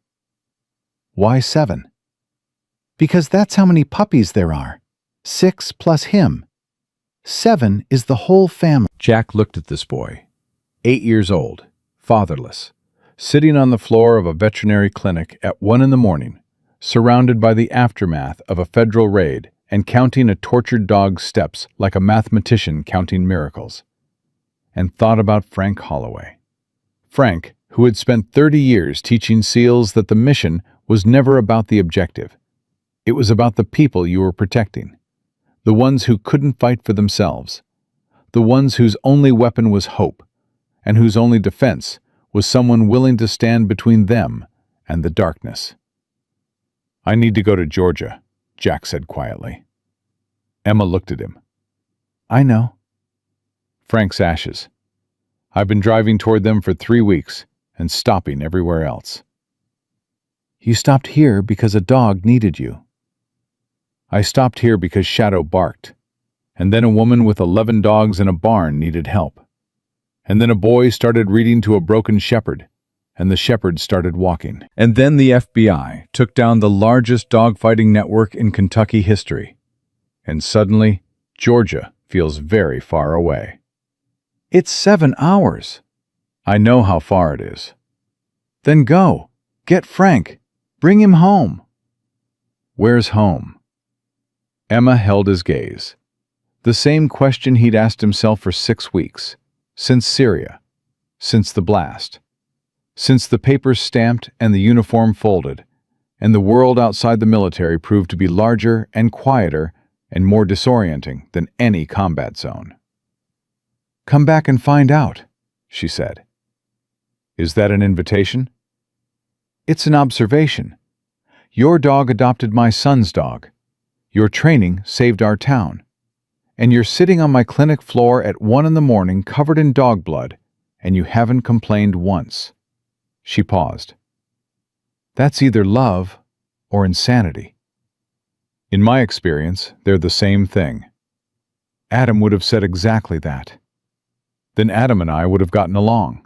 Why 7? Because that's how many puppies there are. 6 plus him. 7 is the whole family. Jack looked at this boy, 8 years old, fatherless, sitting on the floor of a veterinary clinic at 1 in the morning, surrounded by the aftermath of a federal raid and counting a tortured dog's steps like a mathematician counting miracles, and thought about Frank Holloway. Frank, who had spent 30 years teaching SEALs that the mission was never about the objective. It was about the people you were protecting, the ones who couldn't fight for themselves, the ones whose only weapon was hope, and whose only defense was someone willing to stand between them and the darkness. "I need to go to Georgia," Jack said quietly. Emma looked at him. I know. Frank's ashes. I've been driving toward them for 3 weeks and stopping everywhere else. You stopped here because a dog needed you. I stopped here because Shadow barked, and then a woman with 11 dogs in a barn needed help. And then a boy started reading to a broken shepherd, and the shepherd started walking. And then the FBI took down the largest dogfighting network in Kentucky history. And suddenly, Georgia feels very far away. It's 7 hours. I know how far it is. Then go. Get Frank. Bring him home. Where's home? Emma held his gaze. The same question he'd asked himself for 6 weeks. Since Syria. Since the blast. Since the papers stamped and the uniform folded, and the world outside the military proved to be larger and quieter and more disorienting than any combat zone. Come back and find out, she said. Is that an invitation? It's an observation. Your dog adopted my son's dog. Your training saved our town. And you're sitting on my clinic floor at 1 in the morning covered in dog blood, and you haven't complained once. She paused. That's either love or insanity. In my experience, they're the same thing. Adam would have said exactly that. Then Adam and I would have gotten along.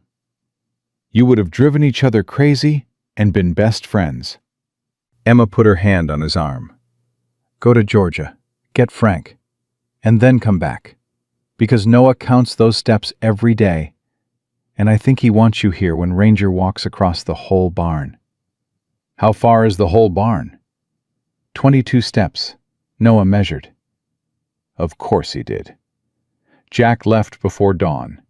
You would have driven each other crazy and been best friends. Emma put her hand on his arm. Go to Georgia, get Frank, and then come back, because Noah counts those steps every day, and I think he wants you here when Ranger walks across the whole barn. How far is the whole barn? 22 steps, Noah measured. Of course he did. Jack left before dawn.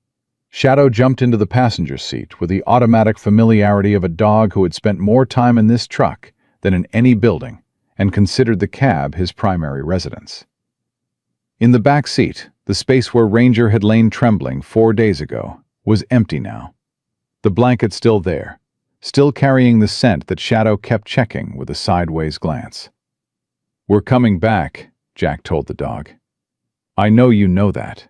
Shadow jumped into the passenger seat with the automatic familiarity of a dog who had spent more time in this truck than in any building and considered the cab his primary residence. In the back seat, the space where Ranger had lain trembling 4 days ago was empty now. The blanket still there, still carrying the scent that Shadow kept checking with a sideways glance. "We're coming back," Jack told the dog. "I know you know that.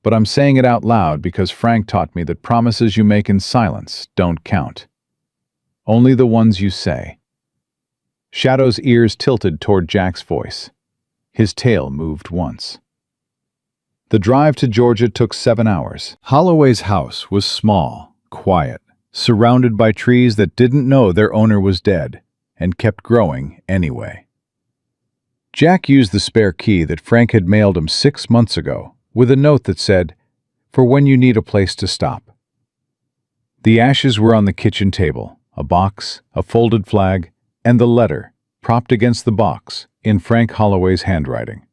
But I'm saying it out loud because Frank taught me that promises you make in silence don't count. Only the ones you say." Shadow's ears tilted toward Jack's voice. His tail moved once. The drive to Georgia took 7 hours. Holloway's house was small, quiet, surrounded by trees that didn't know their owner was dead and kept growing anyway. Jack used the spare key that Frank had mailed him 6 months ago with a note that said, "For when you need a place to stop." The ashes were on the kitchen table, a box, a folded flag, and the letter, propped against the box, in Frank Holloway's handwriting.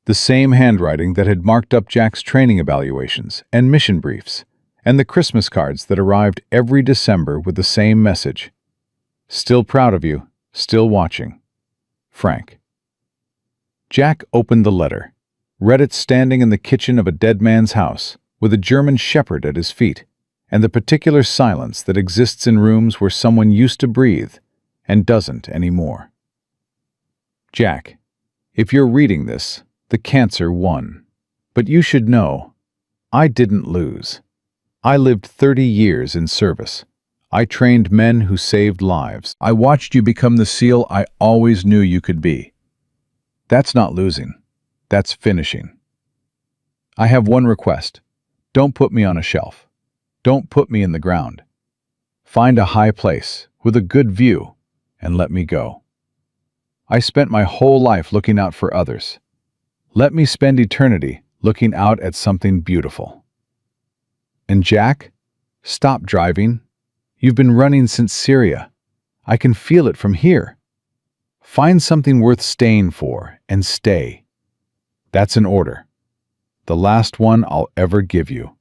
The same handwriting that had marked up Jack's training evaluations and mission briefs, and the Christmas cards that arrived every December with the same message. "Still proud of you, still watching. Frank." Jack opened the letter. read it standing in the kitchen of a dead man's house, with a German shepherd at his feet, and the particular silence that exists in rooms where someone used to breathe and doesn't anymore. Jack, if you're reading this, the cancer won. But you should know, I didn't lose. I lived 30 years in service. I trained men who saved lives. I watched you become the SEAL I always knew you could be. That's not losing. That's finishing. I have one request. Don't put me on a shelf. Don't put me in the ground. Find a high place with a good view and let me go. I spent my whole life looking out for others. Let me spend eternity looking out at something beautiful. And Jack, stop driving. You've been running since Syria. I can feel it from here. Find something worth staying for and stay. That's an order. The last one I'll ever give you.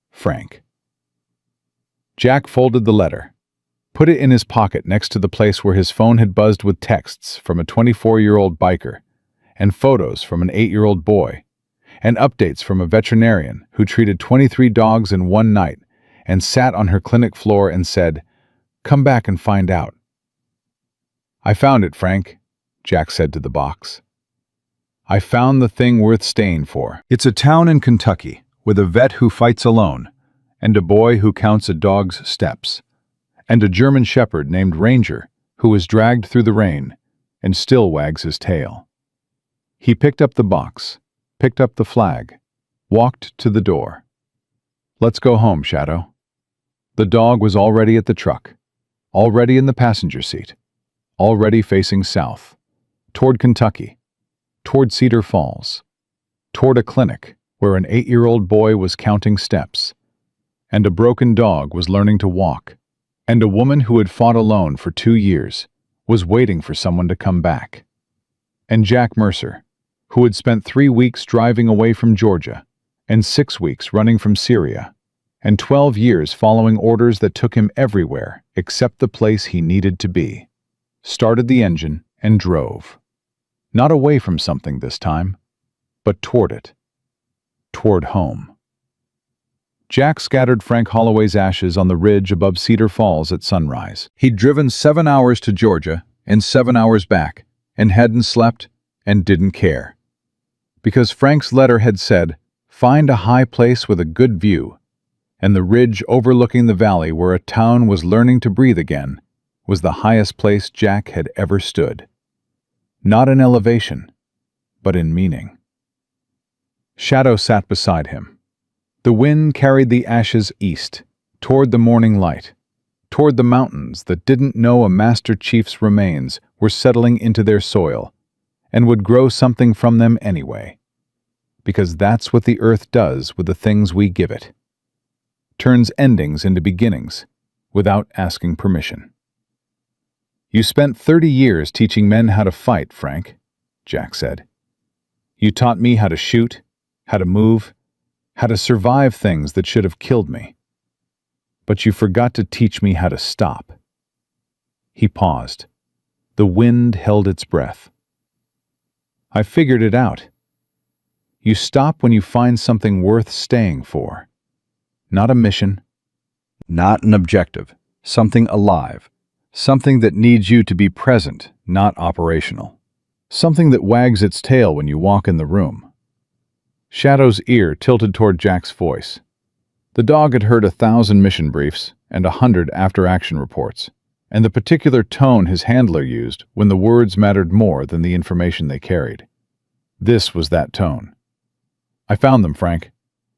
Frank. Jack folded the letter, put it in his pocket next to the place where his phone had buzzed with texts from a 24-year-old biker, and photos from an 8-year-old boy, and updates from a veterinarian who treated 23 dogs in one night and sat on her clinic floor and said, "Come back and find out." "I found it, Frank," Jack said to the box. "I found the thing worth staying for. It's a town in Kentucky with a vet who fights alone, and a boy who counts a dog's steps, and a German shepherd named Ranger who was dragged through the rain and still wags his tail." He picked up the box, picked up the flag, walked to the door. "Let's go home, Shadow." The dog was already at the truck, already in the passenger seat, already facing south, toward Kentucky, toward Cedar Falls, toward a clinic where an 8-year-old boy was counting steps, and a broken dog was learning to walk, and a woman who had fought alone for 2 years was waiting for someone to come back. And Jack Mercer, who had spent 3 weeks driving away from Georgia, and 6 weeks running from Syria, and 12 years following orders that took him everywhere except the place he needed to be, started the engine and drove. Not away from something this time, but toward it. Toward home. Jack scattered Frank Holloway's ashes on the ridge above Cedar Falls at sunrise. He'd driven 7 hours to Georgia and 7 hours back, and hadn't slept and didn't care. Because Frank's letter had said, "Find a high place with a good view," and the ridge overlooking the valley where a town was learning to breathe again was the highest place Jack had ever stood. Not in elevation, but in meaning. Shadow sat beside him. The wind carried the ashes east, toward the morning light, toward the mountains that didn't know a Master Chief's remains were settling into their soil, and would grow something from them anyway. Because that's what the earth does with the things we give it. Turns endings into beginnings, without asking permission. "You spent 30 years teaching men how to fight, Frank," Jack said. "You taught me how to shoot, how to move, how to survive things that should have killed me. But you forgot to teach me how to stop." He paused. The wind held its breath. "I figured it out. You stop when you find something worth staying for. Not a mission, not an objective, something alive, something that needs you to be present, not operational. Something that wags its tail when you walk in the room." Shadow's ear tilted toward Jack's voice. The dog had heard 1,000 mission briefs and 100 after-action reports, and the particular tone his handler used when the words mattered more than the information they carried. This was that tone. "I found them, Frank.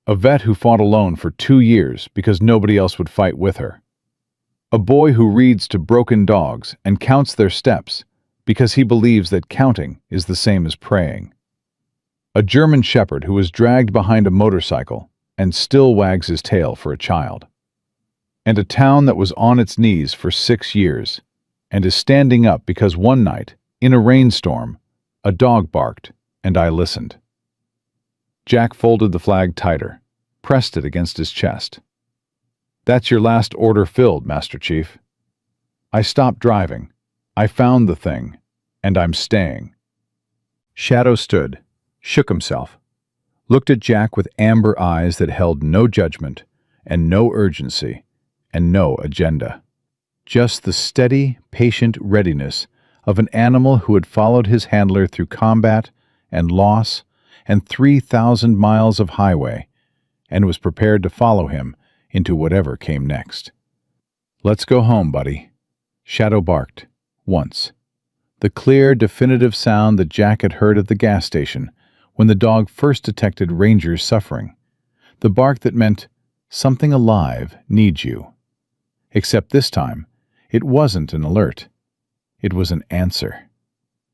A vet who fought alone for 2 years because nobody else would fight with her. A boy who reads to broken dogs and counts their steps because he believes that counting is the same as praying. A German shepherd who was dragged behind a motorcycle and still wags his tail for a child. And a town that was on its knees for 6 years and is standing up because one night, in a rainstorm, a dog barked and I listened." Jack folded the flag tighter, pressed it against his chest. "That's your last order filled, Master Chief. I stopped driving. I found the thing, and I'm staying." Shadow stood, shook himself, looked at Jack with amber eyes that held no judgment and no urgency and no agenda. Just the steady, patient readiness of an animal who had followed his handler through combat and loss and 3,000 miles of highway and was prepared to follow him into whatever came next. "Let's go home, buddy," Shadow barked, once. The clear, definitive sound that Jack had heard at the gas station when the dog first detected Ranger's suffering. The bark that meant, "Something alive needs you." Except this time, it wasn't an alert. It was an answer.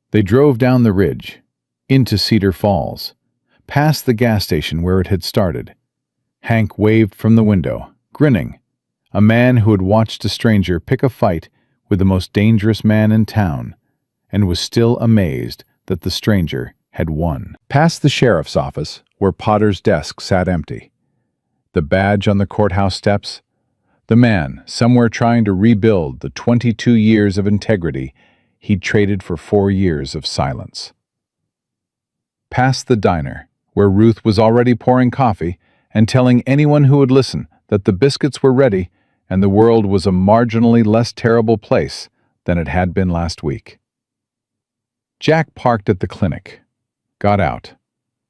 They drove down the ridge, into Cedar Falls, past the gas station where it had started. Hank waved from the window, grinning, a man who had watched a stranger pick a fight with the most dangerous man in town, and was still amazed that the stranger had won. Past the sheriff's office, where Potter's desk sat empty. The badge on the courthouse steps. The man, somewhere trying to rebuild the 22 years of integrity he'd traded for 4 years of silence. Past the diner, where Ruth was already pouring coffee and telling anyone who would listen that the biscuits were ready and the world was a marginally less terrible place than it had been last week. Jack parked at the clinic, got out.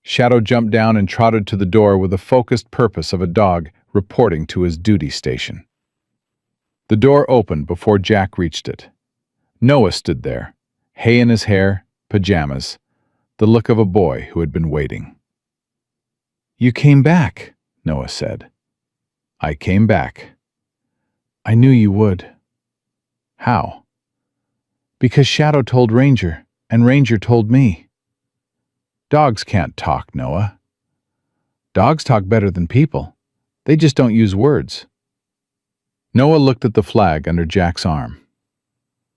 Shadow jumped down and trotted to the door with the focused purpose of a dog reporting to his duty station. The door opened before Jack reached it. Noah stood there, hay in his hair, pajamas, the look of a boy who had been waiting. "You came back," Noah said. "I came back." "I knew you would." "How?" "Because Shadow told Ranger, and Ranger told me." "Dogs can't talk, Noah." "Dogs talk better than people. They just don't use words." Noah looked at the flag under Jack's arm.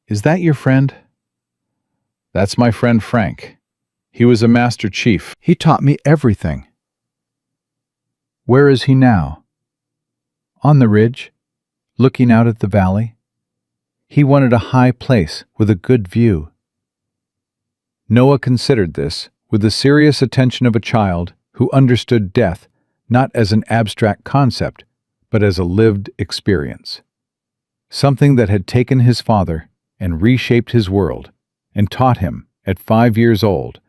"Is that your friend?" "That's my friend Frank. He was a Master Chief. He taught me everything." "Where is he now?" "On the ridge, looking out at the valley. He wanted a high place with a good view." Noah considered this with the serious attention of a child who understood death not as an abstract concept, but as a lived experience. Something that had taken his father and reshaped his world and taught him, at 5 years old,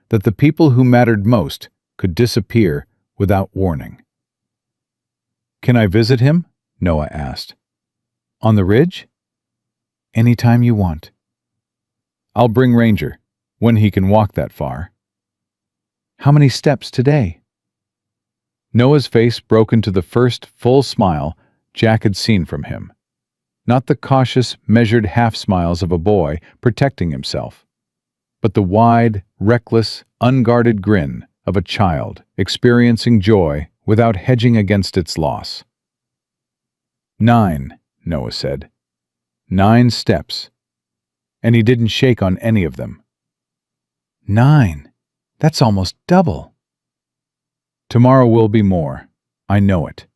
that the people who mattered most could disappear without warning. "Can I visit him?" Noah asked. "On the ridge?" "Anytime you want." "I'll bring Ranger, when he can walk that far." "How many steps today?" Noah's face broke into the first full smile Jack had seen from him. Not the cautious, measured half-smiles of a boy protecting himself, but the wide, reckless, unguarded grin of a child experiencing joy without hedging against its loss. 9, Noah said. 9 steps. And he didn't shake on any of them. 9. That's almost double. Tomorrow will be more. I know it.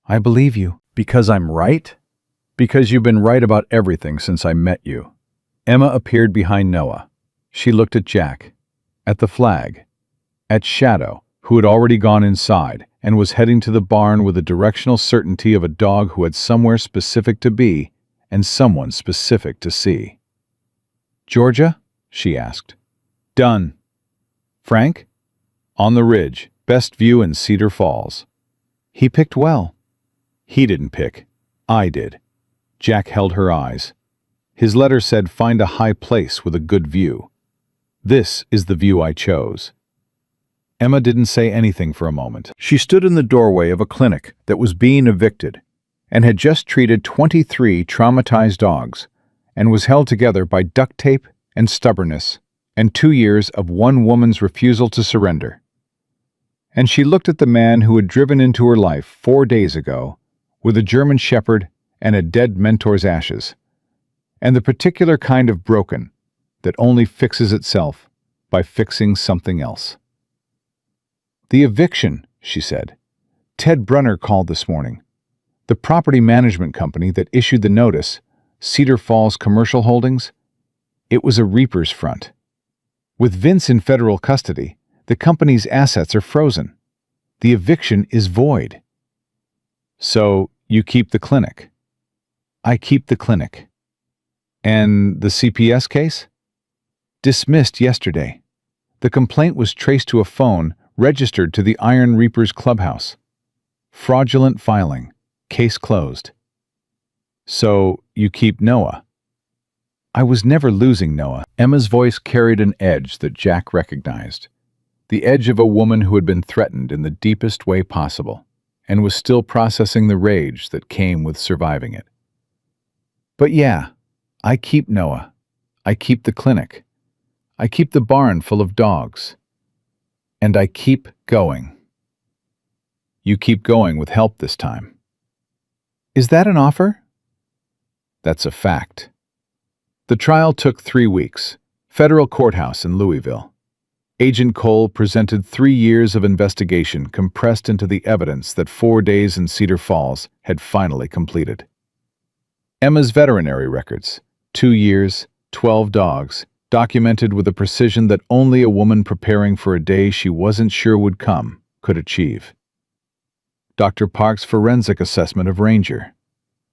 I believe you. Because I'm right? Because you've been right about everything since I met you. Emma appeared behind Noah. She looked at Jack, at the flag, at Shadow, who had already gone inside and was heading to the barn with the directional certainty of a dog who had somewhere specific to be and someone specific to see. "Georgia?" she asked. "Done." "Frank?" "On the ridge, best view in Cedar Falls." "He picked well." "He didn't pick. I did." Jack held her eyes. "His letter said find a high place with a good view. This is the view I chose." Emma didn't say anything for a moment. She stood in the doorway of a clinic that was being evicted and had just treated 23 traumatized dogs and was held together by duct tape and stubbornness and 2 years of one woman's refusal to surrender. And she looked at the man who had driven into her life 4 days ago with a German shepherd and a dead mentor's ashes, and the particular kind of broken that only fixes itself by fixing something else. "The eviction," she said. "Ted Brunner called this morning. The property management company that issued the notice, Cedar Falls Commercial Holdings, it was a reaper's front. With Vince in federal custody, The company's assets are frozen. The eviction is void. So you keep the clinic. I keep the clinic. And the CPS case? Dismissed yesterday. The complaint was traced to a phone registered to the Iron Reapers clubhouse. Fraudulent filing. Case closed. So you keep Noah. I was never losing Noah. Emma's voice carried an edge that Jack recognized. The edge of a woman who had been threatened in the deepest way possible and was still processing the rage that came with surviving it. But yeah, I keep Noah. I keep the clinic. I keep the barn full of dogs. And I keep going. You keep going with help this time. Is that an offer? That's a fact. The trial took 3 weeks. Federal courthouse in Louisville. Agent Cole presented 3 years of investigation compressed into the evidence that 4 days in Cedar Falls had finally completed. Emma's veterinary records, 2 years, 12 dogs, documented with a precision that only a woman preparing for a day she wasn't sure would come could achieve. Dr. Park's forensic assessment of Ranger.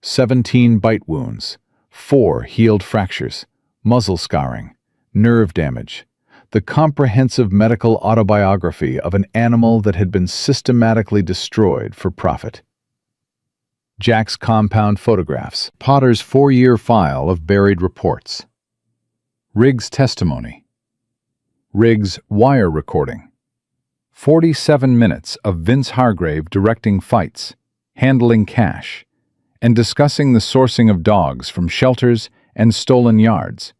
17 bite wounds, 4 healed fractures, muzzle scarring, nerve damage, the comprehensive medical autobiography of an animal that had been systematically destroyed for profit. Jack's compound photographs, Potter's 4-year file of buried reports. Riggs' testimony. Riggs' wire recording. 47 minutes of Vince Hargrave directing fights, handling cash, and discussing the sourcing of dogs from shelters and stolen yards,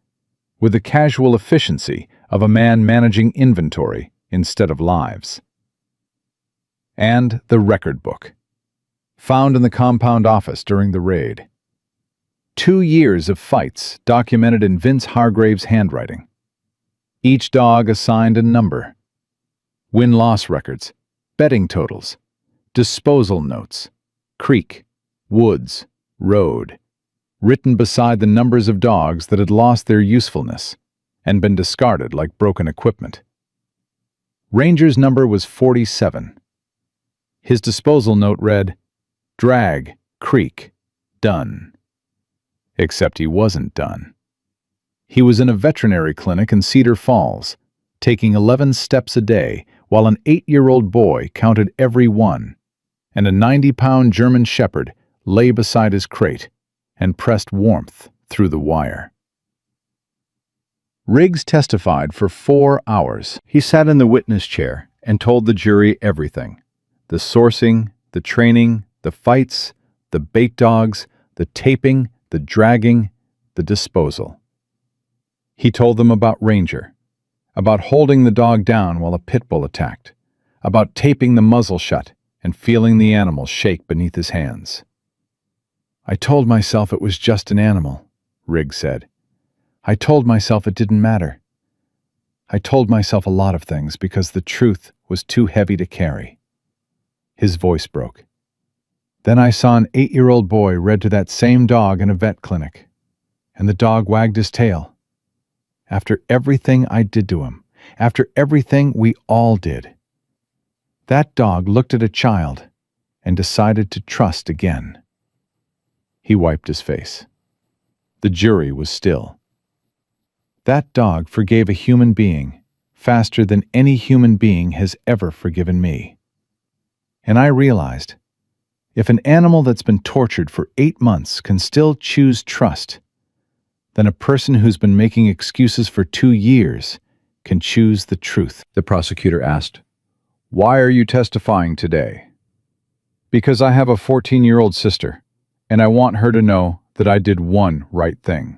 with the casual efficiency of a man managing inventory instead of lives. And the record book, found in the compound office during the raid. 2 years of fights documented in Vince Hargrave's handwriting. Each dog assigned a number. Win-loss records, betting totals, disposal notes, creek, woods, road, written beside the numbers of dogs that had lost their usefulness and been discarded like broken equipment. Ranger's number was 47. His disposal note read, "Drag, creek, done." Except he wasn't done. He was in a veterinary clinic in Cedar Falls, taking 11 steps a day while an 8-year-old boy counted every one, and a 90-pound German Shepherd lay beside his crate and pressed warmth through the wire. Riggs testified for 4 hours. He sat in the witness chair and told the jury everything: the sourcing, the training, the fights, the bait dogs, the taping, the dragging, the disposal. He told them about Ranger, about holding the dog down while a pit bull attacked, about taping the muzzle shut and feeling the animal shake beneath his hands. "I told myself it was just an animal," Riggs said. "I told myself it didn't matter. I told myself a lot of things because the truth was too heavy to carry." His voice broke. "Then I saw an 8-year-old boy read to that same dog in a vet clinic, and the dog wagged his tail. After everything I did to him, after everything we all did, that dog looked at a child and decided to trust again." He wiped his face. The jury was still. "That dog forgave a human being faster than any human being has ever forgiven me. And I realized, if an animal that's been tortured for 8 months can still choose trust, then a person who's been making excuses for 2 years can choose the truth." The prosecutor asked, "Why are you testifying today?" "Because I have a 14-year-old sister, and I want her to know that I did one right thing."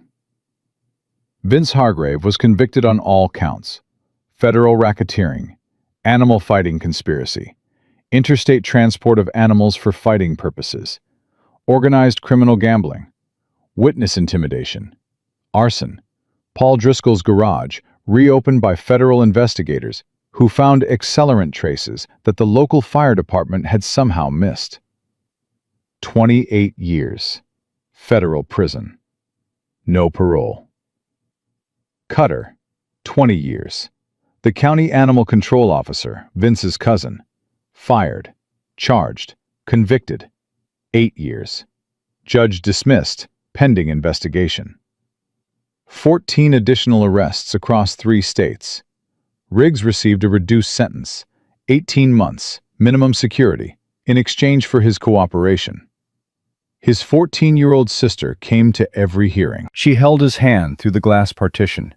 Vince Hargrave was convicted on all counts: federal racketeering, animal fighting conspiracy, interstate transport of animals for fighting purposes, organized criminal gambling, witness intimidation, arson, Paul Driscoll's garage reopened by federal investigators who found accelerant traces that the local fire department had somehow missed. 28 years. Federal prison. No parole. Cutter, 20 years. The county animal control officer, Vince's cousin, fired, charged, convicted, 8 years. Judge dismissed, pending investigation. 14 additional arrests across 3 states. Riggs received a reduced sentence, 18 months, minimum security, in exchange for his cooperation. His 14-year-old sister came to every hearing. She held his hand through the glass partition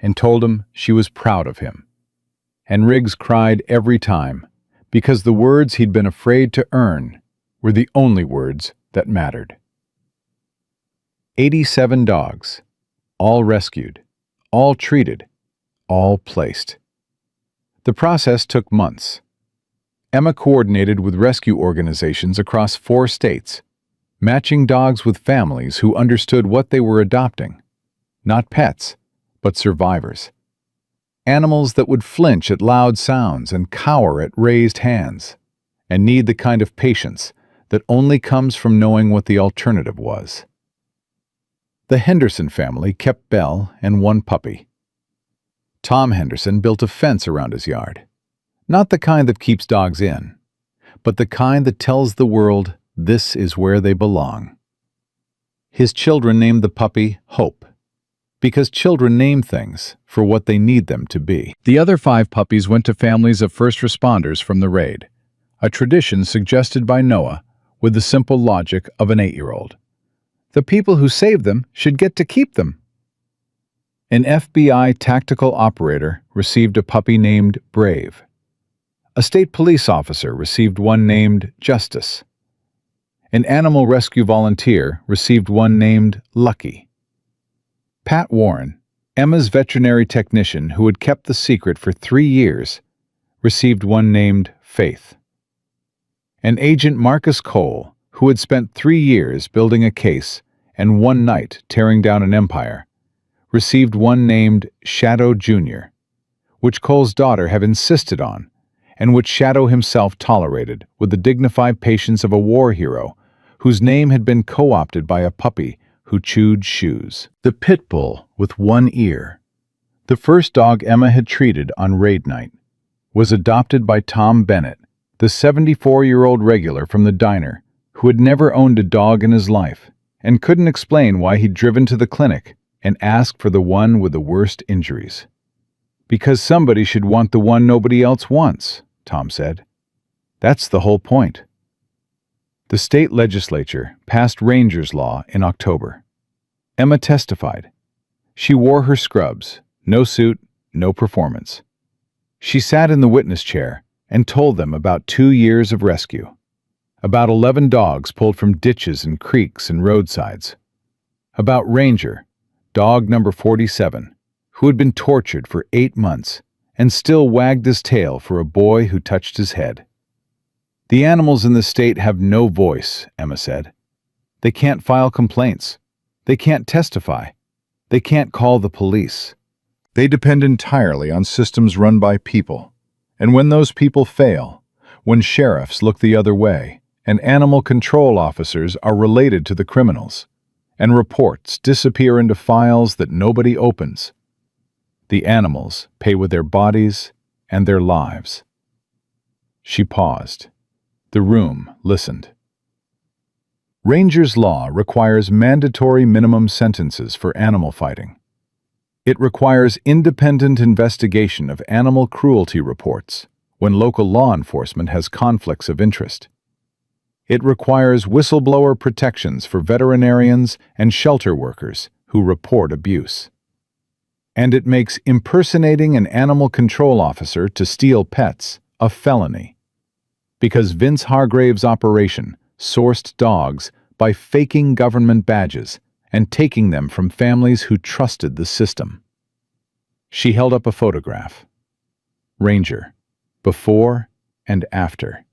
and told him she was proud of him. And Riggs cried every time, because the words he'd been afraid to earn were the only words that mattered. 87 dogs, all rescued, all treated, all placed. The process took months. Emma coordinated with rescue organizations across 4 states, matching dogs with families who understood what they were adopting. Not pets, but survivors. Animals that would flinch at loud sounds and cower at raised hands, and need the kind of patience that only comes from knowing what the alternative was. The Henderson family kept Belle and 1 puppy. Tom Henderson built a fence around his yard. Not the kind that keeps dogs in, but the kind that tells the world this is where they belong. His children named the puppy Hope, because children name things for what they need them to be. The other 5 puppies went to families of first responders from the raid, a tradition suggested by Noah with the simple logic of an 8-year-old. The people who saved them should get to keep them. An FBI tactical operator received a puppy named Brave. A state police officer received one named Justice. An animal rescue volunteer received one named Lucky. Pat Warren, Emma's veterinary technician who had kept the secret for 3 years, received one named Faith. And Agent Marcus Cole, who had spent 3 years building a case and 1 night tearing down an empire, received one named Shadow Jr., which Cole's daughter had insisted on, and which Shadow himself tolerated with the dignified patience of a war hero whose name had been co-opted by a puppy who chewed shoes. The pit bull with 1 ear, the first dog Emma had treated on raid night, was adopted by Tom Bennett, the 74-year-old regular from the diner who had never owned a dog in his life and couldn't explain why he'd driven to the clinic and asked for the one with the worst injuries. Because somebody should want the one nobody else wants, Tom said. That's the whole point. The state legislature passed Rangers law in October. Emma testified. She wore her scrubs, no suit, no performance. She sat in the witness chair and told them about 2 years of rescue. About 11 dogs pulled from ditches and creeks and roadsides. About Ranger, dog number 47, who had been tortured for 8 months and still wagged his tail for a boy who touched his head. The animals in the state have no voice, Emma said. They can't file complaints. They can't testify. They can't call the police. They depend entirely on systems run by people. And when those people fail, when sheriffs look the other way, and animal control officers are related to the criminals, and reports disappear into files that nobody opens, the animals pay with their bodies and their lives. She paused. The room listened. Rangers law requires mandatory minimum sentences for animal fighting. It requires independent investigation of animal cruelty reports when local law enforcement has conflicts of interest. It requires whistleblower protections for veterinarians and shelter workers who report abuse. And it makes impersonating an animal control officer to steal pets a felony. Because Vince Hargrave's operation sourced dogs by faking government badges and taking them from families who trusted the system. She held up a photograph. Ranger, before and after.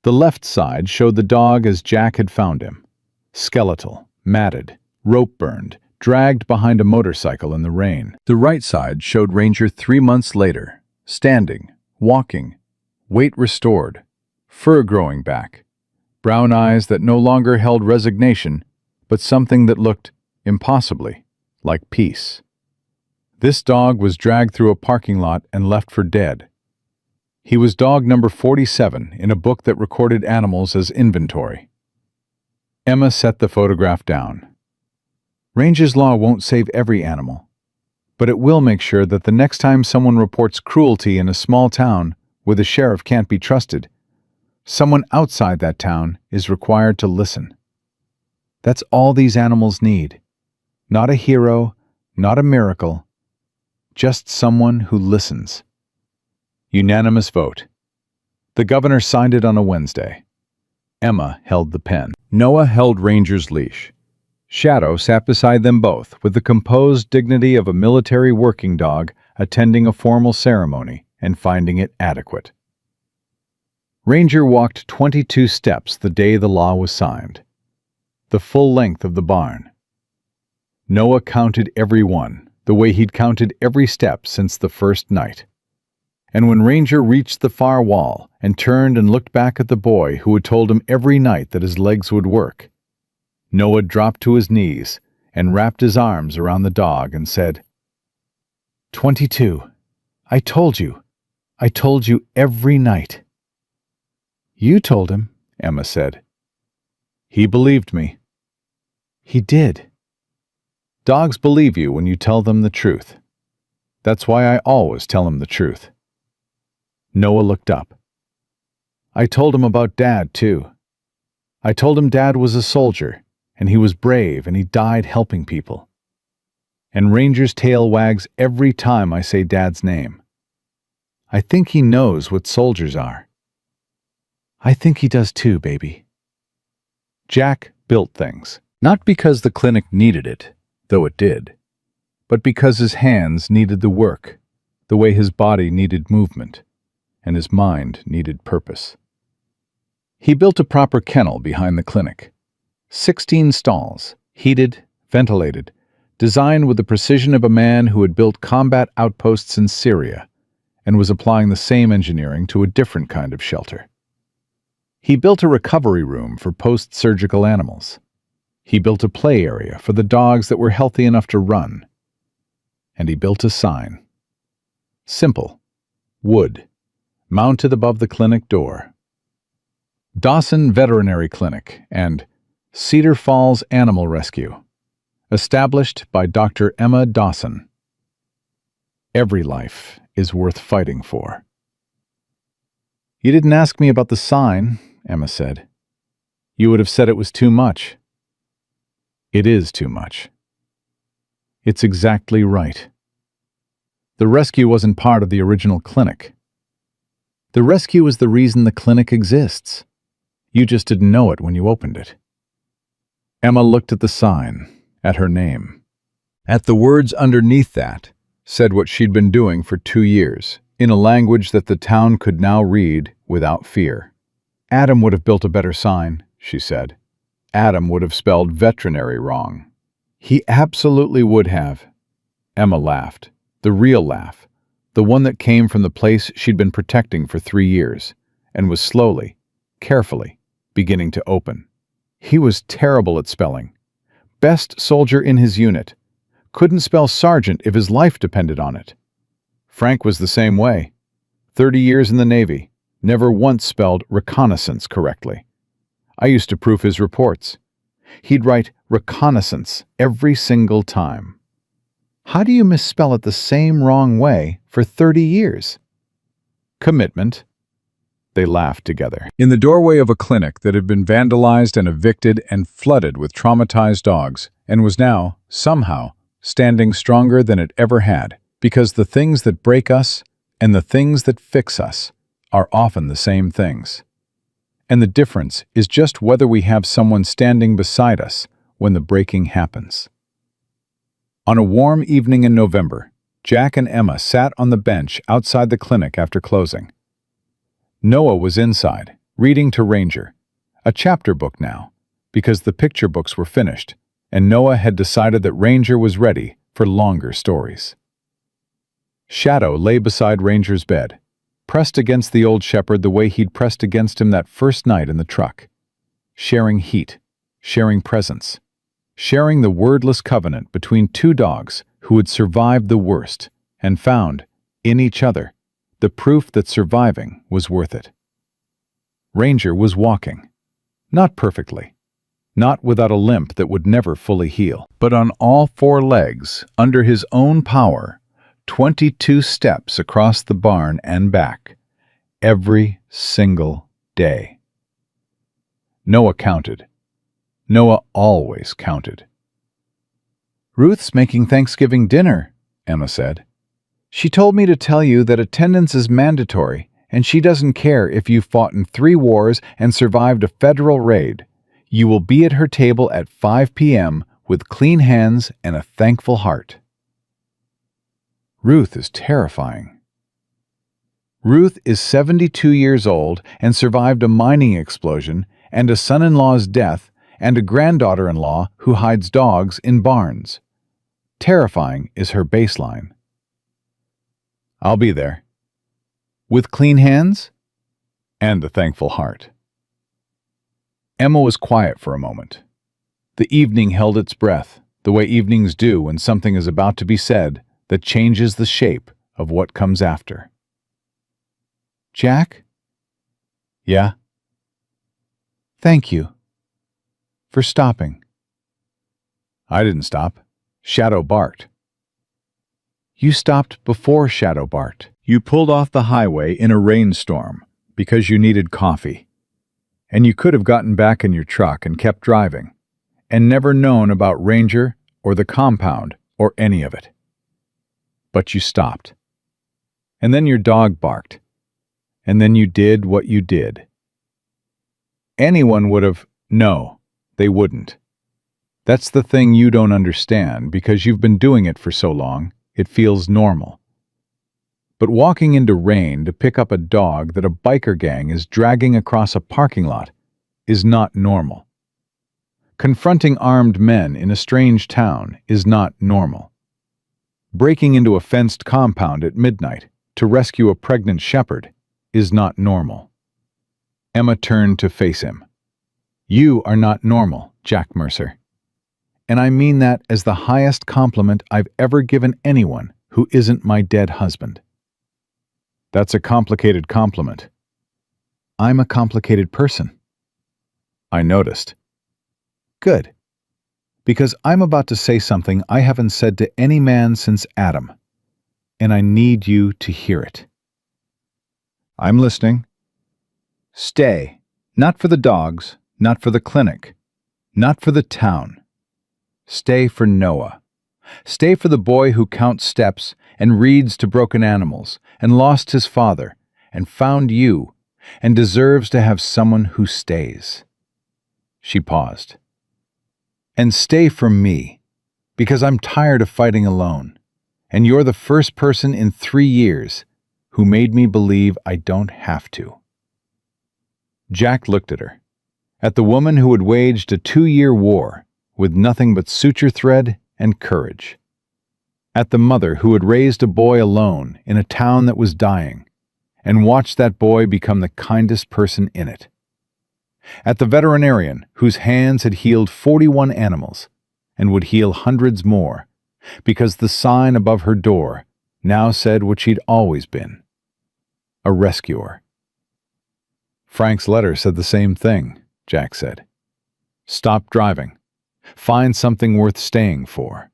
The left side showed the dog as Jack had found him, skeletal, matted, rope-burned, dragged behind a motorcycle in the rain. The right side showed Ranger 3 months later, standing, walking, weight restored, fur growing back, brown eyes that no longer held resignation, but something that looked, impossibly, like peace. This dog was dragged through a parking lot and left for dead. He was dog number 47 in a book that recorded animals as inventory. Emma set the photograph down. Ranger's law won't save every animal, but it will make sure that the next time someone reports cruelty in a small town where the sheriff can't be trusted, someone outside that town is required to listen. That's all these animals need. Not a hero, not a miracle, just someone who listens. Unanimous vote. The governor signed it on a Wednesday. Emma held the pen. Noah held Ranger's leash. Shadow sat beside them both with the composed dignity of a military working dog attending a formal ceremony and finding it adequate. Ranger walked 22 steps the day the law was signed, the full length of the barn. Noah counted every one, the way he'd counted every step since the first night. And when Ranger reached the far wall and turned and looked back at the boy who had told him every night that his legs would work, Noah dropped to his knees and wrapped his arms around the dog and said, 22. I told you. I told you every night. You told him, Emma said. He believed me. He did. Dogs believe you when you tell them the truth. That's why I always tell him the truth. Noah looked up. I told him about Dad, too. I told him Dad was a soldier, and he was brave, and he died helping people. And Ranger's tail wags every time I say Dad's name. I think he knows what soldiers are. I think he does too, baby. Jack built things, not because the clinic needed it, though it did, but because his hands needed the work, the way his body needed movement, and his mind needed purpose. He built a proper kennel behind the clinic. 16 stalls, heated, ventilated, designed with the precision of a man who had built combat outposts in Syria and was applying the same engineering to a different kind of shelter. He built a recovery room for post-surgical animals. He built a play area for the dogs that were healthy enough to run. And he built a sign. Simple. Wood. Mounted above the clinic door. Dawson Veterinary Clinic and Cedar Falls Animal Rescue. Established by Dr. Emma Dawson. Every life is worth fighting for. You didn't ask me about the sign, Emma said. You would have said it was too much. It is too much. It's exactly right. The rescue wasn't part of the original clinic. The rescue is the reason the clinic exists. You just didn't know it when you opened it. Emma looked at the sign, at her name. At the words underneath that, said what she'd been doing for 2 years, in a language that the town could now read without fear. Adam would have built a better sign, she said. Adam would have spelled veterinary wrong. He absolutely would have. Emma laughed, the real laugh, the one that came from the place she'd been protecting for 3 years, and was slowly, carefully, beginning to open. He was terrible at spelling. Best soldier in his unit. Couldn't spell sergeant if his life depended on it. Frank was the same way. 30 years in the Navy, never once spelled reconnaissance correctly. I used to proof his reports. He'd write reconnaissance every single time. How do you misspell it the same wrong way for 30 years? Commitment. They laughed together. In the doorway of a clinic that had been vandalized and evicted and flooded with traumatized dogs, and was now, somehow, standing stronger than it ever had, because the things that break us and the things that fix us are often the same things. And the difference is just whether we have someone standing beside us when the breaking happens. On a warm evening in November, Jack and Emma sat on the bench outside the clinic after closing. Noah was inside, reading to Ranger, a chapter book now, because the picture books were finished, and Noah had decided that Ranger was ready for longer stories. Shadow lay beside Ranger's bed, pressed against the old shepherd the way he'd pressed against him that first night in the truck, sharing heat, sharing presence, sharing the wordless covenant between 2 dogs who had survived the worst and found, in each other, the proof that surviving was worth it. Ranger was walking. Not perfectly. Not without a limp that would never fully heal, but on all four legs, under his own power, 22 steps across the barn and back, every single day. Noah counted. Noah always counted. "Ruth's making Thanksgiving dinner," Emma said. "She told me to tell you that attendance is mandatory, and she doesn't care if you fought in 3 wars and survived a federal raid. You will be at her table at 5 p.m. with clean hands and a thankful heart." Ruth is terrifying. Ruth is 72 years old and survived a mining explosion and a son-in-law's death and a granddaughter-in-law who hides dogs in barns. Terrifying is her baseline. "I'll be there. With clean hands and a thankful heart." Emma was quiet for a moment. The evening held its breath, the way evenings do when something is about to be said that changes the shape of what comes after. "Jack?" "Yeah?" "Thank you for stopping." "I didn't stop. Shadow barked." "You stopped before Shadow barked. You pulled off the highway in a rainstorm because you needed coffee. And you could have gotten back in your truck and kept driving, and never known about Ranger or the compound or any of it. But you stopped. And then your dog barked. And then you did what you did. Anyone would have. No, they wouldn't. That's the thing you don't understand because you've been doing it for so long, it feels normal. But walking into rain to pick up a dog that a biker gang is dragging across a parking lot is not normal. Confronting armed men in a strange town is not normal. Breaking into a fenced compound at midnight to rescue a pregnant shepherd is not normal. Emma turned to face him. "You are not normal, Jack Mercer. And I mean that as the highest compliment I've ever given anyone who isn't my dead husband." "That's a complicated compliment." "I'm a complicated person." "I noticed." "Good. Because I'm about to say something I haven't said to any man since Adam, and I need you to hear it." "I'm listening." Stay. Not for the dogs, not for the clinic, not for the town. Stay for Noah. Stay for the boy who counts steps and reads to broken animals and lost his father and found you and deserves to have someone who stays. She paused. "And stay for me, because I'm tired of fighting alone, and you're the first person in 3 years who made me believe I don't have to." Jack looked at her, at the woman who had waged a 2-year war with nothing but suture thread and courage, at the mother who had raised a boy alone in a town that was dying and watched that boy become the kindest person in it, at the veterinarian whose hands had healed 41 animals and would heal hundreds more because the sign above her door now said what she'd always been, a rescuer. "Frank's letter said the same thing," Jack said. "Stop driving. Find something worth staying for.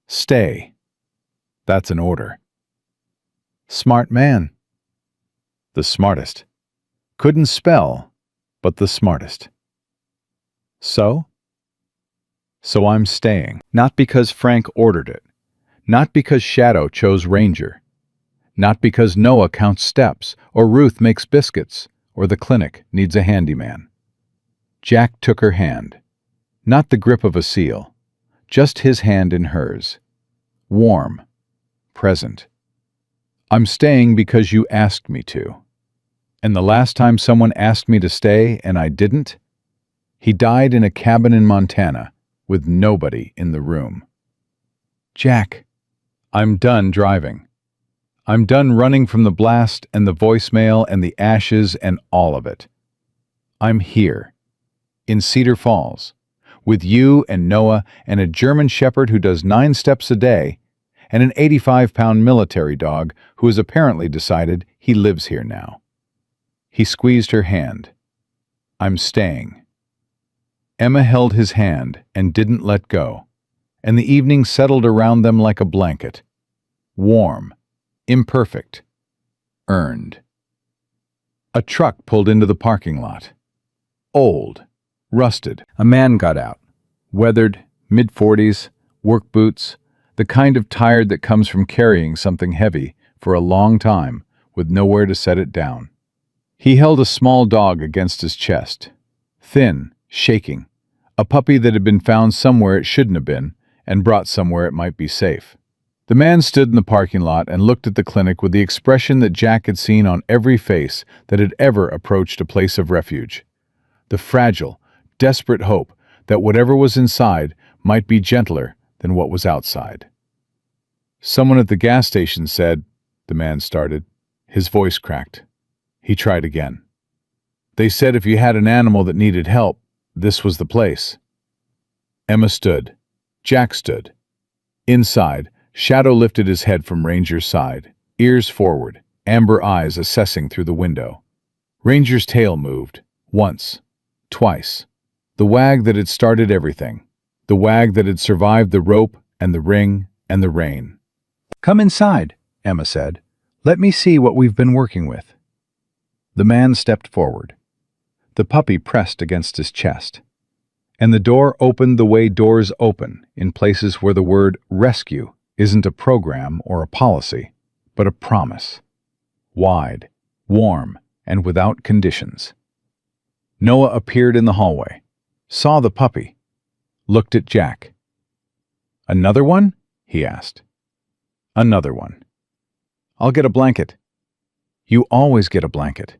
Stay. That's an order." "Smart man." "The smartest. Couldn't spell, but the smartest." "So?" "So I'm staying. Not because Frank ordered it. Not because Shadow chose Ranger. Not because Noah counts steps, or Ruth makes biscuits, or the clinic needs a handyman." Jack took her hand. Not the grip of a seal, just his hand in hers. Warm. Present. "I'm staying because you asked me to. And the last time someone asked me to stay and I didn't, he died in a cabin in Montana with nobody in the room." "Jack." "I'm done driving. I'm done running from the blast and the voicemail and the ashes and all of it. I'm here, in Cedar Falls, with you and Noah and a German shepherd who does 9 steps a day and an 85-pound military dog who has apparently decided he lives here now. He squeezed her hand. "I'm staying." Emma held his hand and didn't let go, and the evening settled around them like a blanket. Warm, imperfect, earned. A truck pulled into the parking lot. Old, rusted. A man got out. Weathered, mid-40s, work boots, the kind of tired that comes from carrying something heavy for a long time with nowhere to set it down. He held a small dog against his chest. Thin, shaking. A puppy that had been found somewhere it shouldn't have been and brought somewhere it might be safe. The man stood in the parking lot and looked at the clinic with the expression that Jack had seen on every face that had ever approached a place of refuge. The fragile, desperate hope that whatever was inside might be gentler than what was outside. "Someone at the gas station said," the man started. His voice cracked. He tried again. "They said if you had an animal that needed help, this was the place." Emma stood. Jack stood. Inside, Shadow lifted his head from Ranger's side, ears forward, amber eyes assessing through the window. Ranger's tail moved, once, twice. The wag that had started everything. The wag that had survived the rope and the ring and the rain. "Come inside," Emma said. "Let me see what we've been working with." The man stepped forward. The puppy pressed against his chest. And the door opened the way doors open in places where the word rescue isn't a program or a policy, but a promise. Wide, warm, and without conditions. Noah appeared in the hallway, saw the puppy, looked at Jack. "Another one?" he asked. "Another one." "I'll get a blanket." "You always get a blanket."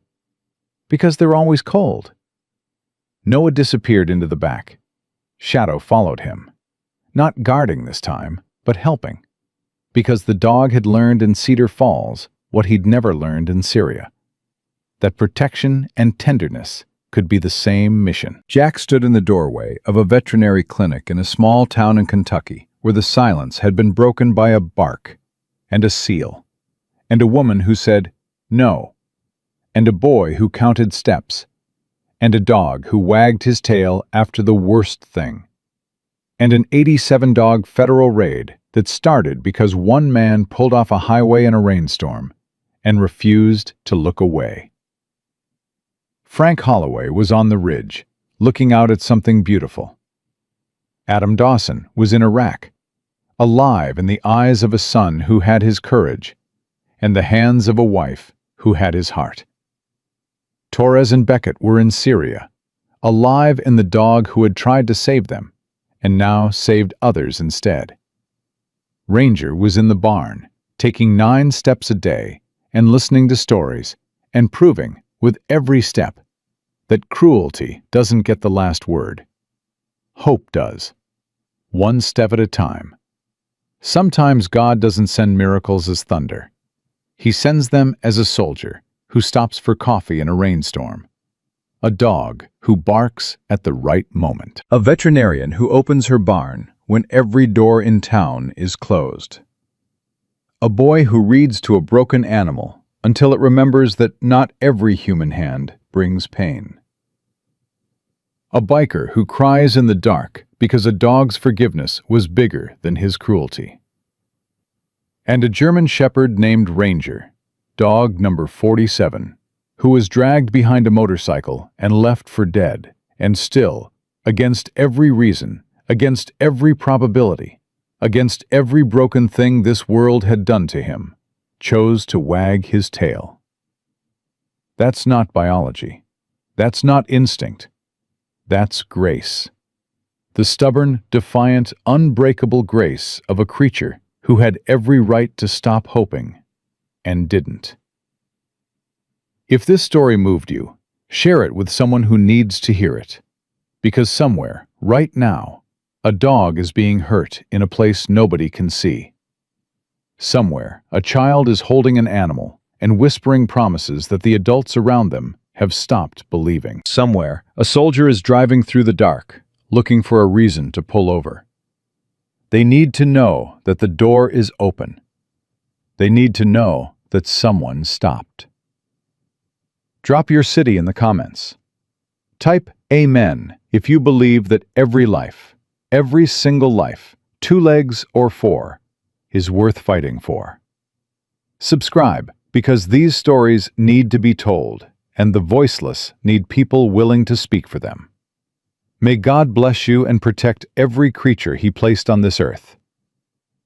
"Because they're always cold." Noah disappeared into the back. Shadow followed him. Not guarding this time, but helping. Because the dog had learned in Cedar Falls what he'd never learned in Syria. That protection and tenderness could be the same mission. Jack stood in the doorway of a veterinary clinic in a small town in Kentucky where the silence had been broken by a bark, and a seal, and a woman who said, "No," and a boy who counted steps, and a dog who wagged his tail after the worst thing, and an 87-dog federal raid that started because one man pulled off a highway in a rainstorm and refused to look away. Frank Holloway was on the ridge, looking out at something beautiful. Adam Dawson was in Iraq, alive in the eyes of a son who had his courage, and the hands of a wife who had his heart. Torres and Beckett were in Syria, alive in the dog who had tried to save them, and now saved others instead. Ranger was in the barn, taking 9 steps a day, and listening to stories, and proving, with every step, that cruelty doesn't get the last word. Hope does. One step at a time. Sometimes God doesn't send miracles as thunder. He sends them as a soldier who stops for coffee in a rainstorm. A dog who barks at the right moment. A veterinarian who opens her barn when every door in town is closed. A boy who reads to a broken animal until it remembers that not every human hand brings pain. A biker who cries in the dark because a dog's forgiveness was bigger than his cruelty. And a German shepherd named Ranger, dog number 47, who was dragged behind a motorcycle and left for dead, and still, against every reason, against every probability, against every broken thing this world had done to him, chose to wag his tail. That's not biology. That's not instinct. That's grace. The stubborn, defiant, unbreakable grace of a creature who had every right to stop hoping, and didn't. If this story moved you, share it with someone who needs to hear it. Because somewhere, right now, a dog is being hurt in a place nobody can see. Somewhere, a child is holding an animal and whispering promises that the adults around them have stopped believing. Somewhere, a soldier is driving through the dark, looking for a reason to pull over. They need to know that the door is open. They need to know that someone stopped. Drop your city in the comments. Type Amen if you believe that every life, every single life, 2 legs or 4, is worth fighting for. Subscribe, because these stories need to be told, and the voiceless need people willing to speak for them. May God bless you and protect every creature He placed on this earth.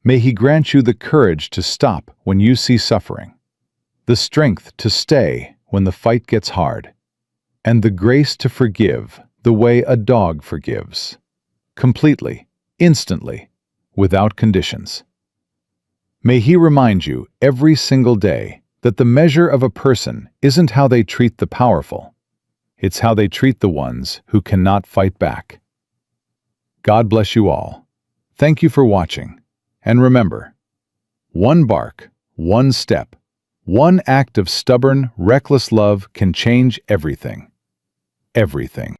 May He grant you the courage to stop when you see suffering, the strength to stay when the fight gets hard, and the grace to forgive the way a dog forgives, completely, instantly, without conditions. May He remind you every single day that the measure of a person isn't how they treat the powerful, it's how they treat the ones who cannot fight back. God bless you all. Thank you for watching. And remember, one bark, one step, one act of stubborn, reckless love can change everything. Everything.